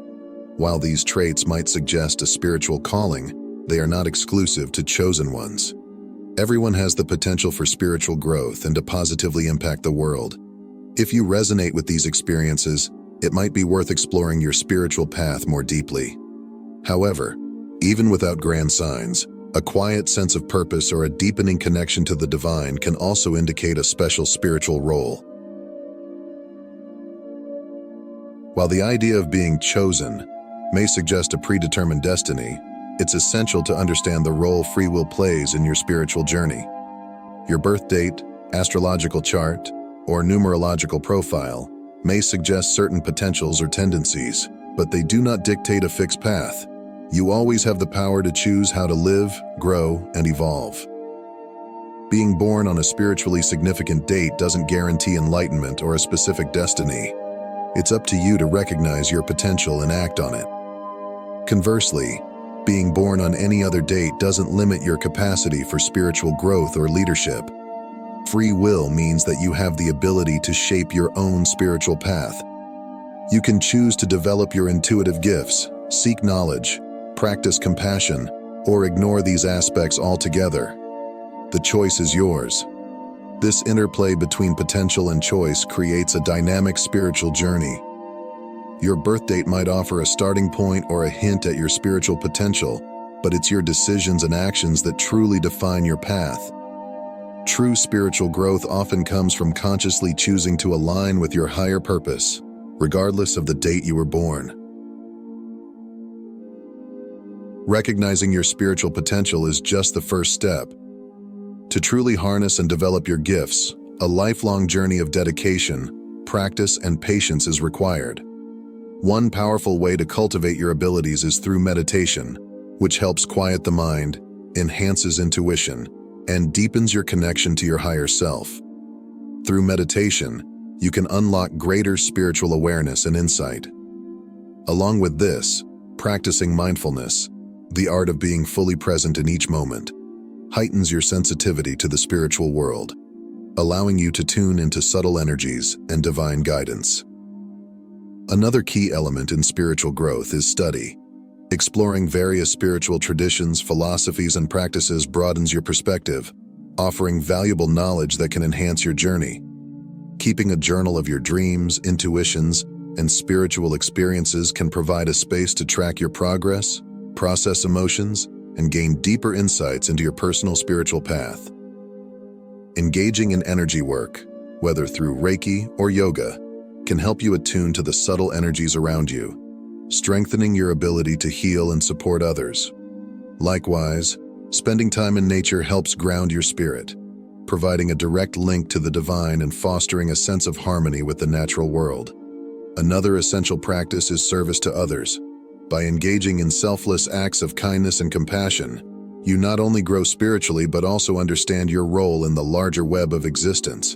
A: While these traits might suggest a spiritual calling, they are not exclusive to chosen ones. Everyone has the potential for spiritual growth and to positively impact the world. If you resonate with these experiences, it might be worth exploring your spiritual path more deeply. However, even without grand signs, a quiet sense of purpose or a deepening connection to the divine can also indicate a special spiritual role. While the idea of being chosen may suggest a predetermined destiny, it's essential to understand the role free will plays in your spiritual journey. Your birth date, astrological chart, or numerological profile may suggest certain potentials or tendencies, but they do not dictate a fixed path. You always have the power to choose how to live, grow, and evolve. Being born on a spiritually significant date doesn't guarantee enlightenment or a specific destiny. It's up to you to recognize your potential and act on it. Conversely, being born on any other date doesn't limit your capacity for spiritual growth or leadership. Free will means that you have the ability to shape your own spiritual path. You can choose to develop your intuitive gifts, seek knowledge, practice compassion, or ignore these aspects altogether. The choice is yours. This interplay between potential and choice creates a dynamic spiritual journey. Your birth date might offer a starting point or a hint at your spiritual potential, but it's your decisions and actions that truly define your path. True spiritual growth often comes from consciously choosing to align with your higher purpose, regardless of the date you were born. Recognizing your spiritual potential is just the first step. To truly harness and develop your gifts, a lifelong journey of dedication, practice, and patience is required. One powerful way to cultivate your abilities is through meditation, which helps quiet the mind, enhances intuition, and deepens your connection to your higher self. Through meditation, you can unlock greater spiritual awareness and insight. Along with this, practicing mindfulness, the art of being fully present in each moment, heightens your sensitivity to the spiritual world, allowing you to tune into subtle energies and divine guidance. Another key element in spiritual growth is study. Exploring various spiritual traditions, philosophies, and practices broadens your perspective, offering valuable knowledge that can enhance your journey. Keeping a journal of your dreams, intuitions, and spiritual experiences can provide a space to track your progress, process emotions, and gain deeper insights into your personal spiritual path. Engaging in energy work, whether through Reiki or yoga, can help you attune to the subtle energies around you, strengthening your ability to heal and support others. Likewise, spending time in nature helps ground your spirit, providing a direct link to the divine and fostering a sense of harmony with the natural world. Another essential practice is service to others. By engaging in selfless acts of kindness and compassion, you not only grow spiritually but also understand your role in the larger web of existence.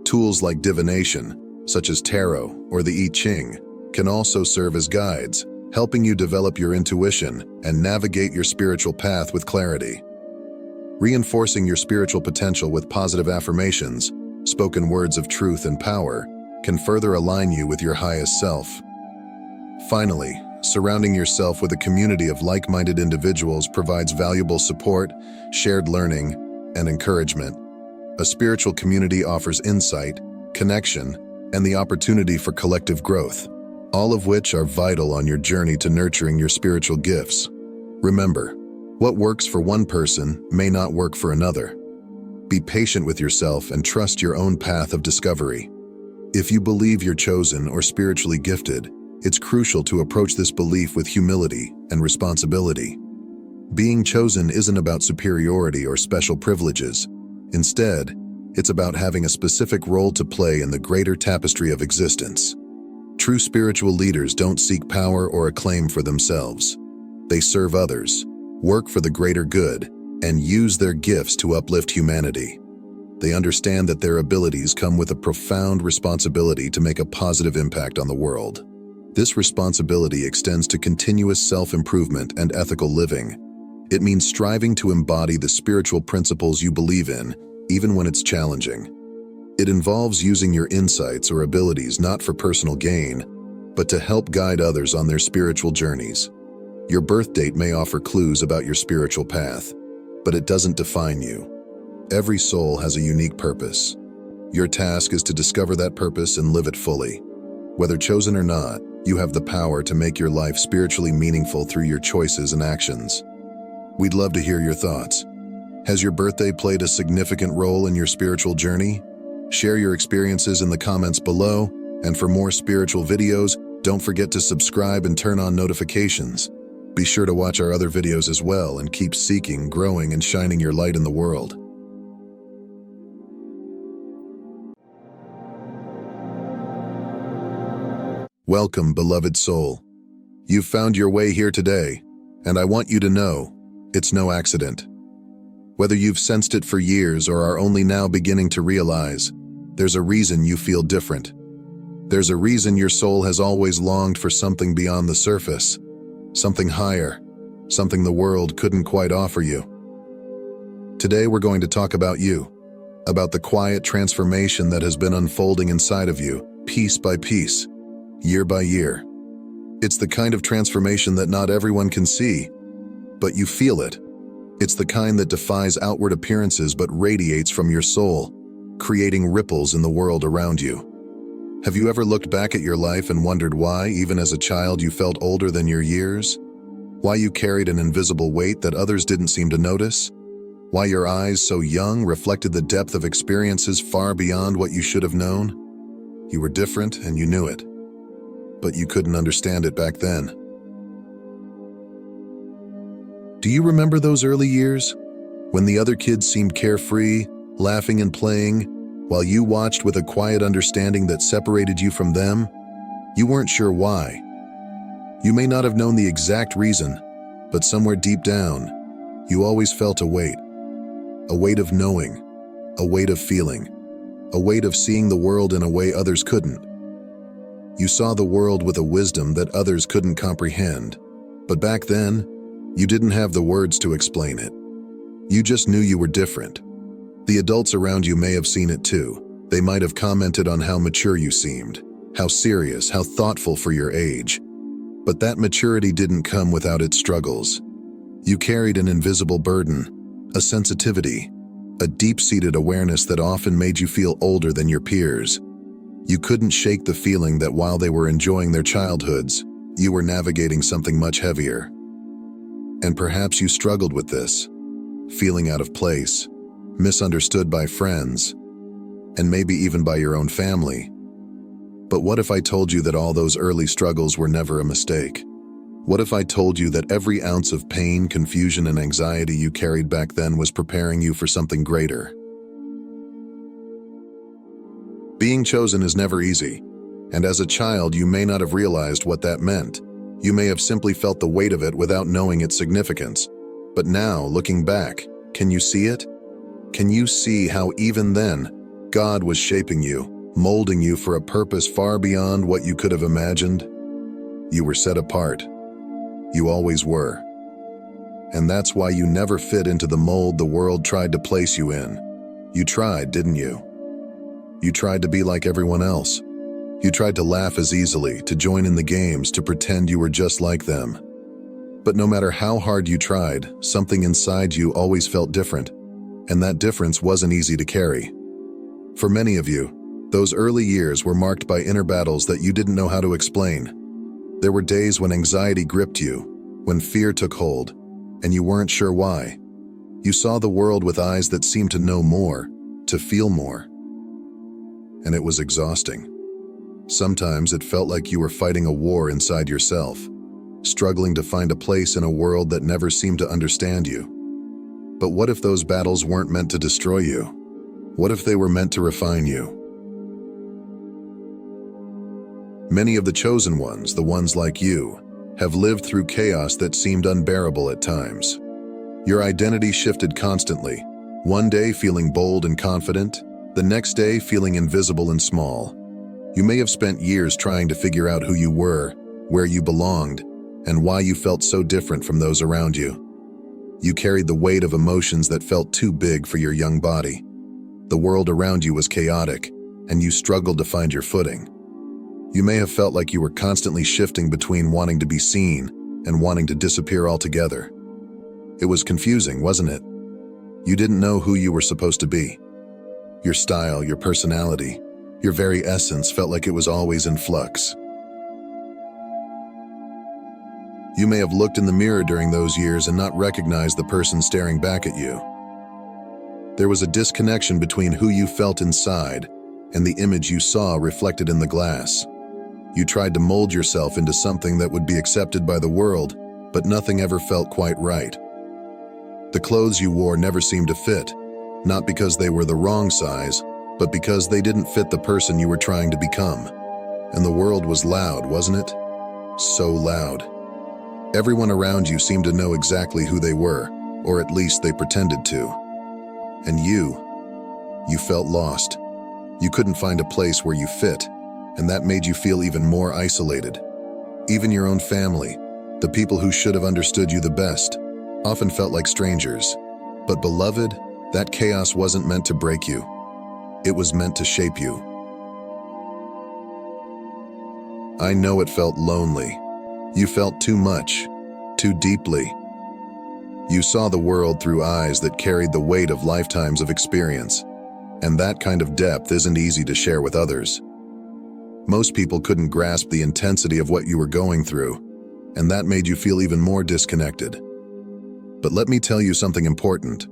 A: Tools like divination, such as tarot or the I Ching, can also serve as guides, helping you develop your intuition and navigate your spiritual path with clarity. Reinforcing your spiritual potential with positive affirmations, spoken words of truth and power, can further align you with your highest self. Finally, surrounding yourself with a community of like-minded individuals provides valuable support, shared learning, and encouragement. A spiritual community offers insight, connection, and the opportunity for collective growth, all of which are vital on your journey to nurturing your spiritual gifts. Remember, what works for one person may not work for another. Be patient with yourself and trust your own path of discovery. If you believe you're chosen or spiritually gifted, it's crucial to approach this belief with humility and responsibility. Being chosen isn't about superiority or special privileges. Instead, it's about having a specific role to play in the greater tapestry of existence. True spiritual leaders don't seek power or acclaim for themselves. They serve others, work for the greater good, and use their gifts to uplift humanity. They understand that their abilities come with a profound responsibility to make a positive impact on the world. This responsibility extends to continuous self-improvement and ethical living. It means striving to embody the spiritual principles you believe in, even when it's challenging. It involves using your insights or abilities not for personal gain, but to help guide others on their spiritual journeys. Your birth date may offer clues about your spiritual path, but it doesn't define you. Every soul has a unique purpose. Your task is to discover that purpose and live it fully. Whether chosen or not, you have the power to make your life spiritually meaningful through your choices and actions. We'd love to hear your thoughts. Has your birthday played a significant role in your spiritual journey? Share your experiences in the comments below, and for more spiritual videos, don't forget to subscribe and turn on notifications. Be sure to watch our other videos as well and keep seeking, growing, and shining your light in the world. Welcome, beloved soul. You've found your way here today, and I want you to know, it's no accident. Whether you've sensed it for years or are only now beginning to realize, there's a reason you feel different. There's a reason your soul has always longed for something beyond the surface, something higher, something the world couldn't quite offer you. Today we're going to talk about you, about the quiet transformation that has been unfolding inside of you, piece by piece, year by year. It's the kind of transformation that not everyone can see, but you feel it. It's the kind that defies outward appearances but radiates from your soul, creating ripples in the world around you. Have you ever looked back at your life and wondered why, even as a child, you felt older than your years? Why you carried an invisible weight that others didn't seem to notice? Why your eyes, so young, reflected the depth of experiences far beyond what you should have known? You were different and you knew it, but you couldn't understand it back then. Do you remember those early years, when the other kids seemed carefree, laughing and playing, while you watched with a quiet understanding that separated you from them? You weren't sure why. You may not have known the exact reason, but somewhere deep down, you always felt a weight of knowing, a weight of feeling, a weight of seeing the world in a way others couldn't. You saw the world with a wisdom that others couldn't comprehend, but back then, you didn't have the words to explain it. You just knew you were different. The adults around you may have seen it too. They might have commented on how mature you seemed, how serious, how thoughtful for your age. But that maturity didn't come without its struggles. You carried an invisible burden, a sensitivity, a deep-seated awareness that often made you feel older than your peers. You couldn't shake the feeling that while they were enjoying their childhoods, you were navigating something much heavier. And perhaps you struggled with this, feeling out of place, misunderstood by friends, and maybe even by your own family. But what if I told you that all those early struggles were never a mistake? What if I told you that every ounce of pain, confusion, and anxiety you carried back then was preparing you for something greater? Being chosen is never easy, and as a child you may not have realized what that meant. You may have simply felt the weight of it without knowing its significance. But now, looking back, can you see it? Can you see how even then, God was shaping you, molding you for a purpose far beyond what you could have imagined? You were set apart. You always were. And that's why you never fit into the mold the world tried to place you in. You tried, didn't you? You tried to be like everyone else. You tried to laugh as easily, to join in the games, to pretend you were just like them. But no matter how hard you tried, something inside you always felt different, and that difference wasn't easy to carry. For many of you, those early years were marked by inner battles that you didn't know how to explain. There were days when anxiety gripped you, when fear took hold, and you weren't sure why. You saw the world with eyes that seemed to know more, to feel more. And it was exhausting. Sometimes it felt like you were fighting a war inside yourself, struggling to find a place in a world that never seemed to understand you. But what if those battles weren't meant to destroy you? What if they were meant to refine you? Many of the chosen ones, the ones like you, have lived through chaos that seemed unbearable at times. Your identity shifted constantly, one day feeling bold and confident, the next day feeling invisible and small. You may have spent years trying to figure out who you were, where you belonged, and why you felt so different from those around you. You carried the weight of emotions that felt too big for your young body. The world around you was chaotic, and you struggled to find your footing. You may have felt like you were constantly shifting between wanting to be seen and wanting to disappear altogether. It was confusing, wasn't it? You didn't know who you were supposed to be. Your style, your personality, your very essence felt like it was always in flux. You may have looked in the mirror during those years and not recognized the person staring back at you. There was a disconnection between who you felt inside and the image you saw reflected in the glass. You tried to mold yourself into something that would be accepted by the world, but nothing ever felt quite right. The clothes you wore never seemed to fit, not because they were the wrong size, but because they didn't fit the person you were trying to become. And the world was loud, wasn't it? So loud. Everyone around you seemed to know exactly who they were, or at least they pretended to. And you felt lost. You couldn't find a place where you fit, and that made you feel even more isolated. Even your own family, the people who should have understood you the best, often felt like strangers. But beloved, that chaos wasn't meant to break you. It was meant to shape you. I know it felt lonely. You felt too much, too deeply. You saw the world through eyes that carried the weight of lifetimes of experience, and that kind of depth isn't easy to share with others. Most people couldn't grasp the intensity of what you were going through, and that made you feel even more disconnected. But let me tell you something important.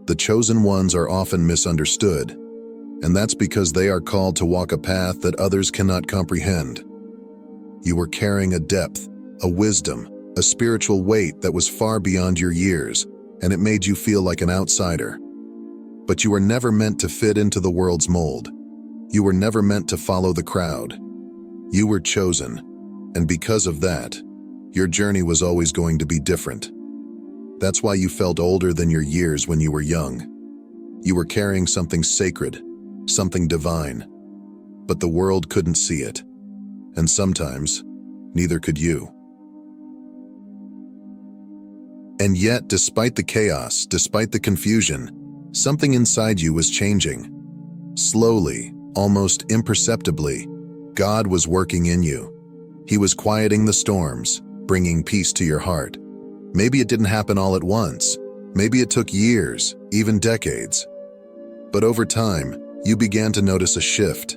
A: The chosen ones are often misunderstood, and that's because they are called to walk a path that others cannot comprehend. You were carrying a depth, a wisdom, a spiritual weight that was far beyond your years, and it made you feel like an outsider. But you were never meant to fit into the world's mold. You were never meant to follow the crowd. You were chosen, and because of that, your journey was always going to be different. That's why you felt older than your years when you were young. You were carrying something sacred, something divine, but the world couldn't see it. And sometimes, neither could you. And yet, despite the chaos, despite the confusion, something inside you was changing. Slowly, almost imperceptibly, God was working in you. He was quieting the storms, bringing peace to your heart. Maybe it didn't happen all at once. Maybe it took years, even decades. But over time, you began to notice a shift.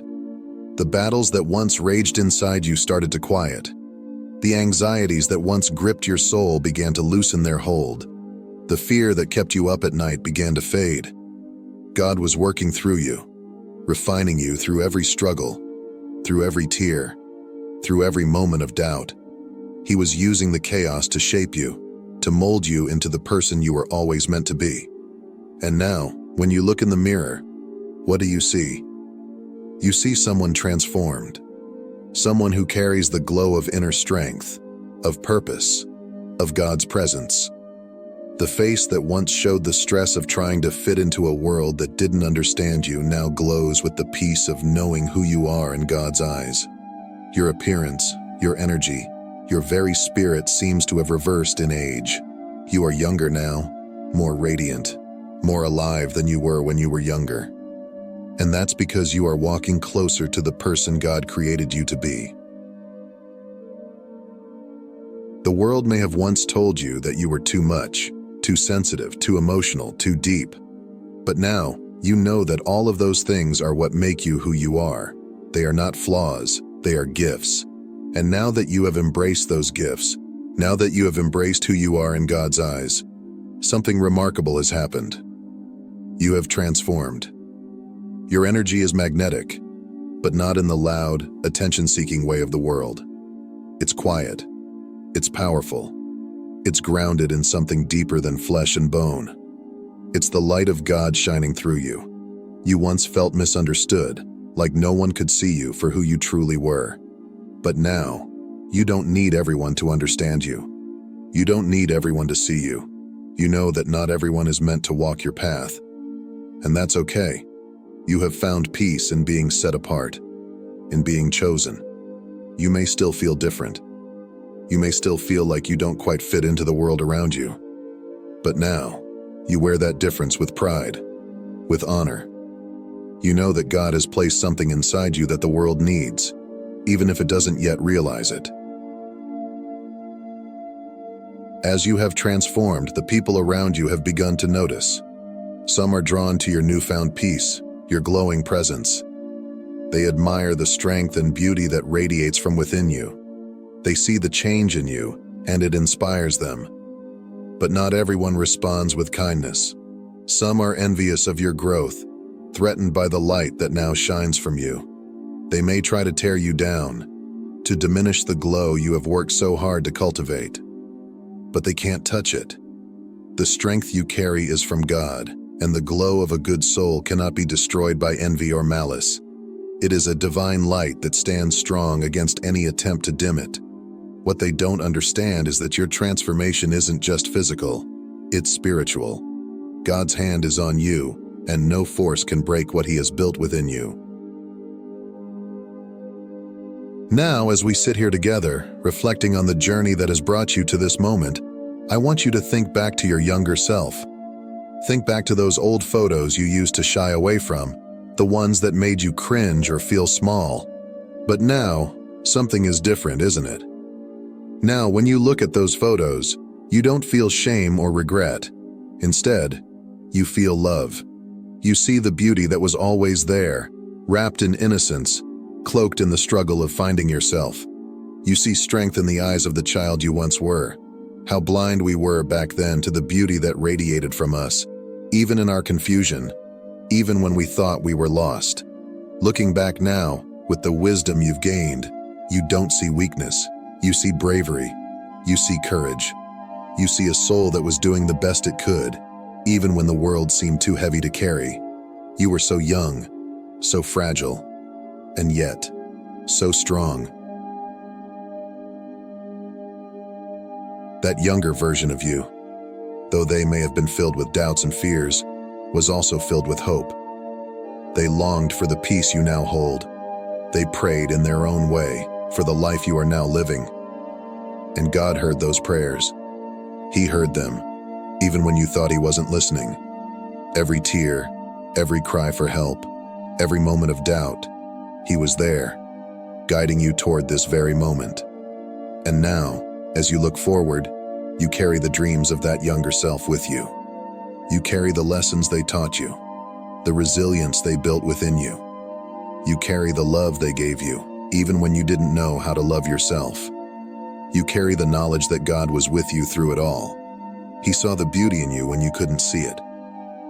A: The battles that once raged inside you started to quiet. The anxieties that once gripped your soul began to loosen their hold. The fear that kept you up at night began to fade. God was working through you, refining you through every struggle, through every tear, through every moment of doubt. He was using the chaos to shape you, to mold you into the person you were always meant to be. And now, when you look in the mirror, what do you see? You see someone transformed, someone who carries the glow of inner strength, of purpose, of God's presence. The face that once showed the stress of trying to fit into a world that didn't understand you now glows with the peace of knowing who you are in God's eyes. Your appearance, your energy, your very spirit seems to have reversed in age. You are younger now, more radiant, more alive than you were when you were younger. And that's because you are walking closer to the person God created you to be. The world may have once told you that you were too much, too sensitive, too emotional, too deep. But now, you know that all of those things are what make you who you are. They are not flaws, they are gifts. And now that you have embraced those gifts, now that you have embraced who you are in God's eyes, something remarkable has happened. You have transformed. Your energy is magnetic, but not in the loud, attention-seeking way of the world. It's quiet. It's powerful. It's grounded in something deeper than flesh and bone. It's the light of God shining through you. You once felt misunderstood, like no one could see you for who you truly were. But now, you don't need everyone to understand you. You don't need everyone to see you. You know that not everyone is meant to walk your path. And that's okay. You have found peace in being set apart, in being chosen. You may still feel different. You may still feel like you don't quite fit into the world around you. But now, you wear that difference with pride, with honor. You know that God has placed something inside you that the world needs, even if it doesn't yet realize it. As you have transformed, the people around you have begun to notice. Some are drawn to your newfound peace, your glowing presence. They admire the strength and beauty that radiates from within you. They see the change in you, and it inspires them. But not everyone responds with kindness. Some are envious of your growth, threatened by the light that now shines from you. They may try to tear you down, to diminish the glow you have worked so hard to cultivate. But they can't touch it. The strength you carry is from God, and the glow of a good soul cannot be destroyed by envy or malice. It is a divine light that stands strong against any attempt to dim it. What they don't understand is that your transformation isn't just physical, it's spiritual. God's hand is on you, and no force can break what He has built within you. Now, as we sit here together, reflecting on the journey that has brought you to this moment, I want you to think back to your younger self. Think back to those old photos you used to shy away from, the ones that made you cringe or feel small. But now, something is different, isn't it? Now, when you look at those photos, you don't feel shame or regret. Instead, you feel love. You see the beauty that was always there, wrapped in innocence, cloaked in the struggle of finding yourself. You see strength in the eyes of the child you once were. How blind we were back then to the beauty that radiated from us, even in our confusion, even when we thought we were lost. Looking back now, with the wisdom you've gained, you don't see weakness. You see bravery. You see courage. You see a soul that was doing the best it could, even when the world seemed too heavy to carry. You were so young, so fragile, and yet so strong. That younger version of you, though they may have been filled with doubts and fears, was also filled with hope. They longed for the peace you now hold. They prayed in their own way for the life you are now living. And God heard those prayers. He heard them, even when you thought He wasn't listening. Every tear, every cry for help, every moment of doubt, He was there, guiding you toward this very moment. And now, as you look forward, you carry the dreams of that younger self with you. You carry the lessons they taught you, the resilience they built within you. You carry the love they gave you, even when you didn't know how to love yourself. You carry the knowledge that God was with you through it all. He saw the beauty in you when you couldn't see it.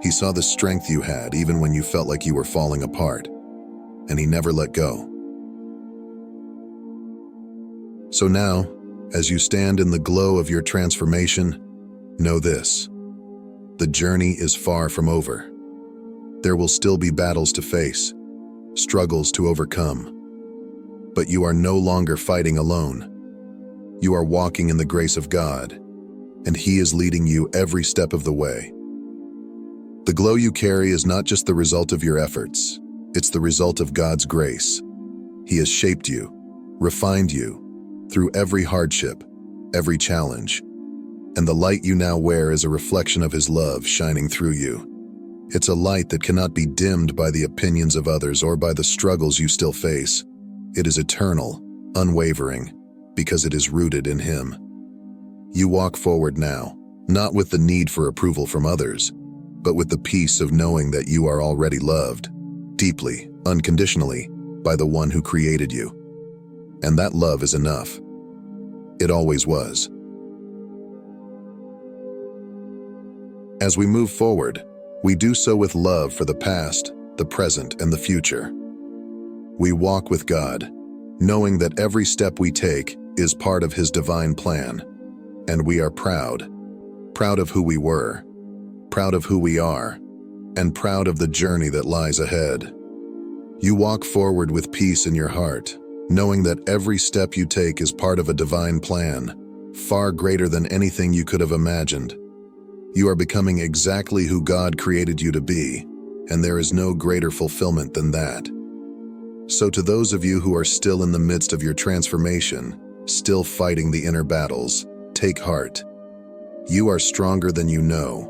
A: He saw the strength you had even when you felt like you were falling apart. And He never let go. So now, as you stand in the glow of your transformation, know this: the journey is far from over. There will still be battles to face, struggles to overcome. But you are no longer fighting alone. You are walking in the grace of God, and He is leading you every step of the way. The glow you carry is not just the result of your efforts, it's the result of God's grace. He has shaped you, refined you, through every hardship, every challenge, and the light you now wear is a reflection of His love shining through you. It's a light that cannot be dimmed by the opinions of others or by the struggles you still face. It is eternal, unwavering, because it is rooted in Him. You walk forward now, not with the need for approval from others, but with the peace of knowing that you are already loved, deeply, unconditionally, by the One who created you. And that love is enough. It always was. As we move forward, we do so with love for the past, the present, and the future. We walk with God, knowing that every step we take is part of His divine plan. And we are proud of who we were, proud of who we are, and proud of the journey that lies ahead. You walk forward with peace in your heart, knowing that every step you take is part of a divine plan, far greater than anything you could have imagined. You are becoming exactly who God created you to be, and there is no greater fulfillment than that. So to those of you who are still in the midst of your transformation, still fighting the inner battles, take heart. You are stronger than you know,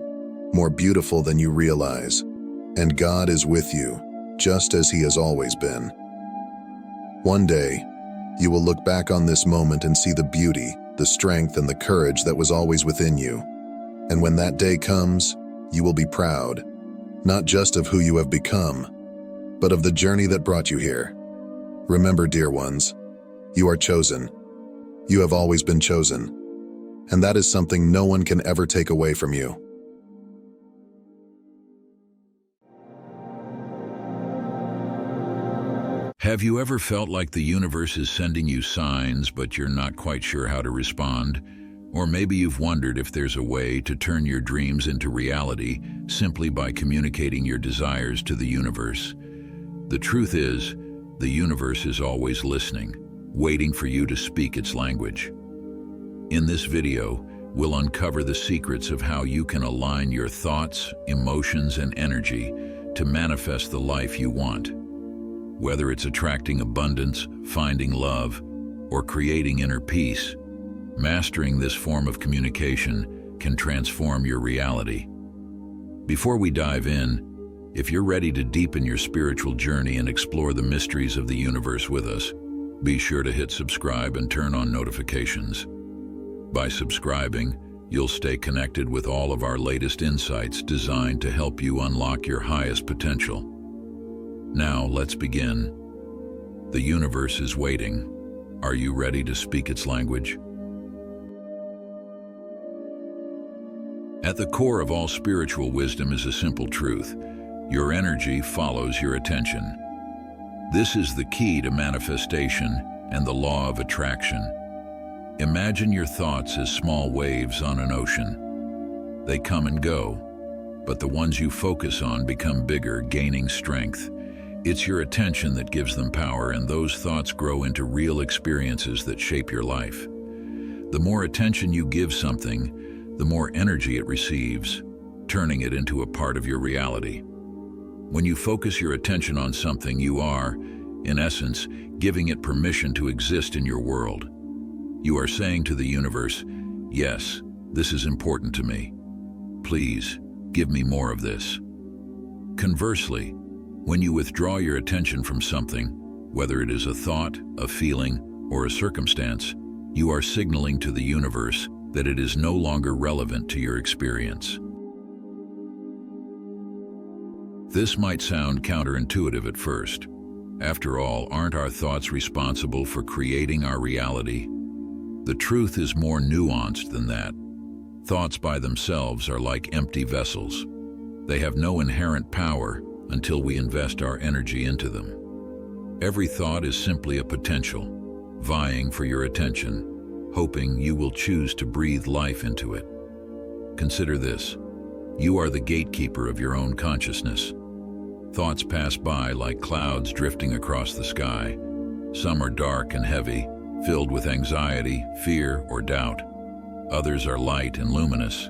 A: more beautiful than you realize, and God is with you, just as He has always been. One day, you will look back on this moment and see the beauty, the strength and the courage that was always within you. And when that day comes, you will be proud, not just of who you have become, but of the journey that brought you here. Remember, dear ones, you are chosen. You have always been chosen, and that is something no one can ever take away from you.
B: Have you ever felt like the universe is sending you signs, but you're not quite sure how to respond? Or maybe you've wondered if there's a way to turn your dreams into reality simply by communicating your desires to the universe. The truth is, the universe is always listening, waiting for you to speak its language. In this video, we'll uncover the secrets of how you can align your thoughts, emotions, and energy to manifest the life you want. Whether it's attracting abundance, finding love, or creating inner peace, mastering this form of communication can transform your reality. Before we dive in, if you're ready to deepen your spiritual journey and explore the mysteries of the universe with us, be sure to hit subscribe and turn on notifications. By subscribing, you'll stay connected with all of our latest insights designed to help you unlock your highest potential. Now, let's begin. The universe is waiting. Are you ready to speak its language? At the core of all spiritual wisdom is a simple truth. Your energy follows your attention. This is the key to manifestation and the law of attraction. Imagine your thoughts as small waves on an ocean. They come and go, but the ones you focus on become bigger, gaining strength. It's your attention that gives them power, and those thoughts grow into real experiences that shape your life. The more attention you give something, the more energy it receives, turning it into a part of your reality. When you focus your attention on something, you are, in essence, giving it permission to exist in your world. You are saying to the universe, "Yes, this is important to me. Please, give me more of this." Conversely, when you withdraw your attention from something, whether it is a thought, a feeling, or a circumstance, you are signaling to the universe that it is no longer relevant to your experience. This might sound counterintuitive at first. After all, aren't our thoughts responsible for creating our reality? The truth is more nuanced than that. Thoughts by themselves are like empty vessels. They have no inherent power until we invest our energy into them. Every thought is simply a potential, vying for your attention, hoping you will choose to breathe life into it. Consider this: you are the gatekeeper of your own consciousness. Thoughts pass by like clouds drifting across the sky. Some are dark and heavy, filled with anxiety, fear, or doubt. Others are light and luminous,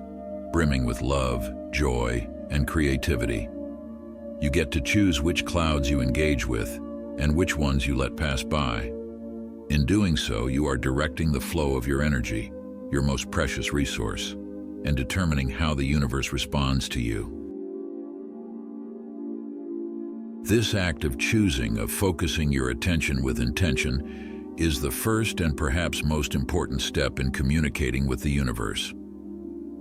B: brimming with love, joy, and creativity. You get to choose which clouds you engage with and which ones you let pass by. In doing so, you are directing the flow of your energy, your most precious resource, and determining how the universe responds to you. This act of choosing, of focusing your attention with intention, is the first and perhaps most important step in communicating with the universe.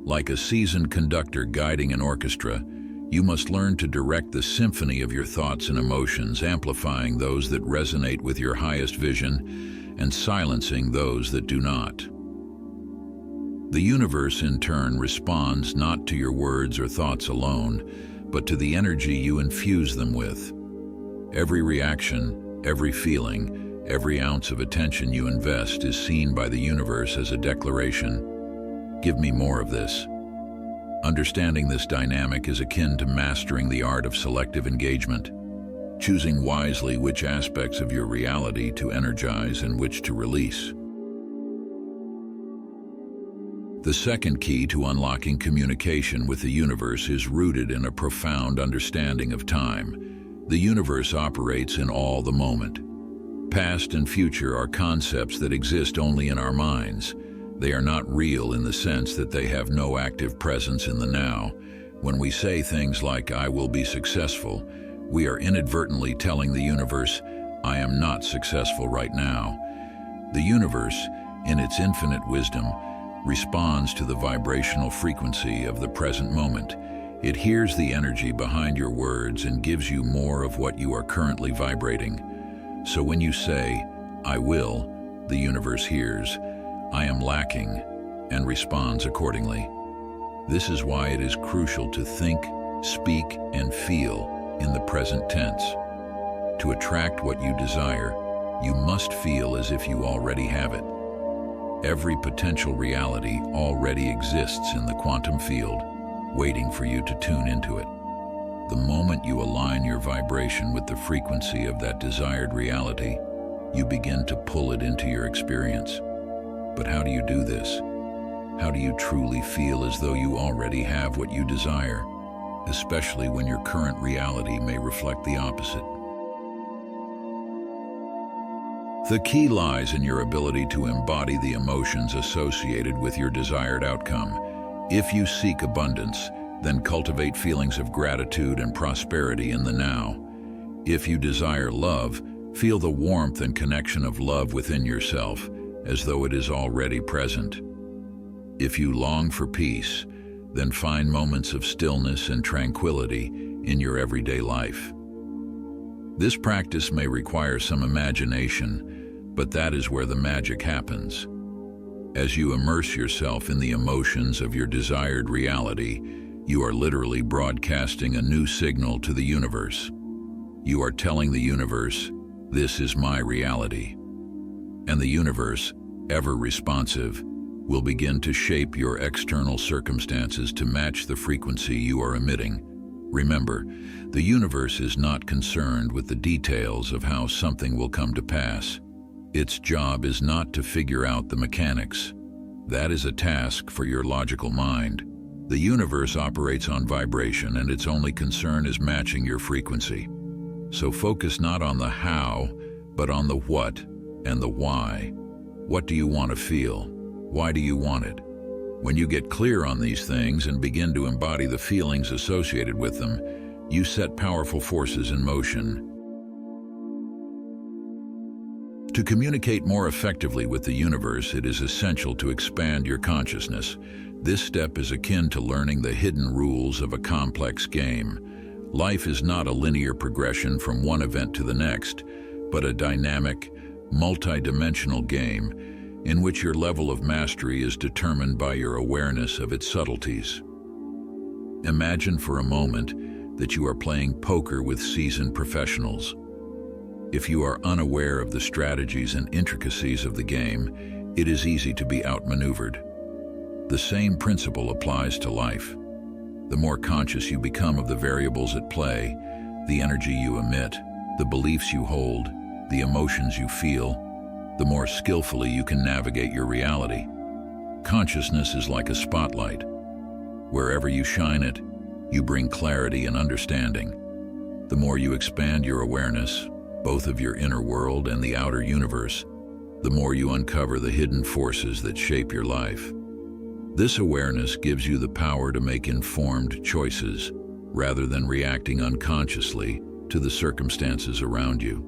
B: Like a seasoned conductor guiding an orchestra, you must learn to direct the symphony of your thoughts and emotions, amplifying those that resonate with your highest vision and silencing those that do not. The universe, in turn, responds not to your words or thoughts alone, but to the energy you infuse them with. Every reaction, every feeling, every ounce of attention you invest is seen by the universe as a declaration: "Give me more of this." Understanding this dynamic is akin to mastering the art of selective engagement, choosing wisely which aspects of your reality to energize and which to release. The second key to unlocking communication with the universe is rooted in a profound understanding of time. The universe operates in all the moment. Past and future are concepts that exist only in our minds. They are not real in the sense that they have no active presence in the now. When we say things like, "I will be successful," we are inadvertently telling the universe, "I am not successful right now." The universe, in its infinite wisdom, responds to the vibrational frequency of the present moment. It hears the energy behind your words and gives you more of what you are currently vibrating. So when you say, "I will," the universe hears, "I am lacking," and responds accordingly. This is why it is crucial to think, speak, and feel in the present tense. To attract what you desire, you must feel as if you already have it. Every potential reality already exists in the quantum field, waiting for you to tune into it. The moment you align your vibration with the frequency of that desired reality, you begin to pull it into your experience. But how do you do this? How do you truly feel as though you already have what you desire, especially when your current reality may reflect the opposite? The key lies in your ability to embody the emotions associated with your desired outcome. If you seek abundance, then cultivate feelings of gratitude and prosperity in the now. If you desire love, feel the warmth and connection of love within yourself, as though it is already present. If you long for peace, then find moments of stillness and tranquility in your everyday life. This practice may require some imagination, but that is where the magic happens. As you immerse yourself in the emotions of your desired reality, you are literally broadcasting a new signal to the universe. You are telling the universe, "This is my reality." And the universe, ever responsive, will begin to shape your external circumstances to match the frequency you are emitting. Remember, the universe is not concerned with the details of how something will come to pass. Its job is not to figure out the mechanics. That is a task for your logical mind. The universe operates on vibration, and its only concern is matching your frequency. So focus not on the how, but on the what and the why. What do you want to feel? Why do you want it? When you get clear on these things and begin to embody the feelings associated with them, you set powerful forces in motion. To communicate more effectively with the universe, it is essential to expand your consciousness. This step is akin to learning the hidden rules of a complex game. Life is not a linear progression from one event to the next, but a dynamic, multi-dimensional game in which your level of mastery is determined by your awareness of its subtleties. Imagine for a moment that you are playing poker with seasoned professionals. If you are unaware of the strategies and intricacies of the game, it is easy to be outmaneuvered. The same principle applies to life. The more conscious you become of the variables at play, the energy you emit, the beliefs you hold, the emotions you feel, the more skillfully you can navigate your reality. Consciousness is like a spotlight. Wherever you shine it, you bring clarity and understanding. The more you expand your awareness, both of your inner world and the outer universe, the more you uncover the hidden forces that shape your life. This awareness gives you the power to make informed choices, rather than reacting unconsciously to the circumstances around you.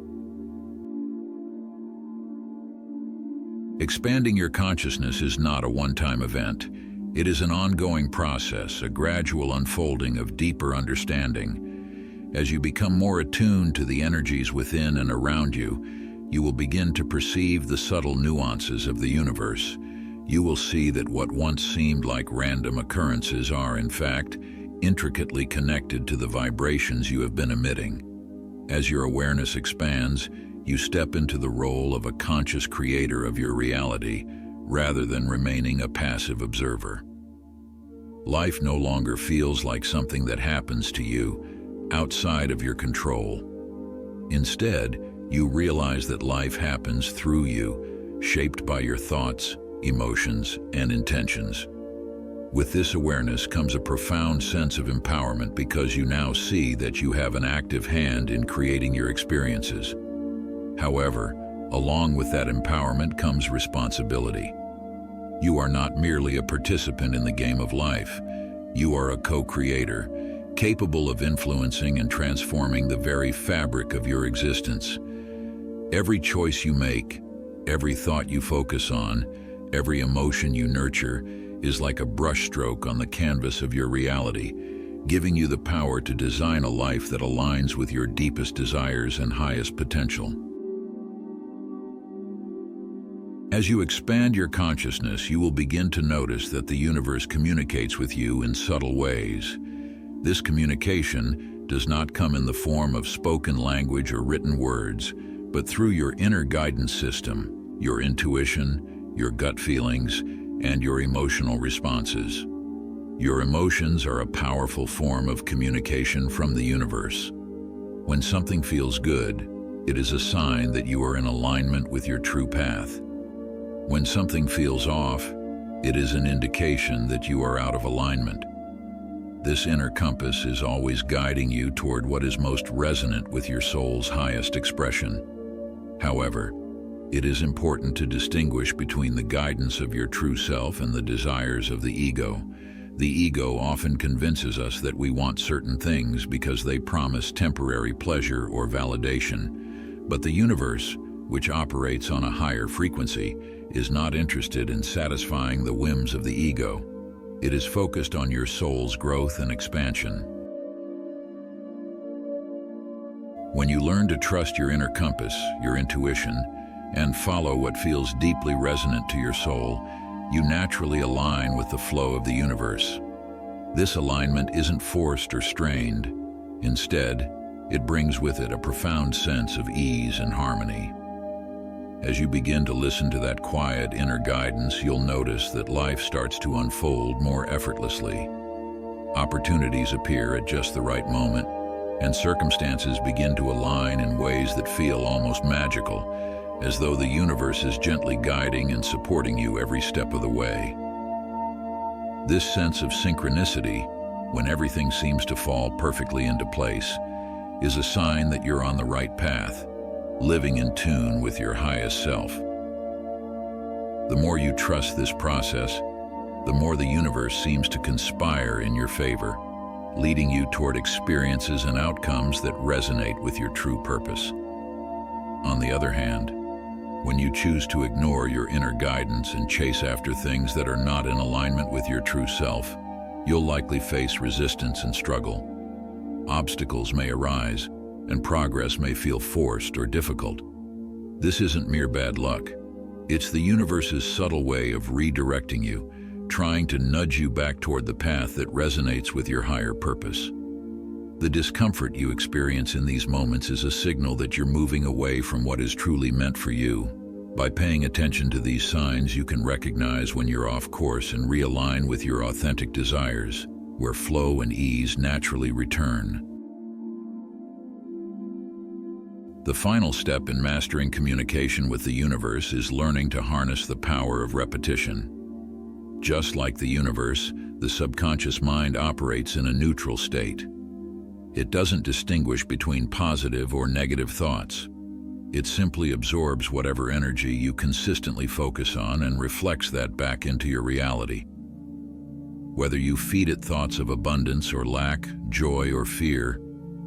B: Expanding your consciousness is not a one-time event. It is an ongoing process, a gradual unfolding of deeper understanding. As you become more attuned to the energies within and around you, you will begin to perceive the subtle nuances of the universe. You will see that what once seemed like random occurrences are, in fact, intricately connected to the vibrations you have been emitting. As your awareness expands, you step into the role of a conscious creator of your reality, rather than remaining a passive observer. Life no longer feels like something that happens to you, outside of your control. Instead, you realize that life happens through you, shaped by your thoughts, emotions, and intentions. With this awareness comes a profound sense of empowerment because you now see that you have an active hand in creating your experiences. However, along with that empowerment comes responsibility. You are not merely a participant in the game of life. You are a co-creator, capable of influencing and transforming the very fabric of your existence. Every choice you make, Every thought you focus on, every emotion you nurture, is like a brushstroke on the canvas of your reality, giving you the power to design a life that aligns with your deepest desires and highest potential. As you expand your consciousness, you will begin to notice that the universe communicates with you in subtle ways. This communication does not come in the form of spoken language or written words, but through your inner guidance system, your intuition, your gut feelings, and your emotional responses. Your emotions are a powerful form of communication from the universe. When something feels good, it is a sign that you are in alignment with your true path. When something feels off, it is an indication that you are out of alignment. This inner compass is always guiding you toward what is most resonant with your soul's highest expression. However, it is important to distinguish between the guidance of your true self and the desires of the ego. The ego often convinces us that we want certain things because they promise temporary pleasure or validation. But the universe, which operates on a higher frequency, is not interested in satisfying the whims of the ego. It is focused on your soul's growth and expansion. When you learn to trust your inner compass, your intuition, and follow what feels deeply resonant to your soul, you naturally align with the flow of the universe. This alignment isn't forced or strained. Instead, it brings with it a profound sense of ease and harmony. As you begin to listen to that quiet inner guidance, you'll notice that life starts to unfold more effortlessly. Opportunities appear at just the right moment, and circumstances begin to align in ways that feel almost magical, as though the universe is gently guiding and supporting you every step of the way. This sense of synchronicity, when everything seems to fall perfectly into place, is a sign that you're on the right path, living in tune with your highest self. The more you trust this process, the more the universe seems to conspire in your favor, leading you toward experiences and outcomes that resonate with your true purpose. On the other hand, when you choose to ignore your inner guidance and chase after things that are not in alignment with your true self, you'll likely face resistance and struggle. Obstacles may arise, and progress may feel forced or difficult. This isn't mere bad luck. It's the universe's subtle way of redirecting you, trying to nudge you back toward the path that resonates with your higher purpose. The discomfort you experience in these moments is a signal that you're moving away from what is truly meant for you. By paying attention to these signs, you can recognize when you're off course and realign with your authentic desires, where flow and ease naturally return. The final step in mastering communication with the universe is learning to harness the power of repetition. Just like the universe, the subconscious mind operates in a neutral state. It doesn't distinguish between positive or negative thoughts. It simply absorbs whatever energy you consistently focus on and reflects that back into your reality. Whether you feed it thoughts of abundance or lack, joy or fear,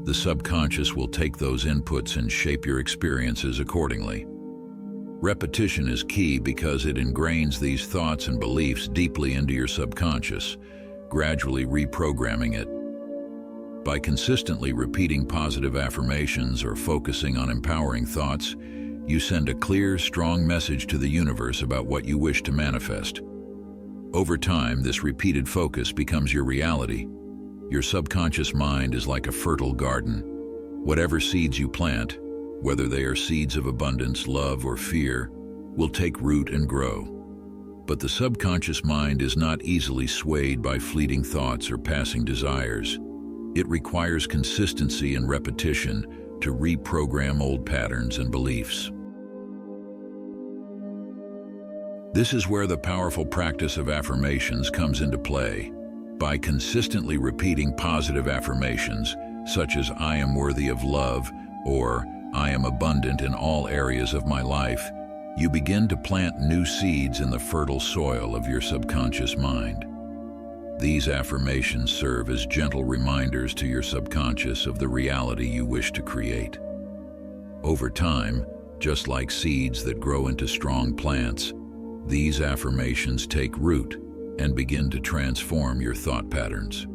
B: the subconscious will take those inputs and shape your experiences accordingly. Repetition is key because it ingrains these thoughts and beliefs deeply into your subconscious, gradually reprogramming it. By consistently repeating positive affirmations or focusing on empowering thoughts, you send a clear, strong message to the universe about what you wish to manifest. Over time, this repeated focus becomes your reality. Your subconscious mind is like a fertile garden. Whatever seeds you plant, whether they are seeds of abundance, love, or fear, will take root and grow. But the subconscious mind is not easily swayed by fleeting thoughts or passing desires. It requires consistency and repetition to reprogram old patterns and beliefs. This is where the powerful practice of affirmations comes into play. By consistently repeating positive affirmations, such as "I am worthy of love" or "I am abundant in all areas of my life," you begin to plant new seeds in the fertile soil of your subconscious mind. These affirmations serve as gentle reminders to your subconscious of the reality you wish to create. Over time, Just like seeds that grow into strong plants, these affirmations take root and begin to transform your thought patterns.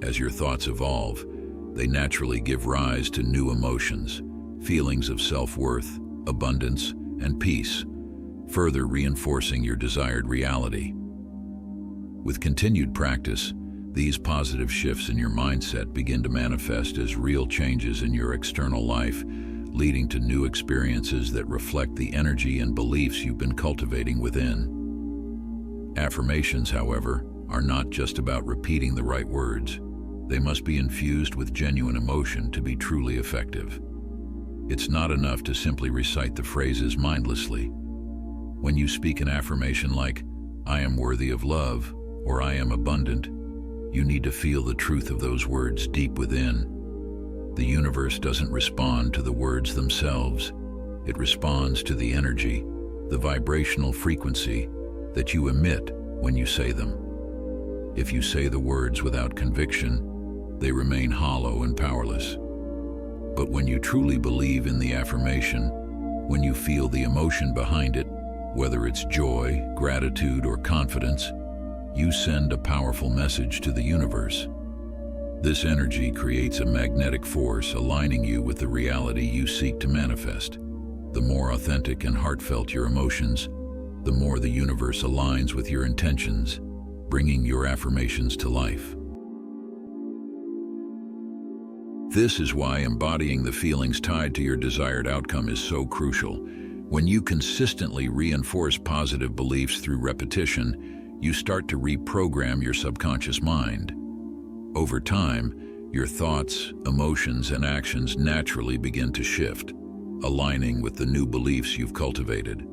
B: As your thoughts evolve, they naturally give rise to new emotions, feelings of self-worth, abundance, and peace, further reinforcing your desired reality. With continued practice, these positive shifts in your mindset begin to manifest as real changes in your external life, leading to new experiences that reflect the energy and beliefs you've been cultivating within. Affirmations, however, are not just about repeating the right words. They must be infused with genuine emotion to be truly effective. It's not enough to simply recite the phrases mindlessly. When you speak an affirmation like, "I am worthy of love," or "I am abundant," you need to feel the truth of those words deep within. The universe doesn't respond to the words themselves. It responds to the energy, the vibrational frequency that you emit when you say them. If you say the words without conviction, they remain hollow and powerless. But when you truly believe in the affirmation, when you feel the emotion behind it, whether it's joy, gratitude, or confidence, you send a powerful message to the universe. This energy creates a magnetic force aligning you with the reality you seek to manifest. The more authentic and heartfelt your emotions, the more the universe aligns with your intentions, bringing your affirmations to life. This is why embodying the feelings tied to your desired outcome is so crucial. When you consistently reinforce positive beliefs through repetition, you start to reprogram your subconscious mind. Over time, your thoughts, emotions, and actions naturally begin to shift, aligning with the new beliefs you've cultivated.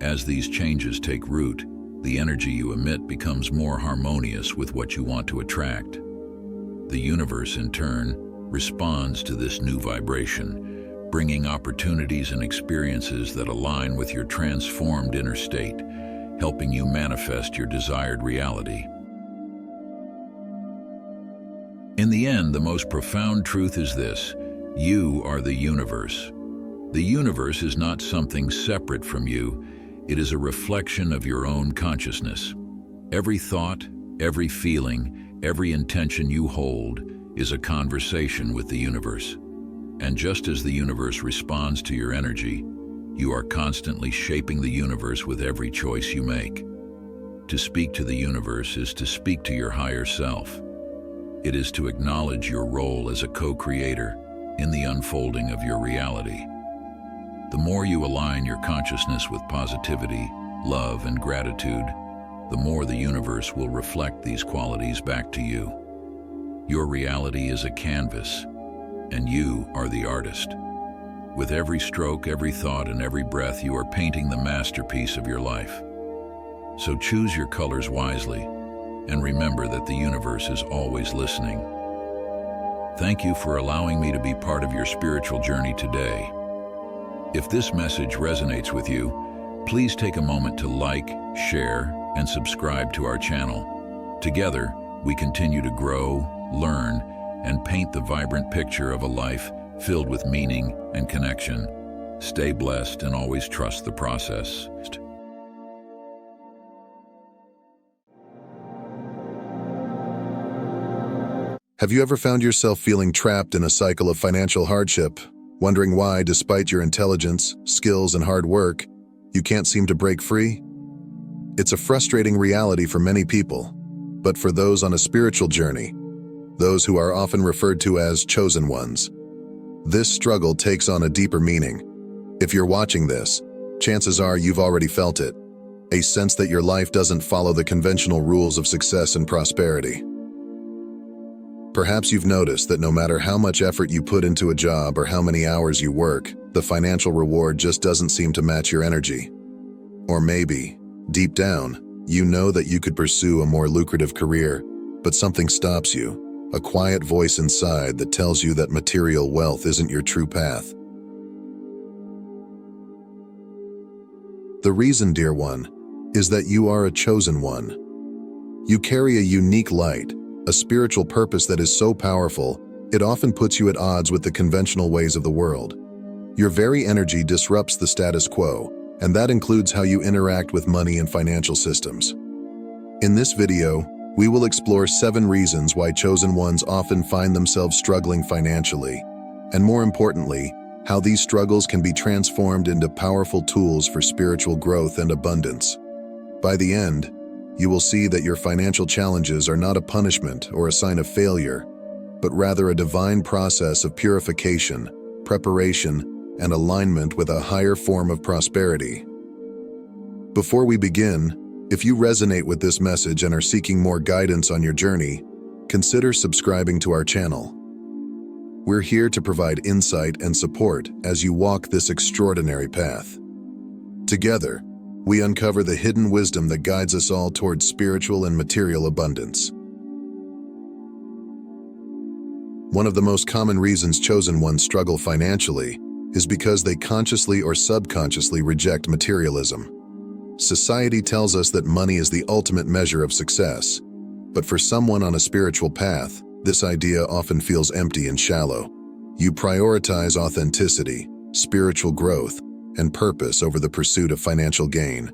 B: As these changes take root, the energy you emit becomes more harmonious with what you want to attract. The universe, in turn, responds to this new vibration, bringing opportunities and experiences that align with your transformed inner state, helping you manifest your desired reality. In the end, the most profound truth is this: you are the universe. The universe is not something separate from you. It is a reflection of your own consciousness. Every thought, every feeling, every intention you hold is a conversation with the universe. And just as the universe responds to your energy, you are constantly shaping the universe with every choice you make. To speak to the universe is to speak to your higher self. It is to acknowledge your role as a co-creator in the unfolding of your reality. The more you align your consciousness with positivity, love, and gratitude, the more the universe will reflect these qualities back to you. Your reality is a canvas, and you are the artist. With every stroke, every thought, and every breath, you are painting the masterpiece of your life. So choose your colors wisely, and remember that the universe is always listening. Thank you for allowing me to be part of your spiritual journey today. If this message resonates with you, please take a moment to like, share, and subscribe to our channel. Together, we continue to grow, learn, and paint the vibrant picture of a life filled with meaning and connection. Stay blessed and always trust the process.
A: Have you ever found yourself feeling trapped in a cycle of financial hardship, wondering why, despite your intelligence, skills, and hard work, you can't seem to break free? It's a frustrating reality for many people, but for those on a spiritual journey, those who are often referred to as chosen ones, this struggle takes on a deeper meaning. If you're watching this, chances are you've already felt it, a sense that your life doesn't follow the conventional rules of success and prosperity. Perhaps you've noticed that no matter how much effort you put into a job or how many hours you work, the financial reward just doesn't seem to match your energy. Or maybe, deep down, you know that you could pursue a more lucrative career, but something stops you, a quiet voice inside that tells you that material wealth isn't your true path. The reason, dear one, is that you are a chosen one. You carry a unique light, a spiritual purpose that is so powerful, it often puts you at odds with the conventional ways of the world. Your very energy disrupts the status quo, and that includes how you interact with money and financial systems. In this video, we will explore 7 reasons why chosen ones often find themselves struggling financially, and more importantly, how these struggles can be transformed into powerful tools for spiritual growth and abundance. By the end, you will see that your financial challenges are not a punishment or a sign of failure, but rather a divine process of purification, preparation, and alignment with a higher form of prosperity. Before we begin, if you resonate with this message and are seeking more guidance on your journey, consider subscribing to our channel. We're here to provide insight and support as you walk this extraordinary path. Together, we uncover the hidden wisdom that guides us all towards spiritual and material abundance. One of the most common reasons chosen ones struggle financially is because they consciously or subconsciously reject materialism. Society tells us that money is the ultimate measure of success, but for someone on a spiritual path, this idea often feels empty and shallow. You prioritize authenticity, spiritual growth, and purpose over the pursuit of financial gain.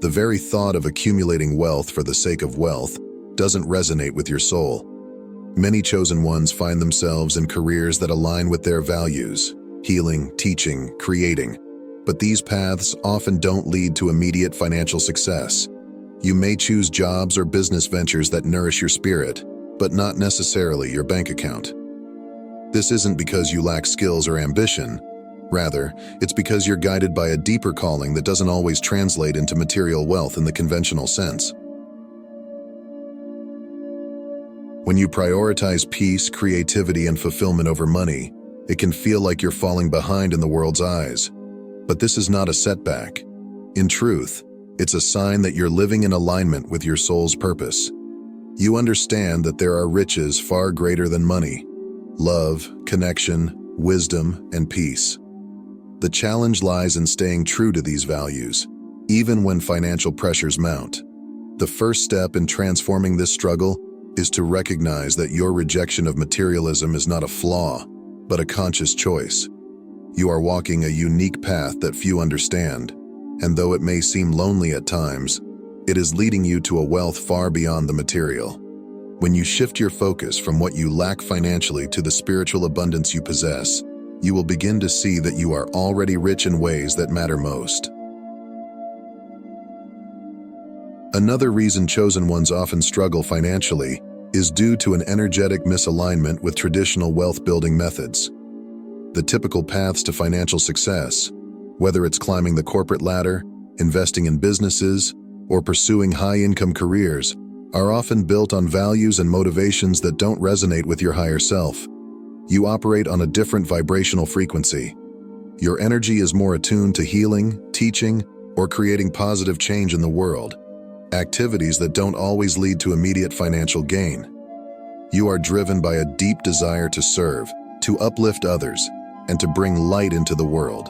A: The very thought of accumulating wealth for the sake of wealth doesn't resonate with your soul. Many chosen ones find themselves in careers that align with their values: healing, teaching, creating. But these paths often don't lead to immediate financial success. You may choose jobs or business ventures that nourish your spirit, but not necessarily your bank account. This isn't because you lack skills or ambition. Rather, it's because you're guided by a deeper calling that doesn't always translate into material wealth in the conventional sense. When you prioritize peace, creativity, and fulfillment over money, it can feel like you're falling behind in the world's eyes. But this is not a setback. In truth, it's a sign that you're living in alignment with your soul's purpose. You understand that there are riches far greater than money: love, connection, wisdom, and peace. The challenge lies in staying true to these values, even when financial pressures mount. The first step in transforming this struggle is to recognize that your rejection of materialism is not a flaw, but a conscious choice. You are walking a unique path that few understand, and though it may seem lonely at times, it is leading you to a wealth far beyond the material. When you shift your focus from what you lack financially to the spiritual abundance you possess, you will begin to see that you are already rich in ways that matter most. Another reason chosen ones often struggle financially is due to an energetic misalignment with traditional wealth-building methods. The typical paths to financial success, whether it's climbing the corporate ladder, investing in businesses, or pursuing high-income careers, are often built on values and motivations that don't resonate with your higher self. You operate on a different vibrational frequency. Your energy is more attuned to healing, teaching, or creating positive change in the world, activities that don't always lead to immediate financial gain. You are driven by a deep desire to serve, to uplift others, and to bring light into the world.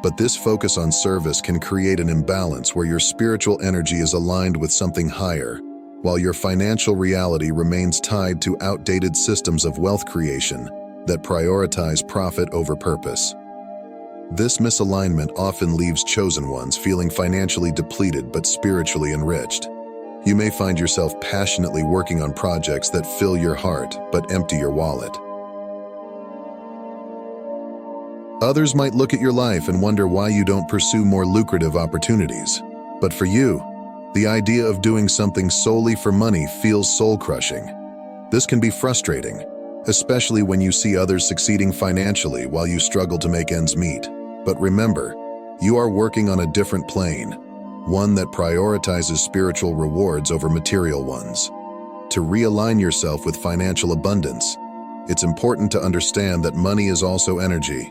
A: But this focus on service can create an imbalance where your spiritual energy is aligned with something higher, while your financial reality remains tied to outdated systems of wealth creation that prioritize profit over purpose. This misalignment often leaves chosen ones feeling financially depleted but spiritually enriched. You may find yourself passionately working on projects that fill your heart but empty your wallet. Others might look at your life and wonder why you don't pursue more lucrative opportunities. But for you, the idea of doing something solely for money feels soul-crushing. This can be frustrating, especially when you see others succeeding financially while you struggle to make ends meet. But remember, you are working on a different plane, one that prioritizes spiritual rewards over material ones. To realign yourself with financial abundance, it's important to understand that money is also energy.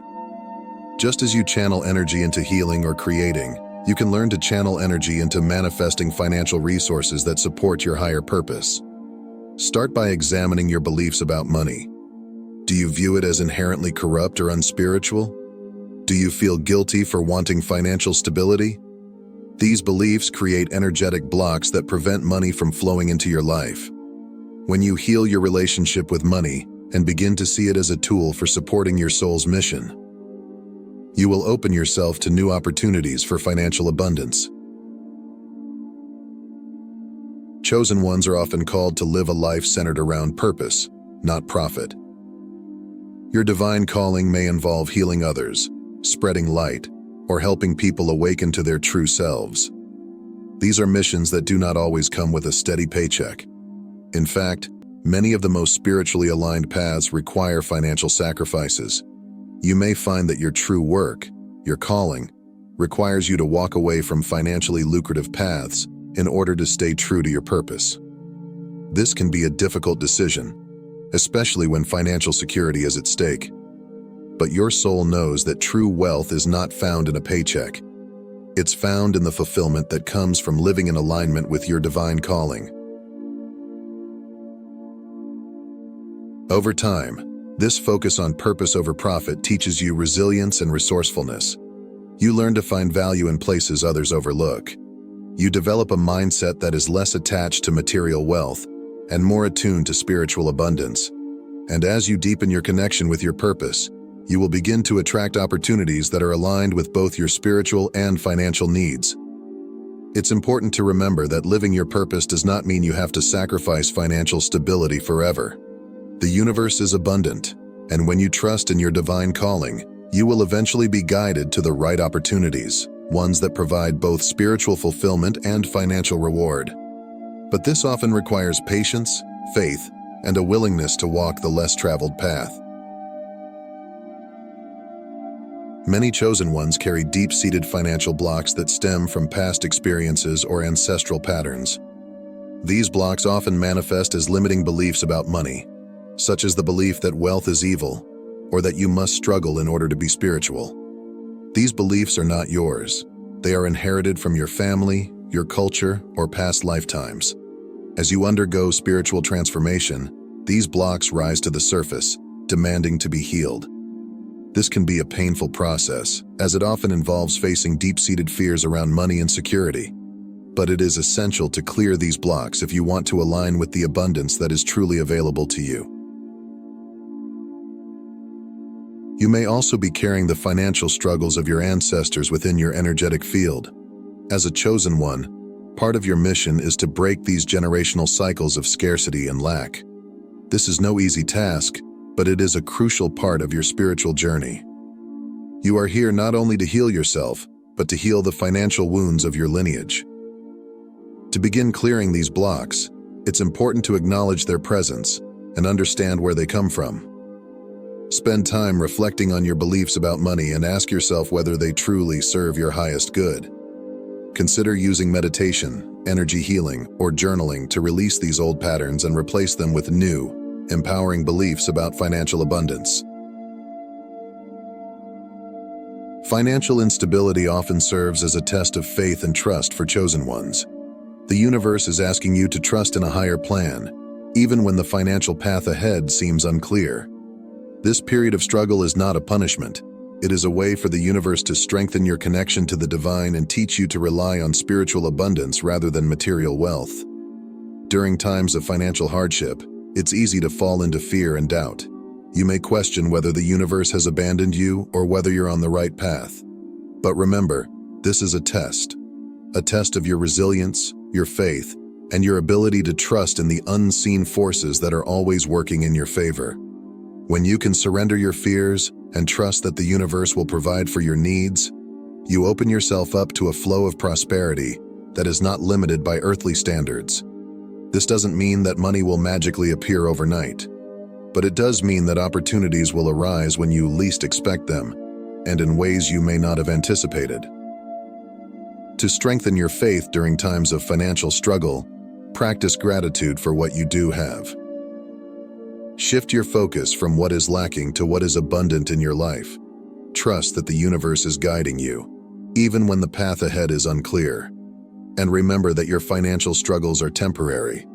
A: Just as you channel energy into healing or creating, you can learn to channel energy into manifesting financial resources that support your higher purpose. Start by examining your beliefs about money. Do you view it as inherently corrupt or unspiritual? Do you feel guilty for wanting financial stability? These beliefs create energetic blocks that prevent money from flowing into your life. When you heal your relationship with money and begin to see it as a tool for supporting your soul's mission, You will open yourself to new opportunities for financial abundance. Chosen ones are often called to live a life centered around purpose, not profit. Your divine calling may involve healing others, spreading light, or helping people awaken to their true selves. These are missions that do not always come with a steady paycheck. In fact, many of the most spiritually aligned paths require financial sacrifices. You may find that your true work, your calling, requires you to walk away from financially lucrative paths in order to stay true to your purpose. This can be a difficult decision, especially when financial security is at stake. But your soul knows that true wealth is not found in a paycheck. It's found in the fulfillment that comes from living in alignment with your divine calling. Over time, this focus on purpose over profit teaches you resilience and resourcefulness. You learn to find value in places others overlook. You develop a mindset that is less attached to material wealth and more attuned to spiritual abundance. And as you deepen your connection with your purpose, you will begin to attract opportunities that are aligned with both your spiritual and financial needs. It's important to remember that living your purpose does not mean you have to sacrifice financial stability forever. The universe is abundant, and when you trust in your divine calling, you will eventually be guided to the right opportunities, ones that provide both spiritual fulfillment and financial reward. But this often requires patience, faith, and a willingness to walk the less traveled path. Many chosen ones carry deep-seated financial blocks that stem from past experiences or ancestral patterns. These blocks often manifest as limiting beliefs about money, such as the belief that wealth is evil or that you must struggle in order to be spiritual. These beliefs are not yours. They are inherited from your family, your culture, or past lifetimes. As you undergo spiritual transformation, these blocks rise to the surface, demanding to be healed. This can be a painful process, as it often involves facing deep-seated fears around money and security. But it is essential to clear these blocks if you want to align with the abundance that is truly available to you. You may also be carrying the financial struggles of your ancestors within your energetic field. As a chosen one, part of your mission is to break these generational cycles of scarcity and lack. This is no easy task, but it is a crucial part of your spiritual journey. You are here not only to heal yourself, but to heal the financial wounds of your lineage. To begin clearing these blocks, it's important to acknowledge their presence and understand where they come from. Spend time reflecting on your beliefs about money and ask yourself whether they truly serve your highest good. Consider using meditation, energy healing, or journaling to release these old patterns and replace them with new, empowering beliefs about financial abundance. Financial instability often serves as a test of faith and trust for chosen ones. The universe is asking you to trust in a higher plan, even when the financial path ahead seems unclear. This period of struggle is not a punishment. It is a way for the universe to strengthen your connection to the divine and teach you to rely on spiritual abundance rather than material wealth. During times of financial hardship, it's easy to fall into fear and doubt. You may question whether the universe has abandoned you or whether you're on the right path. But remember, this is a test of your resilience, your faith, and your ability to trust in the unseen forces that are always working in your favor. When you can surrender your fears and trust that the universe will provide for your needs, you open yourself up to a flow of prosperity that is not limited by earthly standards. This doesn't mean that money will magically appear overnight, but it does mean that opportunities will arise when you least expect them, and in ways you may not have anticipated. To strengthen your faith during times of financial struggle, practice gratitude for what you do have. Shift your focus from what is lacking to what is abundant in your life. Trust that the universe is guiding you, even when the path ahead is unclear. And remember that your financial struggles are temporary.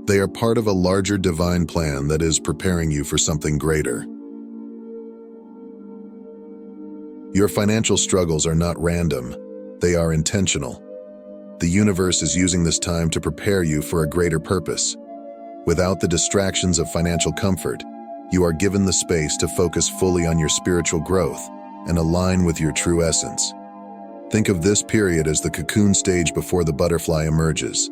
A: They are part of a larger divine plan that is preparing you for something greater. Your financial struggles are not random. They are intentional. The universe is using this time to prepare you for a greater purpose. Without the distractions of financial comfort, you are given the space to focus fully on your spiritual growth, and align with your true essence. Think of this period as the cocoon stage before the butterfly emerges.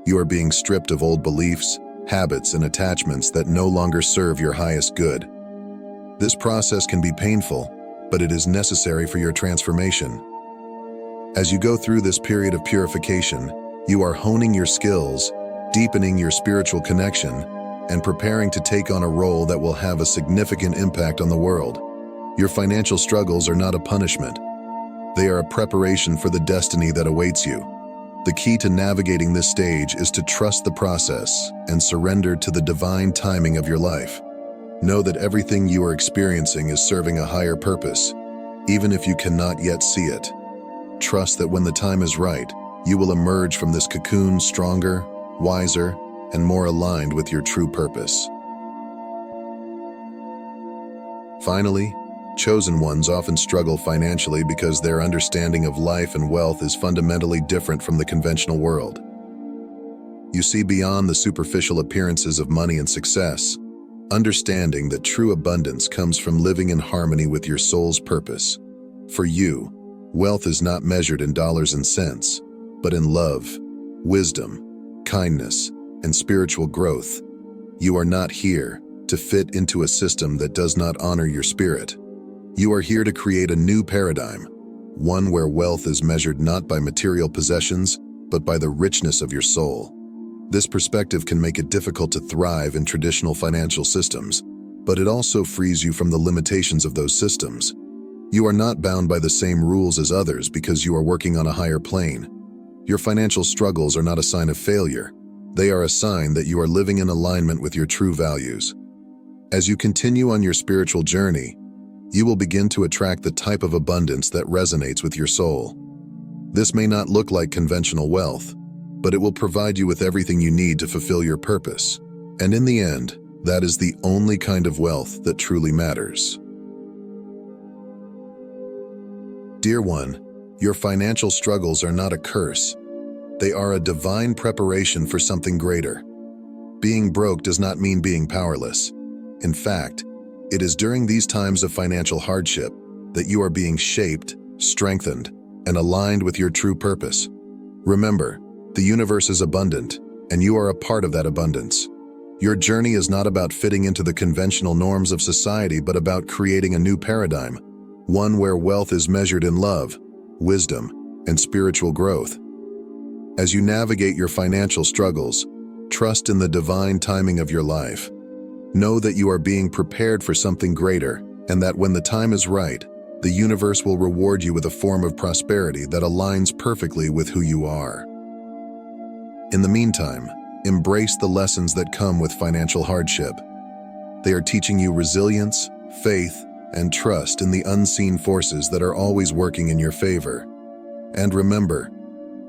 A: You are being stripped of old beliefs, habits, and attachments that no longer serve your highest good. This process can be painful, but it is necessary for your transformation. As you go through this period of purification, you are honing your skills, deepening your spiritual connection, and preparing to take on a role that will have a significant impact on the world. Your financial struggles are not a punishment. They are a preparation for the destiny that awaits you. The key to navigating this stage is to trust the process and surrender to the divine timing of your life. Know that everything you are experiencing is serving a higher purpose, even if you cannot yet see it. Trust that when the time is right, you will emerge from this cocoon stronger, wiser, and more aligned with your true purpose. Finally, chosen ones often struggle financially because their understanding of life and wealth is fundamentally different from the conventional world. You see beyond the superficial appearances of money and success, understanding that true abundance comes from living in harmony with your soul's purpose. For you, wealth is not measured in dollars and cents, but in love, wisdom, kindness, and spiritual growth. You are not here to fit into a system that does not honor your spirit. You are here to create a new paradigm, one where wealth is measured not by material possessions, but by the richness of your soul. This perspective can make it difficult to thrive in traditional financial systems, but it also frees you from the limitations of those systems. You are not bound by the same rules as others because you are working on a higher plane. Your financial struggles are not a sign of failure. They are a sign that you are living in alignment with your true values. As you continue on your spiritual journey, you will begin to attract the type of abundance that resonates with your soul. This may not look like conventional wealth, but it will provide you with everything you need to fulfill your purpose. And in the end, that is the only kind of wealth that truly matters. Dear one, your financial struggles are not a curse. They are a divine preparation for something greater. Being broke does not mean being powerless. In fact, it is during these times of financial hardship that you are being shaped, strengthened, and aligned with your true purpose. Remember, the universe is abundant, and you are a part of that abundance. Your journey is not about fitting into the conventional norms of society, but about creating a new paradigm, one where wealth is measured in love, wisdom, and spiritual growth. As you navigate your financial struggles, trust in the divine timing of your life. Know that you are being prepared for something greater, and that when the time is right, the universe will reward you with a form of prosperity that aligns perfectly with who you are. In the meantime, embrace the lessons that come with financial hardship. They are teaching you resilience, faith, and trust in the unseen forces that are always working in your favor. And remember,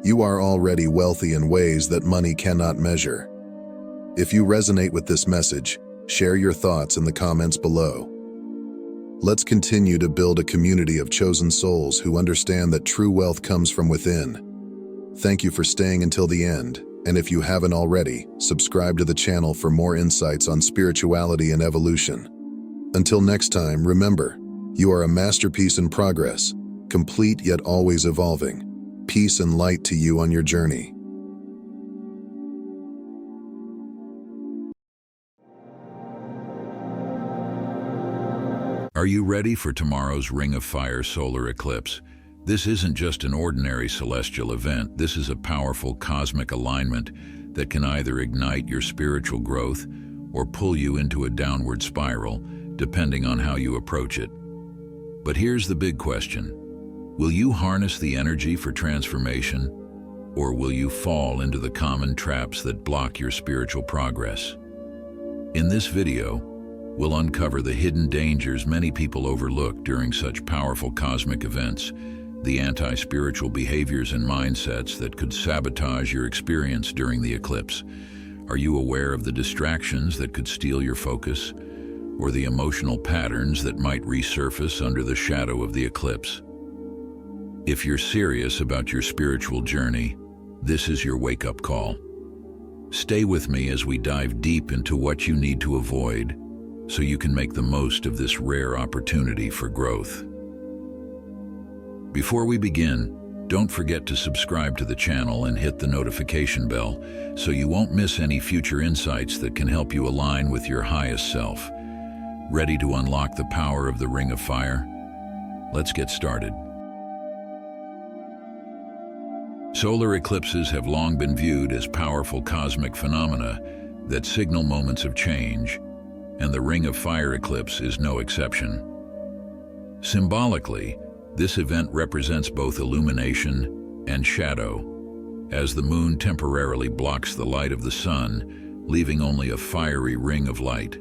A: you are already wealthy in ways that money cannot measure. If you resonate with this message, share your thoughts in the comments below. Let's continue to build a community of chosen souls who understand that true wealth comes from within. Thank you for staying until the end, and if you haven't already, subscribe to the channel for more insights on spirituality and evolution. Until next time, remember, you are a masterpiece in progress, complete yet always evolving. Peace and light to you on your journey.
B: Are you ready for tomorrow's Ring of Fire solar eclipse? This isn't just an ordinary celestial event. This is a powerful cosmic alignment that can either ignite your spiritual growth or pull you into a downward spiral, depending on how you approach it. But here's the big question. Will you harness the energy for transformation, or will you fall into the common traps that block your spiritual progress? In this video, we'll uncover the hidden dangers many people overlook during such powerful cosmic events, the anti-spiritual behaviors and mindsets that could sabotage your experience during the eclipse. Are you aware of the distractions that could steal your focus, or the emotional patterns that might resurface under the shadow of the eclipse? If you're serious about your spiritual journey, this is your wake-up call. Stay with me as we dive deep into what you need to avoid so you can make the most of this rare opportunity for growth. Before we begin, don't forget to subscribe to the channel and hit the notification bell so you won't miss any future insights that can help you align with your highest self. Ready to unlock the power of the Ring of Fire? Let's get started. Solar eclipses have long been viewed as powerful cosmic phenomena that signal moments of change, and the Ring of Fire eclipse is no exception. Symbolically, this event represents both illumination and shadow, as the moon temporarily blocks the light of the sun, leaving only a fiery ring of light.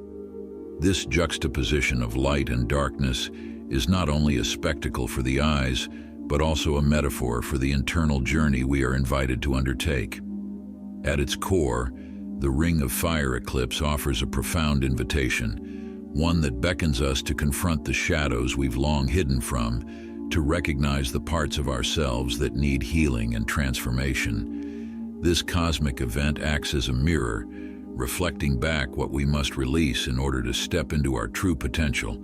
B: This juxtaposition of light and darkness is not only a spectacle for the eyes, but also a metaphor for the internal journey we are invited to undertake. At its core, the Ring of Fire eclipse offers a profound invitation, one that beckons us to confront the shadows we've long hidden from, to recognize the parts of ourselves that need healing and transformation. This cosmic event acts as a mirror, reflecting back what we must release in order to step into our true potential.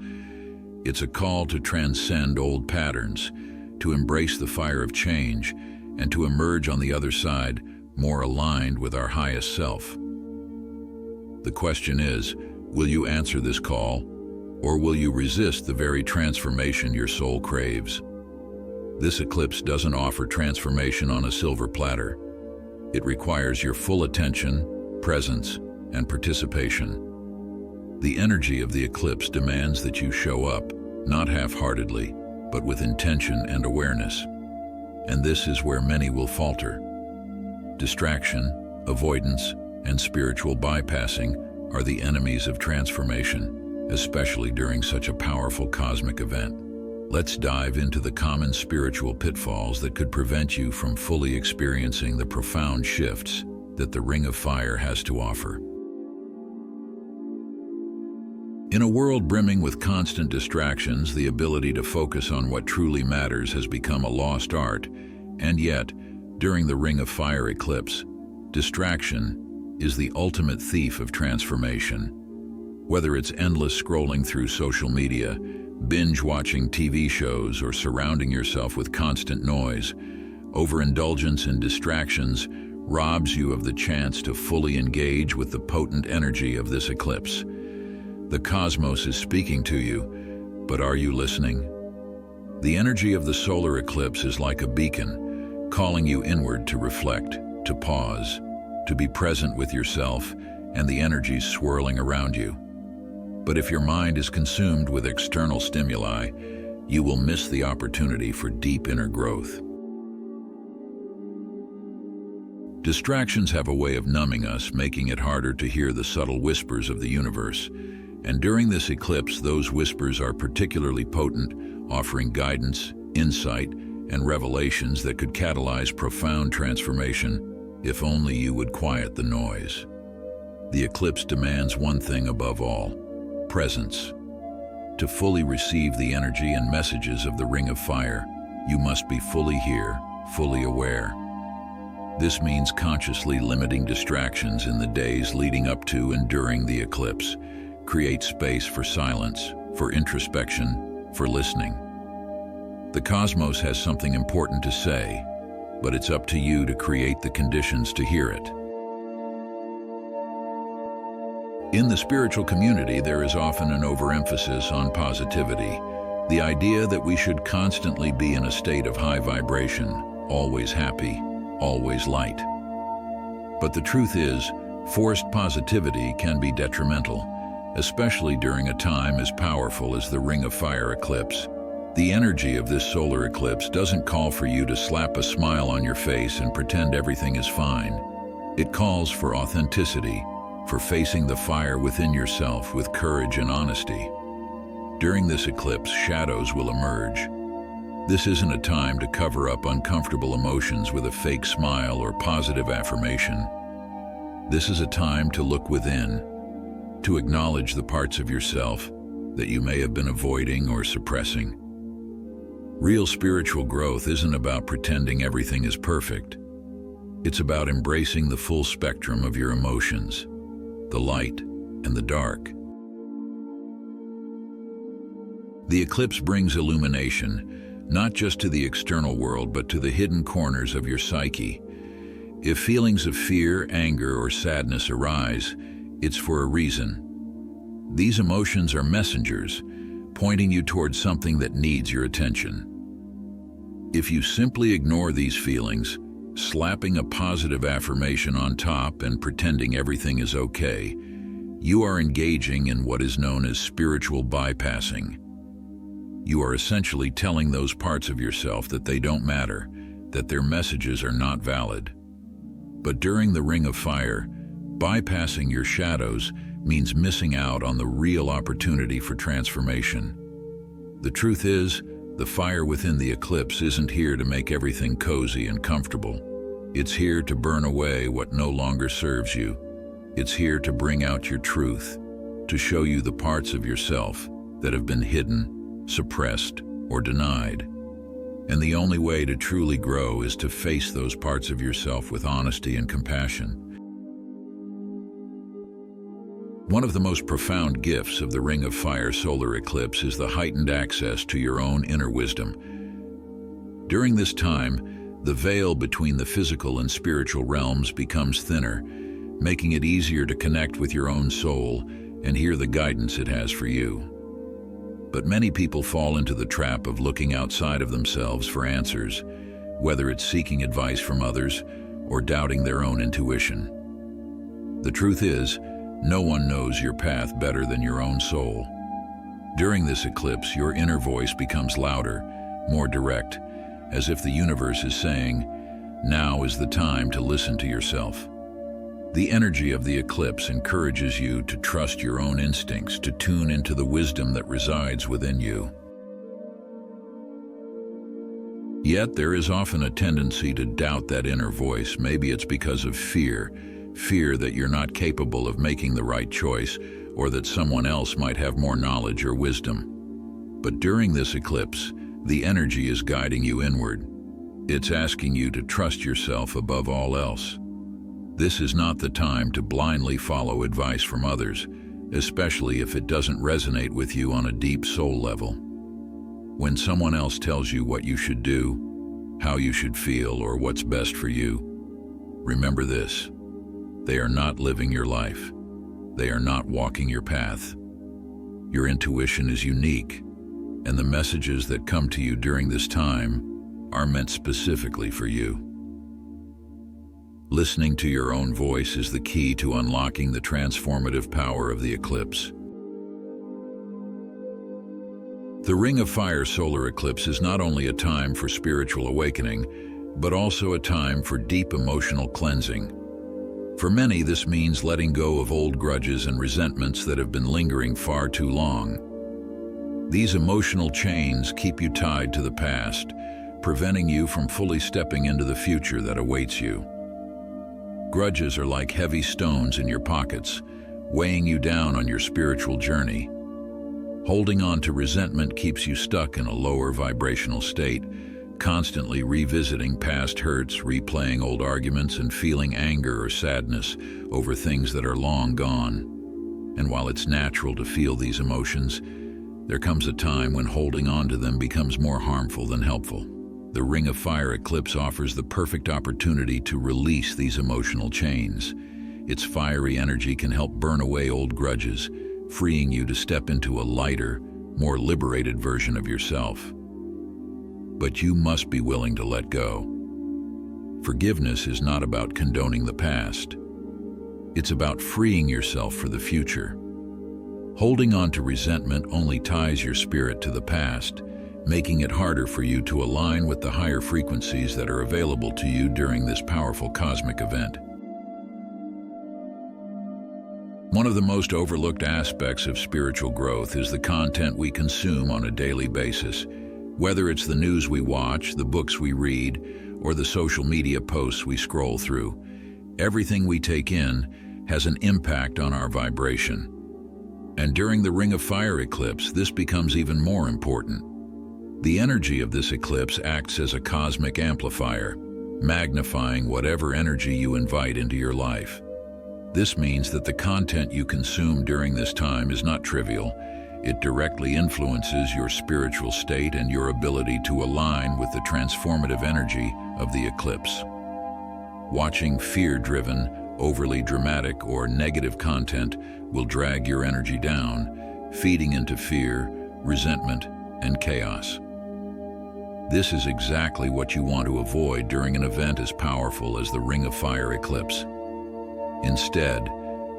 B: It's a call to transcend old patterns, to embrace the fire of change, and to emerge on the other side more aligned with our highest self. The question is, will you answer this call, or will you resist the very transformation your soul craves? This eclipse doesn't offer transformation on a silver platter. It requires your full attention, presence, and participation. The energy of the eclipse demands that you show up, not half-heartedly, but with intention and awareness. And this is where many will falter. Distraction, avoidance, and spiritual bypassing are the enemies of transformation, especially during such a powerful cosmic event. Let's dive into the common spiritual pitfalls that could prevent you from fully experiencing the profound shifts that the Ring of Fire has to offer. In a world brimming with constant distractions, the ability to focus on what truly matters has become a lost art, and yet, during the Ring of Fire eclipse, distraction is the ultimate thief of transformation. Whether it's endless scrolling through social media, binge-watching TV shows, or surrounding yourself with constant noise, overindulgence in distractions robs you of the chance to fully engage with the potent energy of this eclipse. The cosmos is speaking to you, but are you listening? The energy of the solar eclipse is like a beacon, calling you inward to reflect, to pause, to be present with yourself and the energies swirling around you. But if your mind is consumed with external stimuli, you will miss the opportunity for deep inner growth. Distractions have a way of numbing us, making it harder to hear the subtle whispers of the universe. And during this eclipse, those whispers are particularly potent, offering guidance, insight, and revelations that could catalyze profound transformation, if only you would quiet the noise. The eclipse demands one thing above all: presence. To fully receive the energy and messages of the Ring of Fire, you must be fully here, fully aware. This means consciously limiting distractions in the days leading up to and during the eclipse. Create space for silence, for introspection, for listening. The cosmos has something important to say, but it's up to you to create the conditions to hear it. In the spiritual community, there is often an overemphasis on positivity, the idea that we should constantly be in a state of high vibration, always happy, always light. But the truth is, forced positivity can be detrimental, especially during a time as powerful as the Ring of Fire eclipse. The energy of this solar eclipse doesn't call for you to slap a smile on your face and pretend everything is fine. It calls for authenticity, for facing the fire within yourself with courage and honesty. During this eclipse, shadows will emerge. This isn't a time to cover up uncomfortable emotions with a fake smile or positive affirmation. This is a time to look within, to acknowledge the parts of yourself that you may have been avoiding or suppressing. Real spiritual growth isn't about pretending everything is perfect. It's about embracing the full spectrum of your emotions, the light and the dark. The eclipse brings illumination, not just to the external world, but to the hidden corners of your psyche. If feelings of fear, anger, or sadness arise, it's for a reason. These emotions are messengers, pointing you towards something that needs your attention. If you simply ignore these feelings, slapping a positive affirmation on top and pretending everything is okay, you are engaging in what is known as spiritual bypassing. You are essentially telling those parts of yourself that they don't matter, that their messages are not valid. But during the Ring of Fire, bypassing your shadows means missing out on the real opportunity for transformation. The truth is, the fire within the eclipse isn't here to make everything cozy and comfortable. It's here to burn away what no longer serves you. It's here to bring out your truth, to show you the parts of yourself that have been hidden, suppressed, or denied. And the only way to truly grow is to face those parts of yourself with honesty and compassion. One of the most profound gifts of the Ring of Fire solar eclipse is the heightened access to your own inner wisdom. During this time, the veil between the physical and spiritual realms becomes thinner, making it easier to connect with your own soul and hear the guidance it has for you. But many people fall into the trap of looking outside of themselves for answers, whether it's seeking advice from others or doubting their own intuition. The truth is, no one knows your path better than your own soul. During this eclipse, your inner voice becomes louder, more direct, as if the universe is saying, now is the time to listen to yourself. The energy of the eclipse encourages you to trust your own instincts, to tune into the wisdom that resides within you. Yet there is often a tendency to doubt that inner voice. Maybe it's because of fear that you're not capable of making the right choice, or that someone else might have more knowledge or wisdom. But during this eclipse, the energy is guiding you inward. It's asking you to trust yourself above all else. This is not the time to blindly follow advice from others, especially if it doesn't resonate with you on a deep soul level. When someone else tells you what you should do, how you should feel, or what's best for you, remember this: they are not living your life. They are not walking your path. Your intuition is unique, and the messages that come to you during this time are meant specifically for you. Listening to your own voice is the key to unlocking the transformative power of the eclipse. The Ring of Fire solar eclipse is not only a time for spiritual awakening, but also a time for deep emotional cleansing. For many, this means letting go of old grudges and resentments that have been lingering far too long. These emotional chains keep you tied to the past, preventing you from fully stepping into the future that awaits you. Grudges are like heavy stones in your pockets, weighing you down on your spiritual journey. Holding on to resentment keeps you stuck in a lower vibrational state, constantly revisiting past hurts, replaying old arguments, and feeling anger or sadness over things that are long gone. And while it's natural to feel these emotions, there comes a time when holding on to them becomes more harmful than helpful. The Ring of Fire eclipse offers the perfect opportunity to release these emotional chains. Its fiery energy can help burn away old grudges, freeing you to step into a lighter, more liberated version of yourself. But you must be willing to let go. Forgiveness is not about condoning the past. It's about freeing yourself for the future. Holding on to resentment only ties your spirit to the past, making it harder for you to align with the higher frequencies that are available to you during this powerful cosmic event. One of the most overlooked aspects of spiritual growth is the content we consume on a daily basis. Whether it's the news we watch, the books we read, or the social media posts we scroll through, everything we take in has an impact on our vibration. And during the Ring of Fire eclipse, this becomes even more important. The energy of this eclipse acts as a cosmic amplifier, magnifying whatever energy you invite into your life. This means that the content you consume during this time is not trivial. It directly influences your spiritual state and your ability to align with the transformative energy of the eclipse. Watching fear-driven, overly dramatic, or negative content will drag your energy down, feeding into fear, resentment, and chaos. This is exactly what you want to avoid during an event as powerful as the Ring of Fire eclipse. Instead,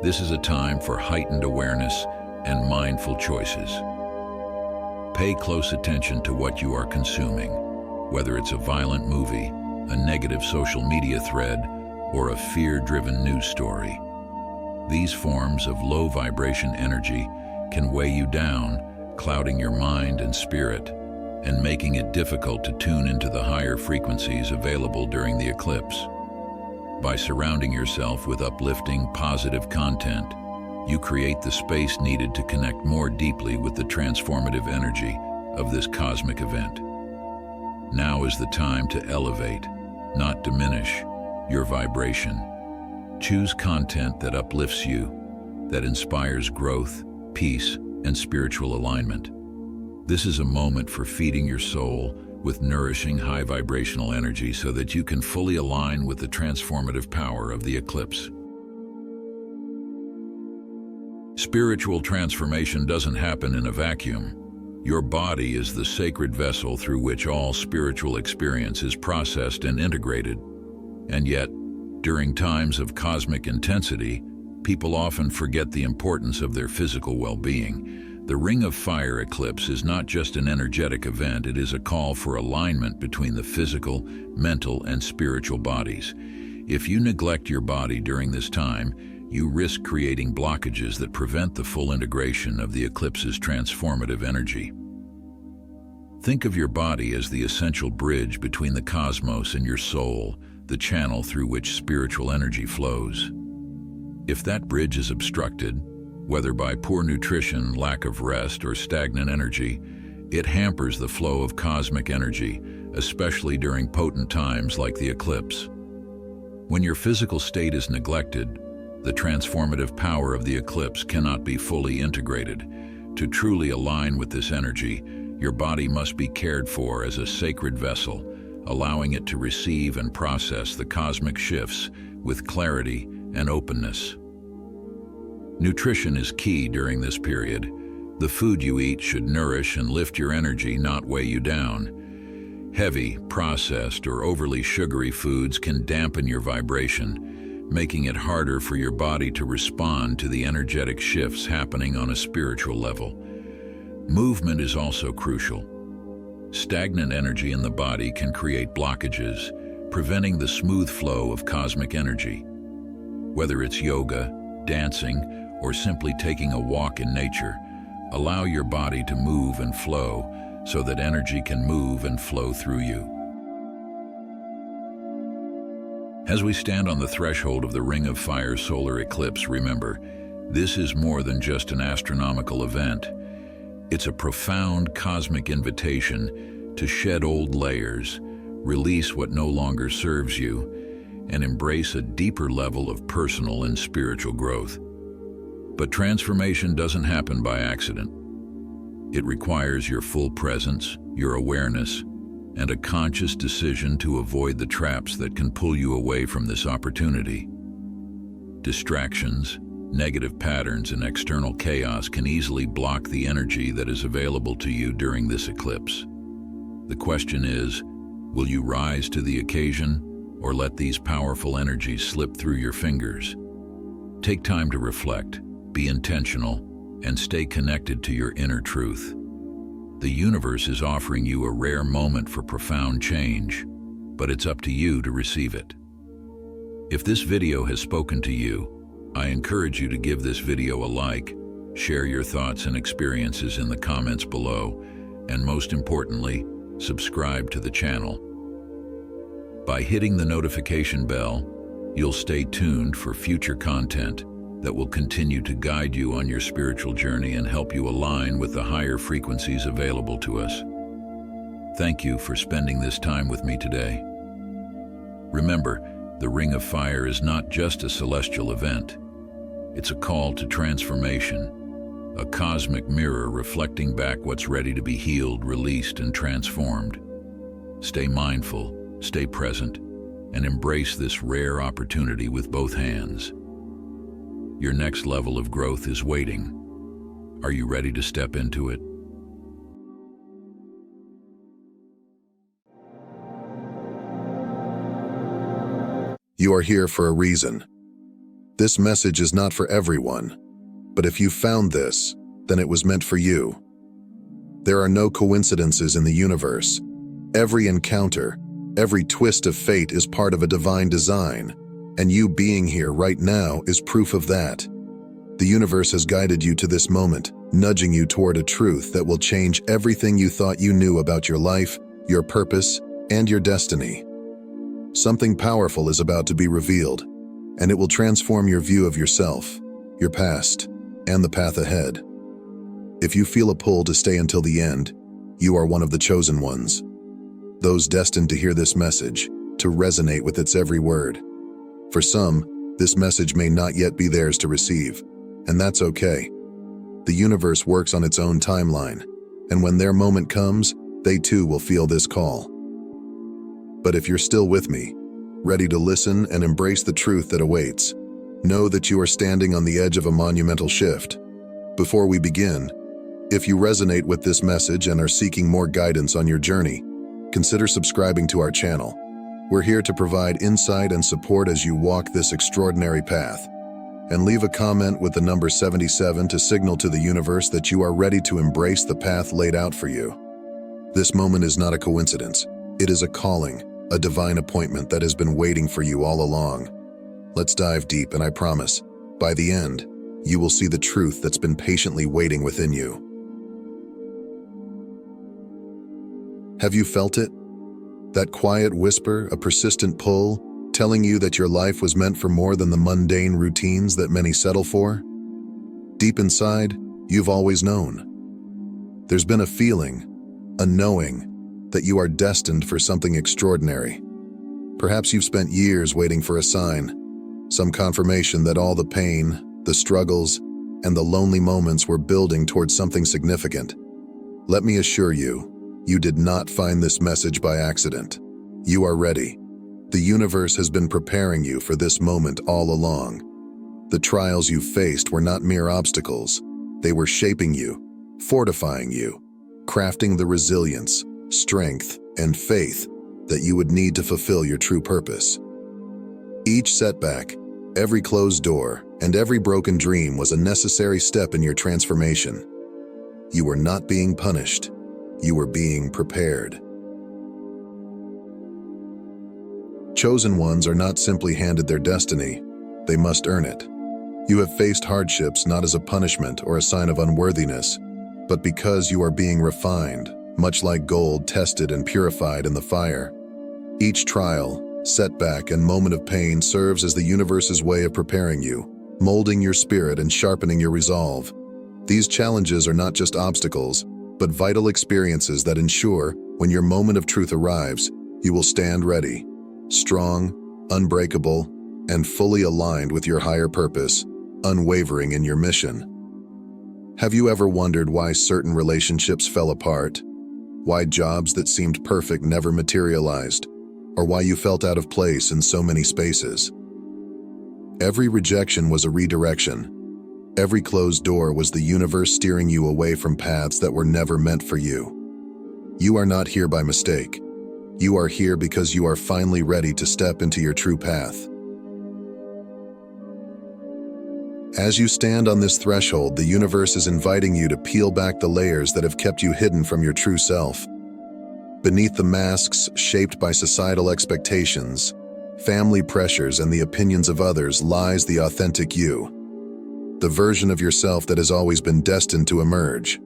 B: this is a time for heightened awareness and mindful choices. Pay close attention to what you are consuming, whether it's a violent movie, a negative social media thread, or a fear-driven news story. These forms of low-vibration energy can weigh you down, clouding your mind and spirit, and making it difficult to tune into the higher frequencies available during the eclipse. By surrounding yourself with uplifting, positive content, you create the space needed to connect more deeply with the transformative energy of this cosmic event. Now is the time to elevate, not diminish, your vibration. Choose content that uplifts you, that inspires growth, peace, and spiritual alignment. This is a moment for feeding your soul with nourishing high vibrational energy so that you can fully align with the transformative power of the eclipse. Spiritual transformation doesn't happen in a vacuum. Your body is the sacred vessel through which all spiritual experience is processed and integrated. And yet, during times of cosmic intensity, people often forget the importance of their physical well-being. The Ring of Fire eclipse is not just an energetic event, it is a call for alignment between the physical, mental, and spiritual bodies. If you neglect your body during this time, you risk creating blockages that prevent the full integration of the eclipse's transformative energy. Think of your body as the essential bridge between the cosmos and your soul, the channel through which spiritual energy flows. If that bridge is obstructed, whether by poor nutrition, lack of rest, or stagnant energy, it hampers the flow of cosmic energy, especially during potent times like the eclipse. When your physical state is neglected, the transformative power of the eclipse cannot be fully integrated. To truly align with this energy, your body must be cared for as a sacred vessel, allowing it to receive and process the cosmic shifts with clarity and openness. Nutrition is key during this period. The food you eat should nourish and lift your energy, not weigh you down. Heavy, processed, or overly sugary foods can dampen your vibration, making it harder for your body to respond to the energetic shifts happening on a spiritual level. Movement is also crucial. Stagnant energy in the body can create blockages, preventing the smooth flow of cosmic energy. Whether it's yoga, dancing, or simply taking a walk in nature, allow your body to move and flow so that energy can move and flow through you. As we stand on the threshold of the Ring of Fire solar eclipse, remember, this is more than just an astronomical event. It's a profound cosmic invitation to shed old layers, release what no longer serves you, and embrace a deeper level of personal and spiritual growth. But transformation doesn't happen by accident. It requires your full presence, your awareness, and a conscious decision to avoid the traps that can pull you away from this opportunity. Distractions, negative patterns, and external chaos can easily block the energy that is available to you during this eclipse. The question is, will you rise to the occasion or let these powerful energies slip through your fingers? Take time to reflect, be intentional, and stay connected to your inner truth. The universe is offering you a rare moment for profound change, but it's up to you to receive it. If this video has spoken to you, I encourage you to give this video a like, share your thoughts and experiences in the comments below, and most importantly, subscribe to the channel. By hitting the notification bell, you'll stay tuned for future content that will continue to guide you on your spiritual journey and help you align with the higher frequencies available to us. Thank you for spending this time with me today. Remember, the Ring of Fire is not just a celestial event. It's a call to transformation, a cosmic mirror reflecting back what's ready to be healed, released, and transformed. Stay mindful, stay present, and embrace this rare opportunity with both hands. Your next level of growth is waiting. Are you ready to step into it?
A: You are here for a reason. This message is not for everyone, but if you found this, then it was meant for you. There are no coincidences in the universe. Every encounter, every twist of fate is part of a divine design, and you being here right now is proof of that. The universe has guided you to this moment, nudging you toward a truth that will change everything you thought you knew about your life, your purpose, and your destiny. Something powerful is about to be revealed, and it will transform your view of yourself, your past, and the path ahead. If you feel a pull to stay until the end, you are one of the chosen ones. Those destined to hear this message, to resonate with its every word. For some, this message may not yet be theirs to receive, and that's okay. The universe works on its own timeline, and when their moment comes, they too will feel this call. But if you're still with me, ready to listen and embrace the truth that awaits, know that you are standing on the edge of a monumental shift. Before we begin, if you resonate with this message and are seeking more guidance on your journey, consider subscribing to our channel. We're here to provide insight and support as you walk this extraordinary path. And leave a comment with the number 77 to signal to the universe that you are ready to embrace the path laid out for you. This moment is not a coincidence. It is a calling, a divine appointment that has been waiting for you all along. Let's dive deep, and I promise, by the end, you will see the truth that's been patiently waiting within you. Have you felt it? That quiet whisper, a persistent pull, telling you that your life was meant for more than the mundane routines that many settle for? Deep inside, you've always known. There's been a feeling, a knowing, that you are destined for something extraordinary. Perhaps you've spent years waiting for a sign, some confirmation that all the pain, the struggles, and the lonely moments were building towards something significant. Let me assure you, you did not find this message by accident. You are ready. The universe has been preparing you for this moment all along. The trials you faced were not mere obstacles. They were shaping you, fortifying you, crafting the resilience, strength, and faith that you would need to fulfill your true purpose. Each setback, every closed door, and every broken dream was a necessary step in your transformation. You were not being punished. You were being prepared. Chosen ones are not simply handed their destiny. They must earn it. You have faced hardships not as a punishment or a sign of unworthiness, but because you are being refined, much like gold tested and purified in the fire. Each trial, setback, and moment of pain serves as the universe's way of preparing you, molding your spirit and sharpening your resolve. These challenges are not just obstacles, but vital experiences that ensure, when your moment of truth arrives, you will stand ready, strong, unbreakable, and fully aligned with your higher purpose, unwavering in your mission. Have you ever wondered why certain relationships fell apart? Why jobs that seemed perfect never materialized? Or why you felt out of place in so many spaces? Every rejection was a redirection. Every closed door was the universe steering you away from paths that were never meant for you. You are not here by mistake. You are here because you are finally ready to step into your true path. As you stand on this threshold, the universe is inviting you to peel back the layers that have kept you hidden from your true self. Beneath the masks shaped by societal expectations, family pressures, and the opinions of others lies the authentic you, the version of yourself that has always been destined to emerge.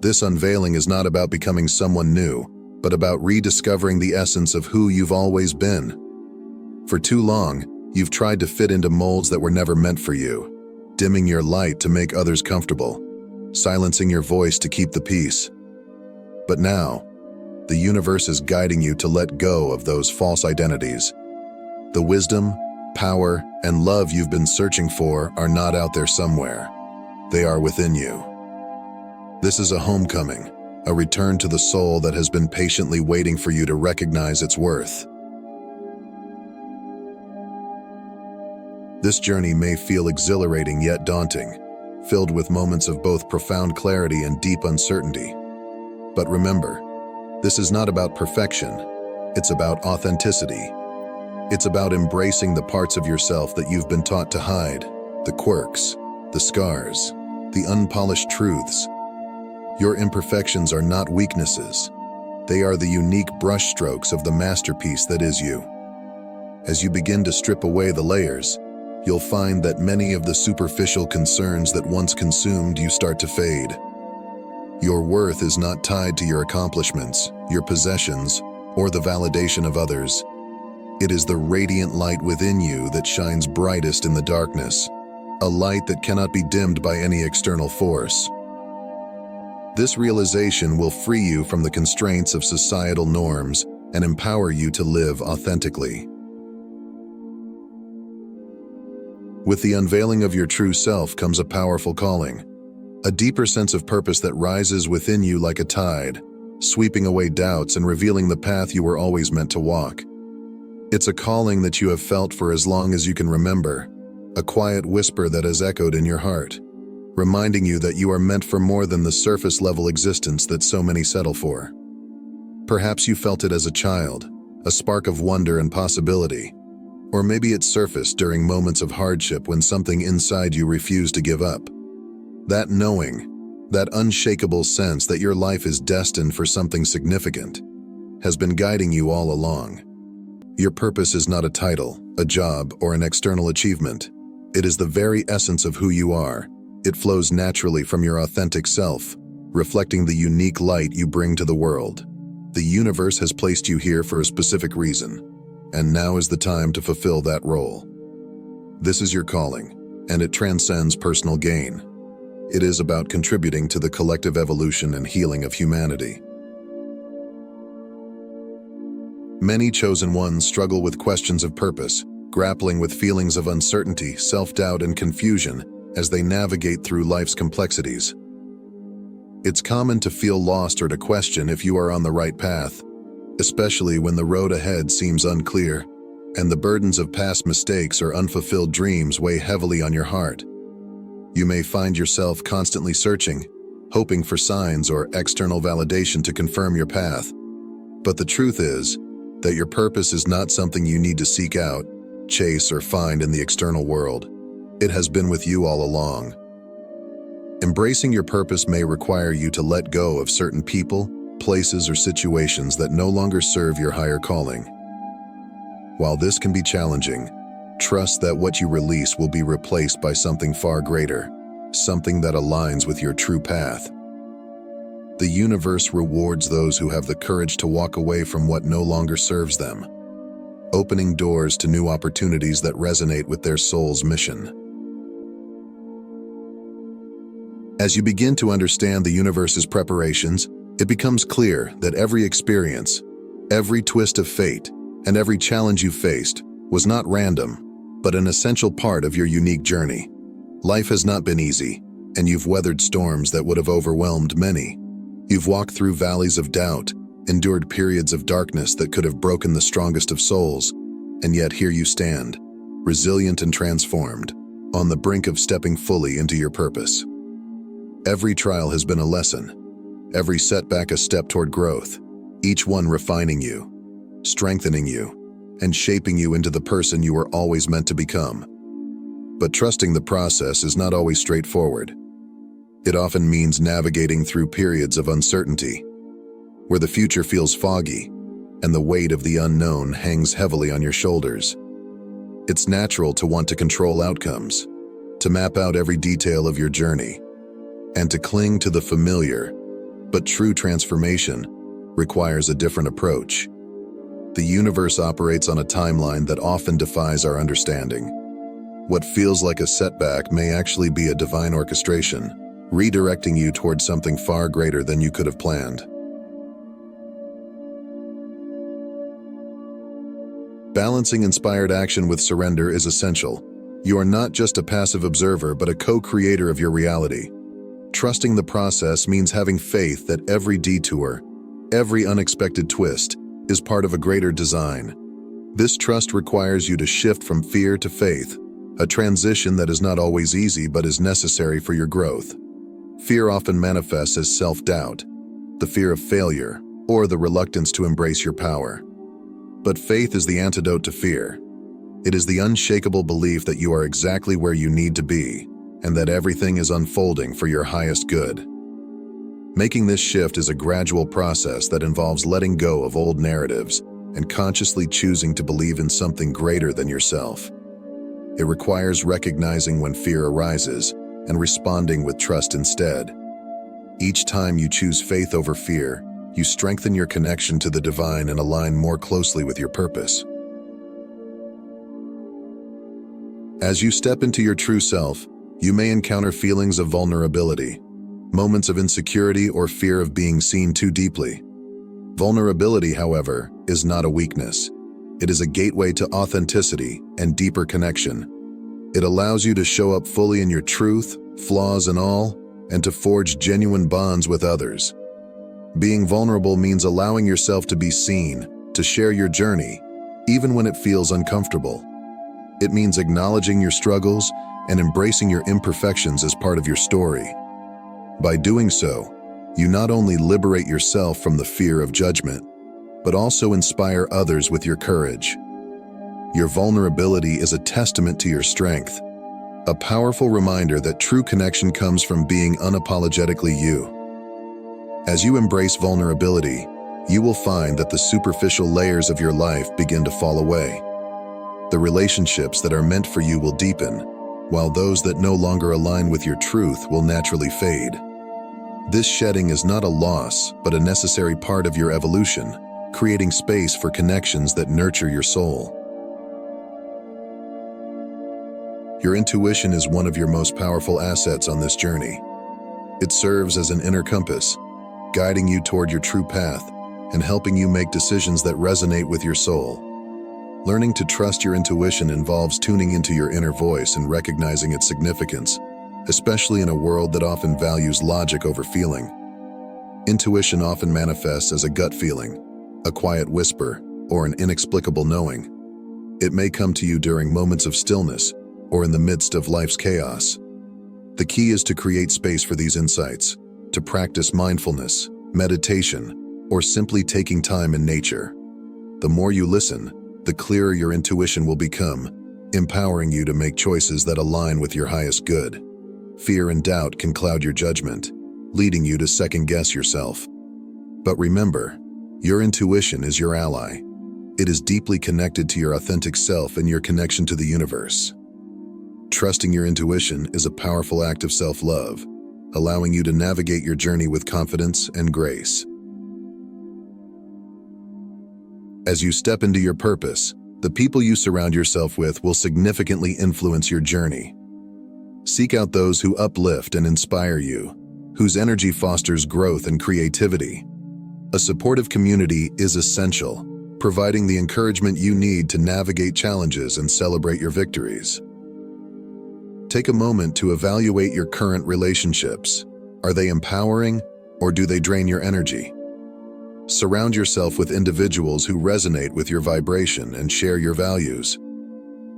A: This unveiling is not about becoming someone new, but about rediscovering the essence of who you've always been. For too long, you've tried to fit into molds that were never meant for you, dimming your light to make others comfortable, silencing your voice to keep the peace. But now, the universe is guiding you to let go of those false identities. The wisdom, power, and love you've been searching for are not out there somewhere. They are within you. This is a homecoming, a return to the soul that has been patiently waiting for you to recognize its worth. This journey may feel exhilarating yet daunting, filled with moments of both profound clarity and deep uncertainty. But remember, this is not about perfection, it's about authenticity. It's about embracing the parts of yourself that you've been taught to hide, the quirks, the scars, the unpolished truths. Your imperfections are not weaknesses. They are the unique brushstrokes of the masterpiece that is you. As you begin to strip away the layers, you'll find that many of the superficial concerns that once consumed you start to fade. Your worth is not tied to your accomplishments, your possessions, or the validation of others. It is the radiant light within you that shines brightest in the darkness, a light that cannot be dimmed by any external force. This realization will free you from the constraints of societal norms and empower you to live authentically. With the unveiling of your true self comes a powerful calling, a deeper sense of purpose that rises within you like a tide, sweeping away doubts and revealing the path you were always meant to walk. It's a calling that you have felt for as long as you can remember, a quiet whisper that has echoed in your heart, reminding you that you are meant for more than the surface-level existence that so many settle for. Perhaps you felt it as a child, a spark of wonder and possibility. Or maybe it surfaced during moments of hardship when something inside you refused to give up. That knowing, that unshakable sense that your life is destined for something significant, has been guiding you all along. Your purpose is not a title, a job, or an external achievement. It is the very essence of who you are. It flows naturally from your authentic self, reflecting the unique light you bring to the world. The universe has placed you here for a specific reason. And now is the time to fulfill that role. This is your calling, and it transcends personal gain. It is about contributing to the collective evolution and healing of humanity. Many chosen ones struggle with questions of purpose, grappling with feelings of uncertainty, self-doubt, and confusion as they navigate through life's complexities. It's common to feel lost or to question if you are on the right path, especially when the road ahead seems unclear, and the burdens of past mistakes or unfulfilled dreams weigh heavily on your heart. You may find yourself constantly searching, hoping for signs or external validation to confirm your path. But the truth is that your purpose is not something you need to seek out, chase, or find in the external world. It has been with you all along. Embracing your purpose may require you to let go of certain people, places, or situations that no longer serve your higher calling. While this can be challenging, trust that what you release will be replaced by something far greater, something that aligns with your true path. The universe rewards those who have the courage to walk away from what no longer serves them, opening doors to new opportunities that resonate with their soul's mission. As you begin to understand the universe's preparations, it becomes clear that every experience, every twist of fate, and every challenge you faced was not random, but an essential part of your unique journey. Life has not been easy, and you've weathered storms that would have overwhelmed many. You've walked through valleys of doubt, endured periods of darkness that could have broken the strongest of souls, and yet here you stand, resilient and transformed, on the brink of stepping fully into your purpose. Every trial has been a lesson, every setback a step toward growth, each one refining you, strengthening you, and shaping you into the person you were always meant to become. But trusting the process is not always straightforward. It often means navigating through periods of uncertainty, where the future feels foggy and the weight of the unknown hangs heavily on your shoulders. It's natural to want to control outcomes, to map out every detail of your journey, and to cling to the familiar, but true transformation requires a different approach. The universe operates on a timeline that often defies our understanding. What feels like a setback may actually be a divine orchestration, redirecting you towards something far greater than you could have planned. Balancing inspired action with surrender is essential, You are not just a passive observer, but a co-creator of your reality. Trusting the process means having faith that every detour, every unexpected twist, is part of a greater design. This trust requires you to shift from fear to faith, a transition that is not always easy but is necessary for your growth. Fear often manifests as self-doubt, the fear of failure, or the reluctance to embrace your power. But faith is the antidote to fear. It is the unshakable belief that you are exactly where you need to be, and that everything is unfolding for your highest good. Making this shift is a gradual process that involves letting go of old narratives and consciously choosing to believe in something greater than yourself. It requires recognizing when fear arises and responding with trust instead. Each time you choose faith over fear, you strengthen your connection to the divine and align more closely with your purpose. As you step into your true self, you may encounter feelings of vulnerability, moments of insecurity or fear of being seen too deeply. Vulnerability, however, is not a weakness. It is a gateway to authenticity and deeper connection. It allows you to show up fully in your truth, flaws and all, and to forge genuine bonds with others. Being vulnerable means allowing yourself to be seen, to share your journey, even when it feels uncomfortable. It means acknowledging your struggles and embracing your imperfections as part of your story. By doing so, you not only liberate yourself from the fear of judgment, but also inspire others with your courage. Your vulnerability is a testament to your strength, a powerful reminder that true connection comes from being unapologetically you. As you embrace vulnerability, you will find that the superficial layers of your life begin to fall away. The relationships that are meant for you will deepen, while those that no longer align with your truth will naturally fade. This shedding is not a loss, but a necessary part of your evolution, creating space for connections that nurture your soul. Your intuition is one of your most powerful assets on this journey. It serves as an inner compass, guiding you toward your true path and helping you make decisions that resonate with your soul. Learning to trust your intuition involves tuning into your inner voice and recognizing its significance, especially in a world that often values logic over feeling. Intuition often manifests as a gut feeling, a quiet whisper, or an inexplicable knowing. It may come to you during moments of stillness or in the midst of life's chaos. The key is to create space for these insights, to practice mindfulness, meditation, or simply taking time in nature. The more you listen, the clearer your intuition will become, empowering you to make choices that align with your highest good. Fear and doubt can cloud your judgment, leading you to second-guess yourself. But remember, your intuition is your ally. It is deeply connected to your authentic self and your connection to the universe. Trusting your intuition is a powerful act of self-love, allowing you to navigate your journey with confidence and grace. As you step into your purpose, the people you surround yourself with will significantly influence your journey. Seek out those who uplift and inspire you, whose energy fosters growth and creativity. A supportive community is essential, providing the encouragement you need to navigate challenges and celebrate your victories. Take a moment to evaluate your current relationships. Are they empowering, or do they drain your energy? Surround yourself with individuals who resonate with your vibration and share your values.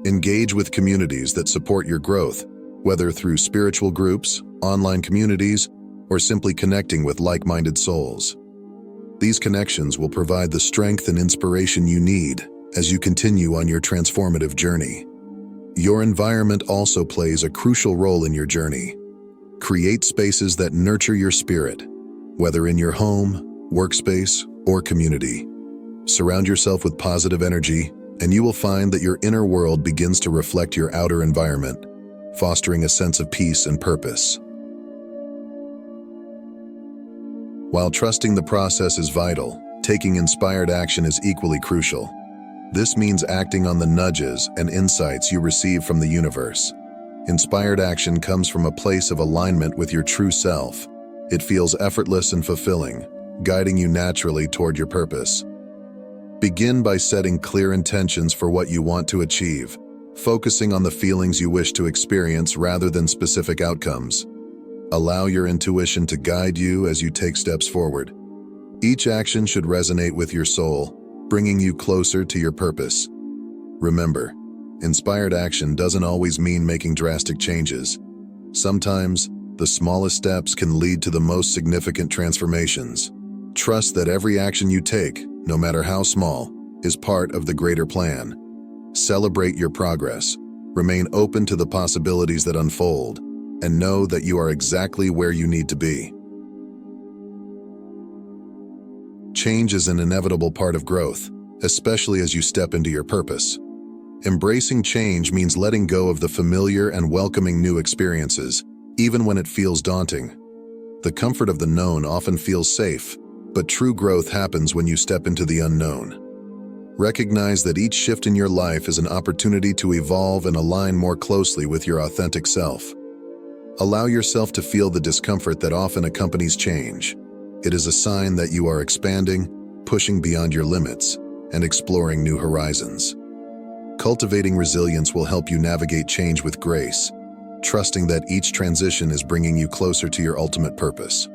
A: Engage with communities that support your growth, whether through spiritual groups, online communities, or simply connecting with like-minded souls. These connections will provide the strength and inspiration you need as you continue on your transformative journey. Your environment also plays a crucial role in your journey. Create spaces that nurture your spirit, whether in your home, workspace, or community. Surround yourself with positive energy, and you will find that your inner world begins to reflect your outer environment, fostering a sense of peace and purpose. While trusting the process is vital, taking inspired action is equally crucial. This means acting on the nudges and insights you receive from the universe. Inspired action comes from a place of alignment with your true self. It feels effortless and fulfilling, guiding you naturally toward your purpose. Begin by setting clear intentions for what you want to achieve. focusing on the feelings you wish to experience rather than specific outcomes. Allow your intuition to guide you as you take steps forward. Each action should resonate with your soul, bringing you closer to your purpose. Remember, inspired action doesn't always mean making drastic changes. Sometimes, the smallest steps can lead to the most significant transformations. Trust that every action you take, no matter how small, is part of the greater plan. Celebrate your progress, remain open to the possibilities that unfold, and know that you are exactly where you need to be. Change is an inevitable part of growth, especially as you step into your purpose. Embracing change means letting go of the familiar and welcoming new experiences, even when it feels daunting. The comfort of the known often feels safe, but true growth happens when you step into the unknown. Recognize that each shift in your life is an opportunity to evolve and align more closely with your authentic self. Allow yourself to feel the discomfort that often accompanies change. It is a sign that you are expanding, pushing beyond your limits, and exploring new horizons. Cultivating resilience will help you navigate change with grace, trusting that each transition is bringing you closer to your ultimate purpose.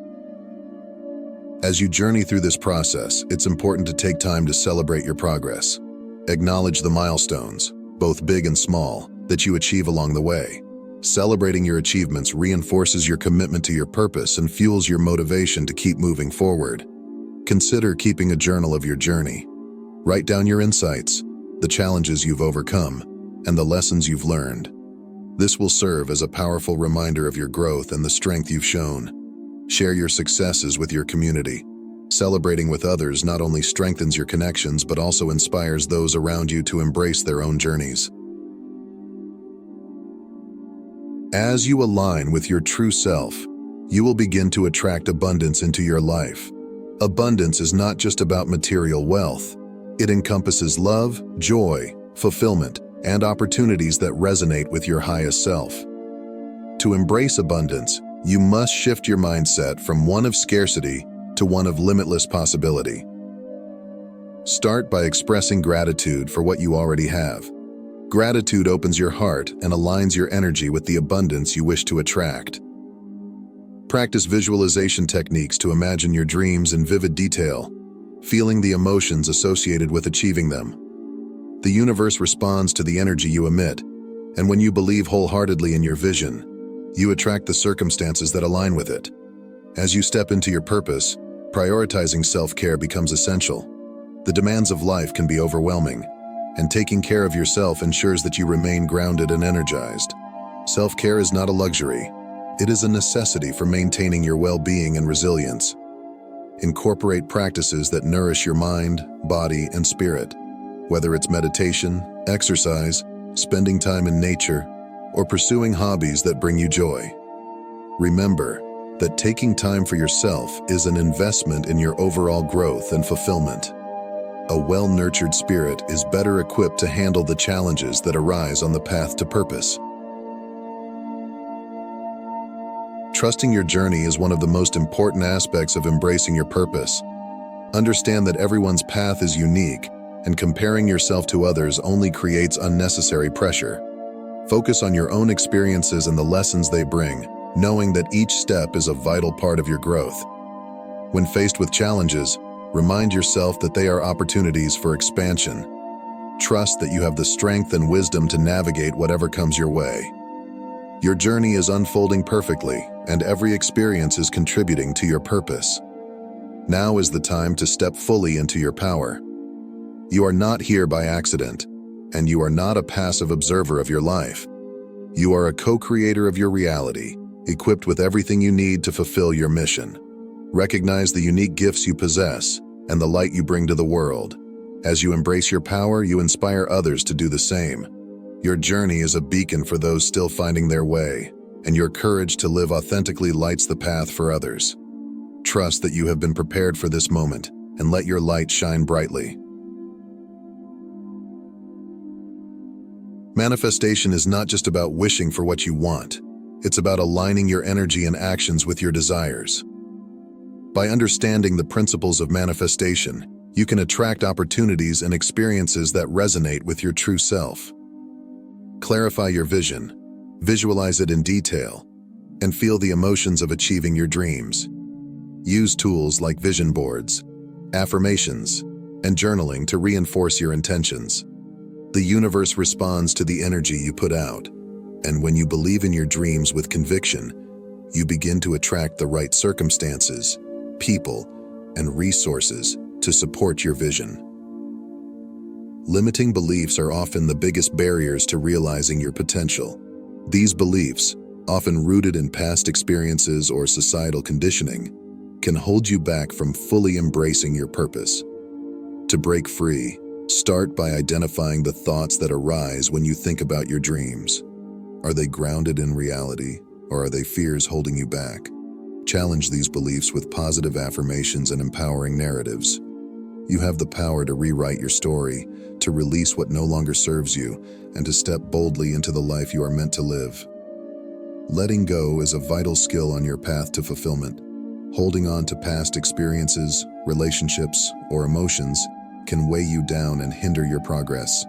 A: As you journey through this process, it's important to take time to celebrate your progress. Acknowledge the milestones, both big and small, that you achieve along the way. Celebrating your achievements reinforces your commitment to your purpose and fuels your motivation to keep moving forward. Consider keeping a journal of your journey. Write down your insights, the challenges you've overcome, and the lessons you've learned. This will serve as a powerful reminder of your growth and the strength you've shown. Share your successes with your community. Celebrating with others not only strengthens your connections but also inspires those around you to embrace their own journeys. As you align with your true self, you will begin to attract abundance into your life. Abundance is not just about material wealth. It encompasses love, joy, fulfillment, and opportunities that resonate with your highest self. To embrace abundance, you must shift your mindset from one of scarcity to one of limitless possibility. Start by expressing gratitude for what you already have. Gratitude opens your heart and aligns your energy with the abundance you wish to attract. Practice visualization techniques to imagine your dreams in vivid detail, feeling the emotions associated with achieving them. The universe responds to the energy you emit, and when you believe wholeheartedly in your vision, you attract the circumstances that align with it. As you step into your purpose, prioritizing self-care becomes essential. The demands of life can be overwhelming, and taking care of yourself ensures that you remain grounded and energized. Self-care is not a luxury. It is a necessity for maintaining your well-being and resilience. Incorporate practices that nourish your mind, body, and spirit. Whether it's meditation, exercise, spending time in nature, or pursuing hobbies that bring you joy. Remember that taking time for yourself is an investment in your overall growth and fulfillment. A well-nurtured spirit is better equipped to handle the challenges that arise on the path to purpose. Trusting your journey is one of the most important aspects of embracing your purpose. Understand that everyone's path is unique, and comparing yourself to others only creates unnecessary pressure. Focus on your own experiences and the lessons they bring, knowing that each step is a vital part of your growth. When faced with challenges, remind yourself that they are opportunities for expansion. Trust that you have the strength and wisdom to navigate whatever comes your way. Your journey is unfolding perfectly, and every experience is contributing to your purpose. Now is the time to step fully into your power. You are not here by accident, and you are not a passive observer of your life. You are a co-creator of your reality, equipped with everything you need to fulfill your mission. Recognize the unique gifts you possess and the light you bring to the world. As you embrace your power, you inspire others to do the same. Your journey is a beacon for those still finding their way, and your courage to live authentically lights the path for others. Trust that you have been prepared for this moment, and let your light shine brightly. Manifestation is not just about wishing for what you want. It's about aligning your energy and actions with your desires. By understanding the principles of manifestation, you can attract opportunities and experiences that resonate with your true self. Clarify your vision, visualize it in detail, and feel the emotions of achieving your dreams. Use tools like vision boards, affirmations, and journaling to reinforce your intentions. The universe responds to the energy you put out, and when you believe in your dreams with conviction, you begin to attract the right circumstances, people, and resources to support your vision. Limiting beliefs are often the biggest barriers to realizing your potential. These beliefs, often rooted in past experiences or societal conditioning, can hold you back from fully embracing your purpose. To break free, start by identifying the thoughts that arise when you think about your dreams. Are they grounded in reality, or are they fears holding you back? Challenge these beliefs with positive affirmations and empowering narratives. You have the power to rewrite your story, to release what no longer serves you, and to step boldly into the life you are meant to live. Letting go is a vital skill on your path to fulfillment. Holding on to past experiences, relationships, or emotions can weigh you down and hinder your progress.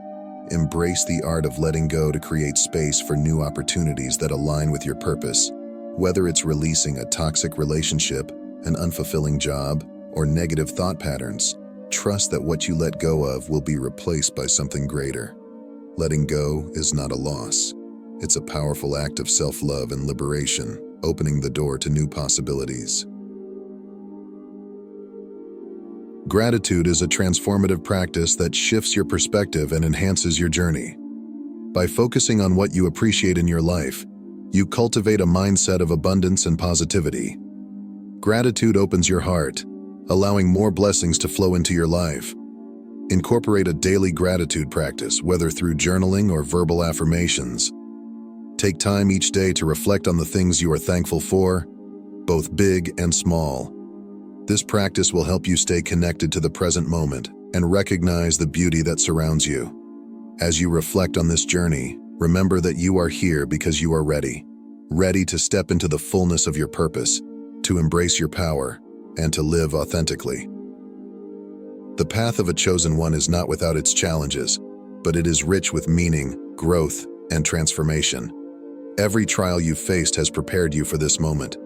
A: Embrace the art of letting go to create space for new opportunities that align with your purpose. Whether it's releasing a toxic relationship, an unfulfilling job, or negative thought patterns, trust that what you let go of will be replaced by something greater. Letting go is not a loss. It's a powerful act of self-love and liberation, opening the door to new possibilities. Gratitude is a transformative practice that shifts your perspective and enhances your journey. By focusing on what you appreciate in your life, you cultivate a mindset of abundance and positivity. Gratitude opens your heart, allowing more blessings to flow into your life. Incorporate a daily gratitude practice, whether through journaling or verbal affirmations. Take time each day to reflect on the things you are thankful for, both big and small. This practice will help you stay connected to the present moment and recognize the beauty that surrounds you. As you reflect on this journey, remember that you are here because you are ready to step into the fullness of your purpose, to embrace your power, and to live authentically. The path of a chosen one is not without its challenges, but it is rich with meaning, growth, and transformation. Every trial you've faced has prepared you for this moment.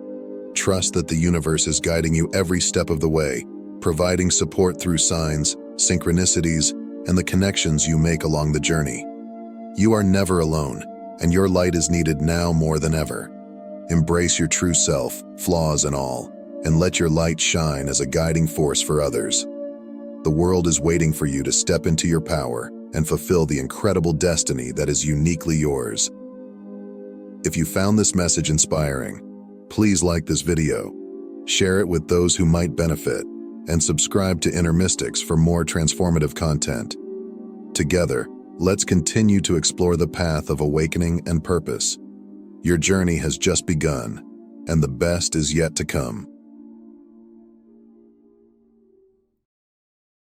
A: Trust that the universe is guiding you every step of the way, providing support through signs, synchronicities, and the connections you make along the journey. You are never alone, and your light is needed now more than ever. Embrace your true self, flaws and all, and let your light shine as a guiding force for others. The world is waiting for you to step into your power and fulfill the incredible destiny that is uniquely yours. If you found this message inspiring, please like this video, share it with those who might benefit, and subscribe to Inner Mystics for more transformative content. Together, let's continue to explore the path of awakening and purpose. Your journey has just begun, and the best is yet to come.